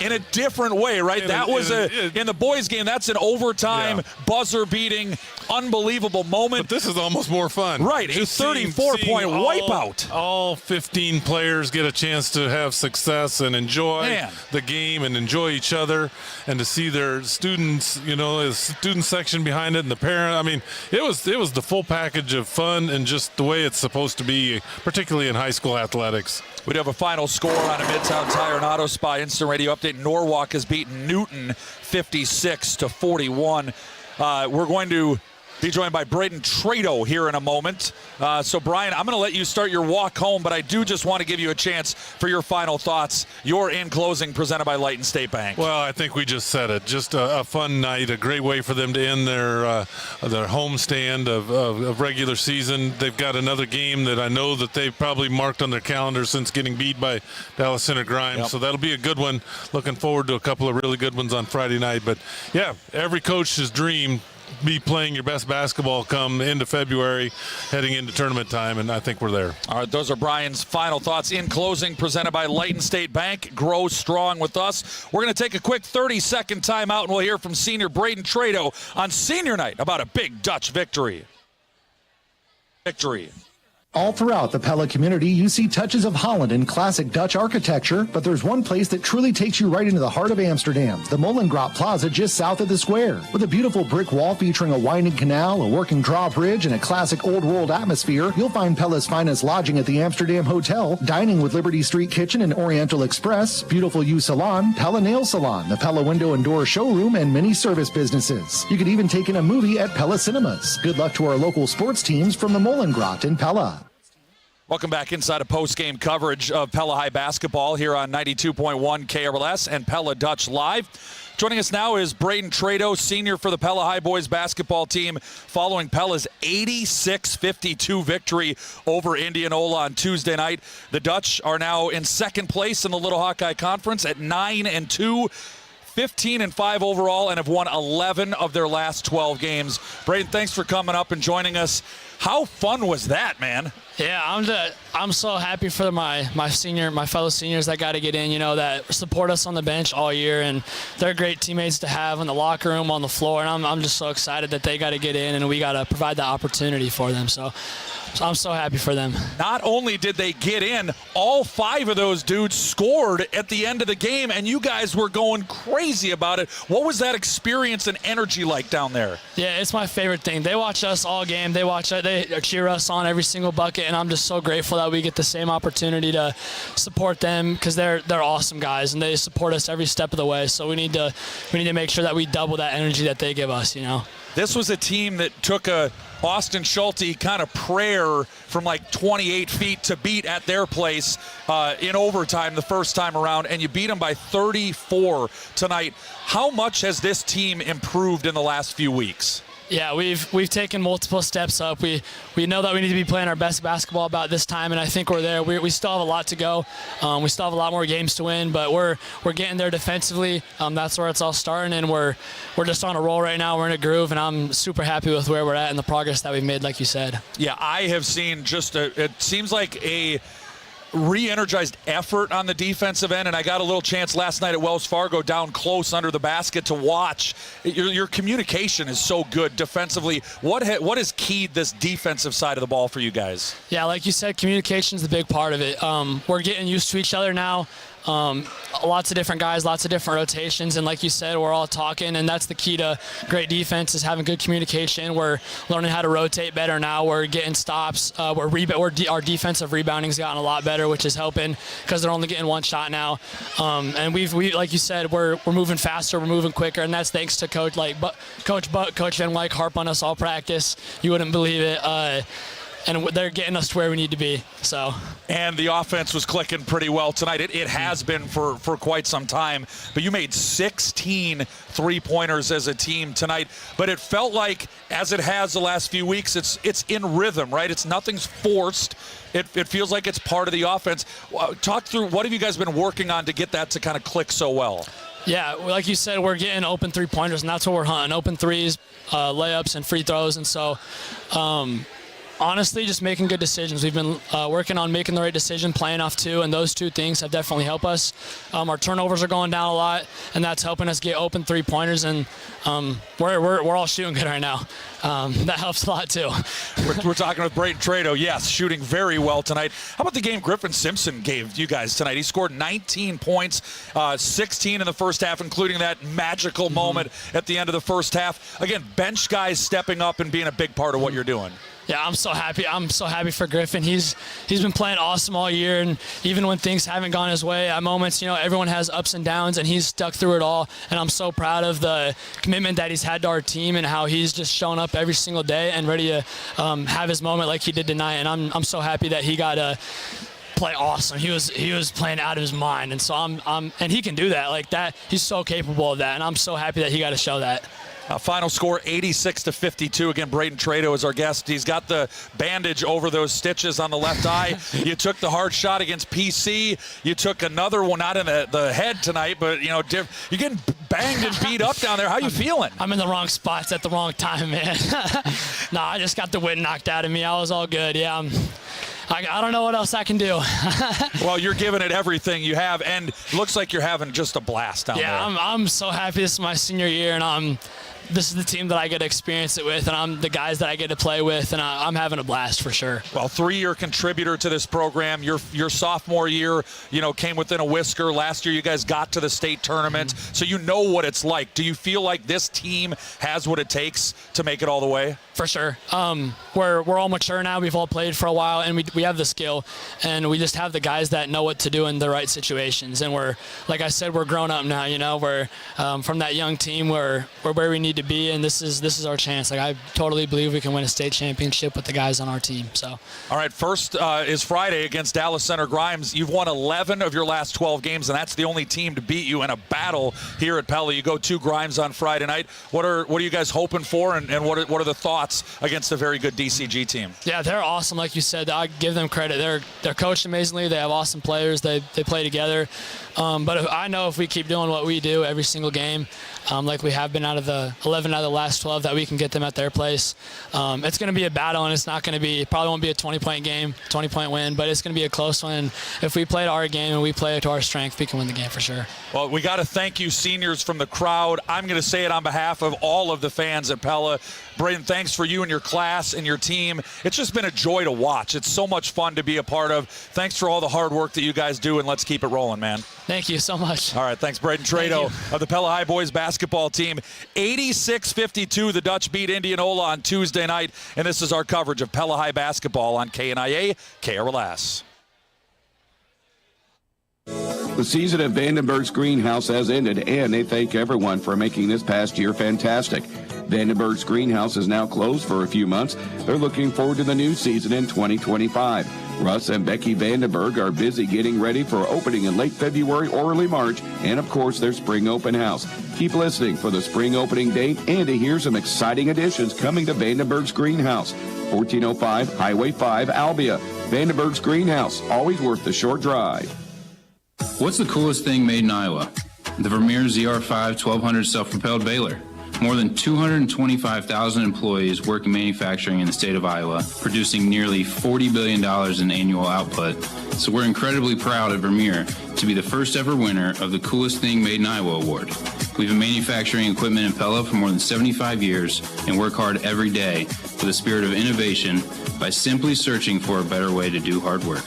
In a different way, right? In the boys' game, that's an overtime, buzzer-beating, unbelievable moment. But this is almost more fun. Right, just a 34-point wipeout. All 15 players get a chance to have success and enjoy the game and enjoy each other, and to see their students, you know, the student section behind it and the parent. I mean, it was the full package of fun and just the way it's supposed to be, particularly in high school athletics. We'd have a final score on a Midtown Tire and Auto Spa Instant Radio update. Norwalk has beaten Newton 56-41. We're going to Be joined by Braden Trado here in a moment. So, Brian, I'm going to let you start your walk home, but I do just want to give you a chance for your final thoughts. Your in closing presented by Light and State Bank. Well, I think we just said it. Just a fun night, a great way for them to end their homestand of regular season. They've got another game that I know that they've probably marked on their calendar since getting beat by Dallas Center Grimes. Yep. So that'll be a good one. Looking forward to a couple of really good ones on Friday night. But, yeah, every coach's dream, be playing your best basketball come into February, heading into tournament time, and I think we're there. All right, those are Brian's final thoughts in closing, presented by Light and State Bank. Grow strong with us. We're going to take a quick 30-second timeout, and we'll hear from senior Braden Trado on senior night about a big Dutch victory. All throughout the Pella community, you see touches of Holland and classic Dutch architecture, but there's one place that truly takes you right into the heart of Amsterdam, the Molengraat Plaza just south of the square. With a beautiful brick wall featuring a winding canal, a working drawbridge, and a classic old world atmosphere, you'll find Pella's finest lodging at the Amsterdam Hotel, dining with Liberty Street Kitchen and Oriental Express, beautiful U Salon, Pella Nail Salon, the Pella Window and Door Showroom, and many service businesses. You could even take in a movie at Pella Cinemas. Good luck to our local sports teams from the Molengraat in Pella. Welcome back inside of post-game coverage of Pella High basketball here on 92.1 KRLS and Pella Dutch Live. Joining us now is Braden Trado, senior for the Pella High boys basketball team, following Pella's 86-52 victory over Indianola on Tuesday night. The Dutch are now in second place in the Little Hawkeye Conference at 9-2. 15-5 overall, and have won 11 of their last 12 games. Braden, thanks for coming up and joining us. How fun was that, man? Yeah, I'm so happy for my fellow seniors that got to get in, that support us on the bench all year, and they're great teammates to have in the locker room, on the floor, and I'm just so excited that they got to get in, and we got to provide the opportunity for them. So I'm so happy for them. Not only did they get in, all 5 of those dudes scored at the end of the game, and you guys were going crazy about it. What was that experience and energy like down there? Yeah, it's my favorite thing. They watch us all game. They cheer us on every single bucket, and I'm just so grateful that we get the same opportunity to support them, because they're awesome guys, and they support us every step of the way. So we need to make sure that we double that energy that they give us, This was a team that took a Austin Schulte kind of prayer from like 28 feet to beat at their place in overtime the first time around, and you beat them by 34 tonight. How much has this team improved in the last few weeks? Yeah, we've taken multiple steps up. We know that we need to be playing our best basketball about this time, and I think we're there. We still have a lot to go. We still have a lot more games to win, but we're getting there defensively. That's where it's all starting, and we're just on a roll right now. We're in a groove, and I'm super happy with where we're at and the progress that we've made, like you said. Yeah, I have seen it seems like a re-energized effort on the defensive end, and I got a little chance last night at Wells Fargo down close under the basket to watch. Your communication is so good defensively. What has keyed this defensive side of the ball for you guys? Yeah, like you said, communication is the big part of it. We're getting used to each other now. Lots of different guys, lots of different rotations, and like you said, we're all talking, and that's the key to great defense, is having good communication. We're learning how to rotate better now. We're getting stops. Our defensive rebounding's gotten a lot better, which is helping, because they're only getting one shot now. And we like you said, we're moving faster, we're moving quicker, and that's thanks to Coach Buck, Coach Van Wyk harp on us all practice. You wouldn't believe it. And they're getting us to where we need to be. And the offense was clicking pretty well tonight. It has been for quite some time. But you made 16 three-pointers as a team tonight. But it felt like, as it has the last few weeks, it's in rhythm, right? Nothing's forced. It feels like it's part of the offense. Talk through, what have you guys been working on to get that to kind of click so well? Yeah, like you said, we're getting open three-pointers, and that's what we're hunting. Open threes, layups, and free throws. And so honestly, just making good decisions. We've been working on making the right decision, playing off 2, and those 2 things have definitely helped us. Our turnovers are going down a lot, and that's helping us get open three-pointers, and we're all shooting good right now. That helps a lot too. We're talking with Braden Trado. Yes, shooting very well tonight. How about the game Griffin Simpson gave you guys tonight? He scored 19 points, 16 in the first half, including that magical moment at the end of the first half. Again, bench guys stepping up and being a big part of what you're doing. Yeah, I'm so happy. I'm so happy for Griffin. He's been playing awesome all year, and even when things haven't gone his way, at moments, everyone has ups and downs, and he's stuck through it all. And I'm so proud of the commitment that he's had to our team and how he's just shown up every single day and ready to have his moment like he did tonight. And I'm so happy that he got to play awesome. He was playing out of his mind, and so and he can do that like that. He's so capable of that, and I'm so happy that he got to show that. Final score 86-52. Again, Braden Trado is our guest. He's got the bandage over those stitches on the left eye. You took the hard shot against PC. You took another one, not in the head tonight, but you're getting banged and beat up down there. How you feeling? I'm in the wrong spots at the wrong time, man. No, I just got the wind knocked out of me. I was all good. Yeah, I don't know what else I can do. Well, you're giving it everything you have, and it looks like you're having just a blast down there. Yeah, I'm so happy. This is my senior year, and this is the team that I get to experience it with, and I'm the guys that I get to play with, and I'm having a blast for sure. Well, 3-year contributor to this program. Your sophomore year, came within a whisker. Last year, you guys got to the state tournament, so you know what it's like. Do you feel like this team has what it takes to make it all the way? For sure. We're all mature now. We've all played for a while, and we have the skill, and we just have the guys that know what to do in the right situations. And we're, like I said, we're grown up now. We're from that young team. We're where we need to be, and this is our chance. Like, I totally believe we can win a state championship with the guys on our team. So. All right, first is Friday against Dallas Center Grimes. You've won 11 of your last 12 games, and that's the only team to beat you in a battle here at Pella. You go to Grimes on Friday night. What are you guys hoping for, and what are the thoughts against a very good DCG team? Yeah, they're awesome. Like you said, I give them credit. They're coached amazingly. They have awesome players. They play together. But I know if we keep doing what we do every single game, like we have been out of the 11 out of the last 12, that we can get them at their place. It's going to be a battle, and it's not going to be, probably won't be a 20-point game, 20-point win, but it's going to be a close one. And if we play to our game and we play to our strength, we can win the game for sure. Well, we got to thank you, seniors, from the crowd. I'm going to say it on behalf of all of the fans at Pella. Braden, thanks for you and your class and your team. It's just been a joy to watch. It's so much fun to be a part of. Thanks for all the hard work that you guys do, and let's keep it rolling, man. Thank you so much. All right, thanks, Braden Trado of the Pella High Boys basketball team. 86-52, the Dutch beat Indianola on Tuesday night, and this is our coverage of Pella High basketball on KNIA, KRLS. The season at Vandenberg's Greenhouse has ended, and they thank everyone for making this past year fantastic. Vandenberg's Greenhouse is now closed for a few months. They're looking forward to the new season in 2025. Russ and Becky Vandenberg are busy getting ready for opening in late February or early March, and of course their spring open house. Keep listening for the spring opening date and to hear some exciting additions coming to Vandenberg's Greenhouse. 1405 Highway 5, Albia. Vandenberg's Greenhouse, always worth the short drive. What's the coolest thing made in Iowa? The Vermeer ZR5 1200 self-propelled baler. More than 225,000 employees work in manufacturing in the state of Iowa, producing nearly $40 billion in annual output. So we're incredibly proud at Vermeer to be the first ever winner of the Coolest Thing Made in Iowa award. We've been manufacturing equipment in Pella for more than 75 years and work hard every day with a spirit of innovation by simply searching for a better way to do hard work.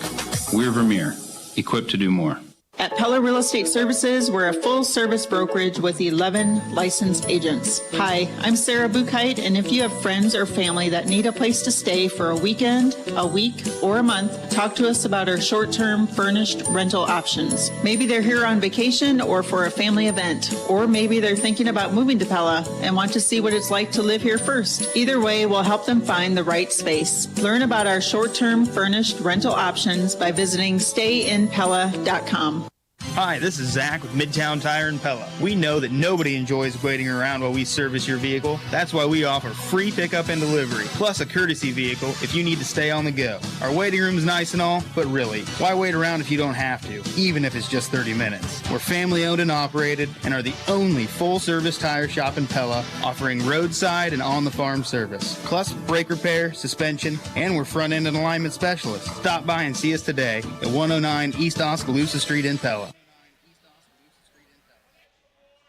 We're Vermeer, equipped to do more. At Pella Real Estate Services, we're a full-service brokerage with 11 licensed agents. Hi, I'm Sarah Buchheit, and if you have friends or family that need a place to stay for a weekend, a week, or a month, talk to us about our short-term furnished rental options. Maybe they're here on vacation or for a family event, or maybe they're thinking about moving to Pella and want to see what it's like to live here first. Either way, we'll help them find the right space. Learn about our short-term furnished rental options by visiting stayinpella.com. Hi, this is Zach with Midtown Tire in Pella. We know that nobody enjoys waiting around while we service your vehicle. That's why we offer free pickup and delivery, plus a courtesy vehicle if you need to stay on the go. Our waiting room is nice and all, but really, why wait around if you don't have to, even if it's just 30 minutes? We're family owned and operated and are the only full-service tire shop in Pella, offering roadside and on-the-farm service, plus brake repair, suspension, and we're front-end and alignment specialists. Stop by and see us today at 109 East Oskaloosa Street in Pella.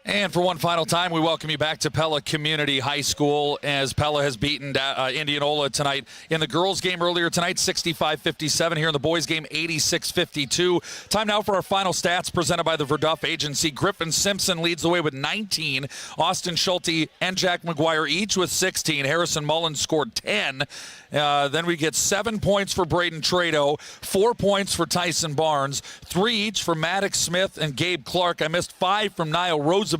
And for one final time, we welcome you back to Pella Community High School as Pella has beaten Indianola tonight in the girls' game earlier tonight, 65-57. Here in the boys' game, 86-52. Time now for our final stats presented by the Verduff Agency. Griffin Simpson leads the way with 19. Austin Schulte and Jack McGuire each with 16. Harrison Mullins scored 10. Then we get 7 points for Braden Trado, 4 points for Tyson Barnes, 3 each for Maddox Smith and Gabe Clark. I missed 5 from Niall Rosenboom,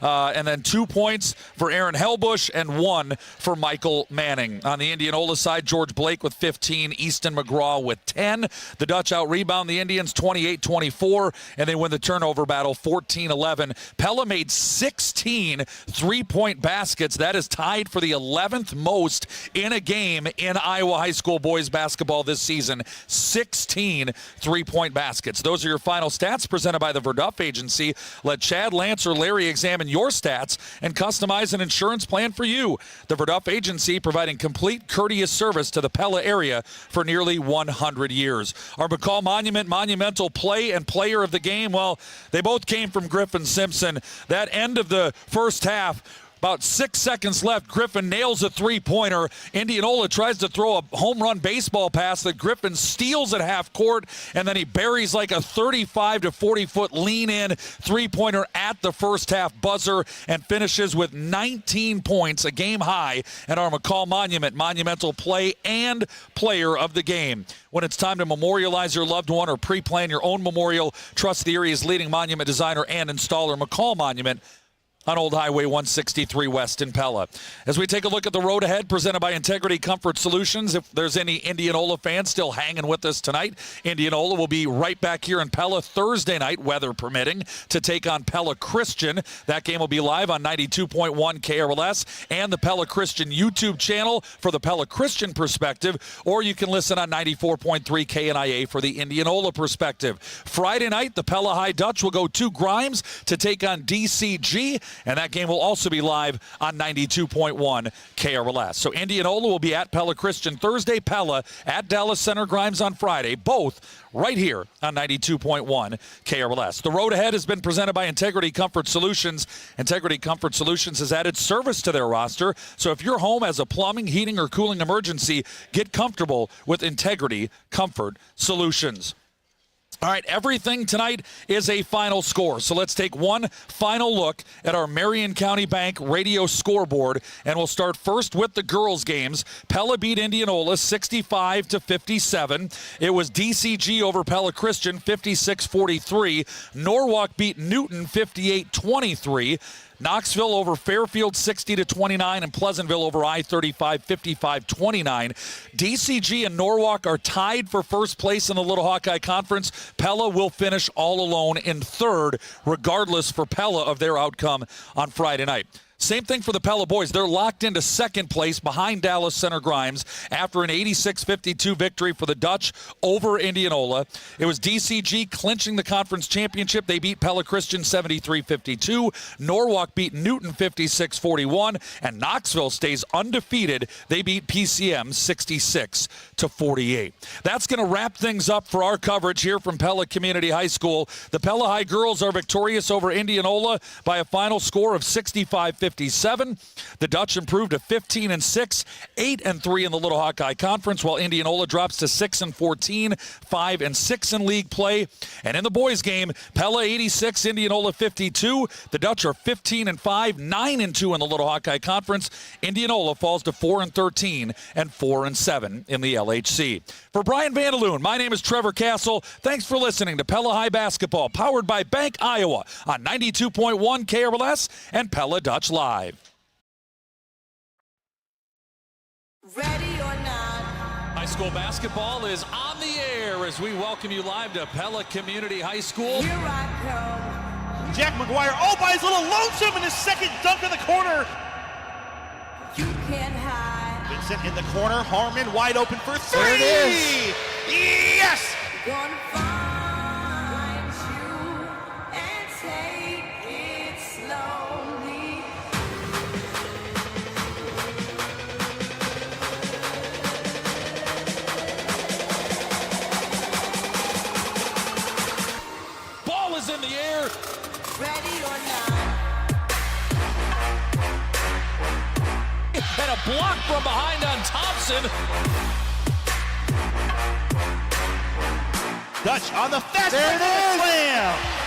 and then 2 points for Aaron Hellbush and 1 for Michael Manning. On the Indianola side, George Blake with 15, Easton McGraw with 10. The Dutch out-rebound the Indians 28-24, and they win the turnover battle 14-11. Pella made 16 three-point baskets. That is tied for the 11th most in a game in Iowa high school boys basketball this season. 16 three-point baskets. Those are your final stats presented by the Verduff Agency. Let Chad, Lance, or Larry examine your stats and customize an insurance plan for you. The Verduff Agency providing complete courteous service to the Pella area for nearly 100 years. Our McCall Monument monumental play and player of the game, well, they both came from Griffin Simpson. That end of the first half, about 6 seconds left, Griffin nails a three-pointer. Indianola tries to throw a home run baseball pass that Griffin steals at half court, and then he buries like a 35 to 40-foot lean-in three-pointer at the first half buzzer and finishes with 19 points, a game high, at our McCall Monument monumental play and player of the game. When it's time to memorialize your loved one or pre-plan your own memorial, trust the area's leading monument designer and installer, McCall Monument, on Old Highway 163 West in Pella. As we take a look at the road ahead, presented by Integrity Comfort Solutions. If there's any Indianola fans still hanging with us tonight, Indianola will be right back here in Pella Thursday night, weather permitting, to take on Pella Christian. That game will be live on 92.1 KRLS and the Pella Christian YouTube channel for the Pella Christian perspective, or you can listen on 94.3 KNIA for the Indianola perspective. Friday night, the Pella High Dutch will go to Grimes to take on DCG, and that game will also be live on 92.1 KRLS. So Indianola will be at Pella Christian Thursday, Pella at Dallas Center Grimes on Friday, both right here on 92.1 KRLS. The road ahead has been presented by Integrity Comfort Solutions. Integrity Comfort Solutions has added service to their roster, so if your home has a plumbing, heating, or cooling emergency, get comfortable with Integrity Comfort Solutions. All right, everything tonight is a final score. So let's take one final look at our Marion County Bank radio scoreboard, and we'll start first with the girls' games. Pella beat Indianola 65-57. It was DCG over Pella Christian 56-43. Norwalk beat Newton 58-23. Knoxville over Fairfield 60-29, and Pleasantville over I-35 55-29. DCG and Norwalk are tied for first place in the Little Hawkeye Conference. Pella will finish all alone in third, regardless for Pella of their outcome on Friday night. Same thing for the Pella boys. They're locked into second place behind Dallas Center Grimes after an 86-52 victory for the Dutch over Indianola. It was DCG clinching the conference championship. They beat Pella Christian 73-52. Norwalk beat Newton 56-41. And Knoxville stays undefeated. They beat PCM 66-48. That's going to wrap things up for our coverage here from Pella Community High School. The Pella High girls are victorious over Indianola by a final score of 65-57. The Dutch improved to 15-6, 8-3 in the Little Hawkeye Conference, while Indianola drops to 6-14, 5-6 in league play. And in the boys' game, Pella 86, Indianola 52. The Dutch are 15-5, 9-2 in the Little Hawkeye Conference. Indianola falls to 4-13 and 4-7 in the LHC. For Brian Vandaloon, my name is Trevor Castle. Thanks for listening to Pella High Basketball, powered by Bank Iowa on 92.1 KRLS and Pella Dutch Live. Ready or not. High school basketball is on the air as we welcome you live to Pella Community High School. Here I come. Jack McGuire, oh, by his little lonesome in his second dunk in the corner. You can't hide. Vincent in the corner, Harmon wide open for three. There it is. Yes! Gonna find you and take it slowly. Ball is in the air. Ready or not. and a block from behind on Thompson. Dutch on the fast There it is. Slam.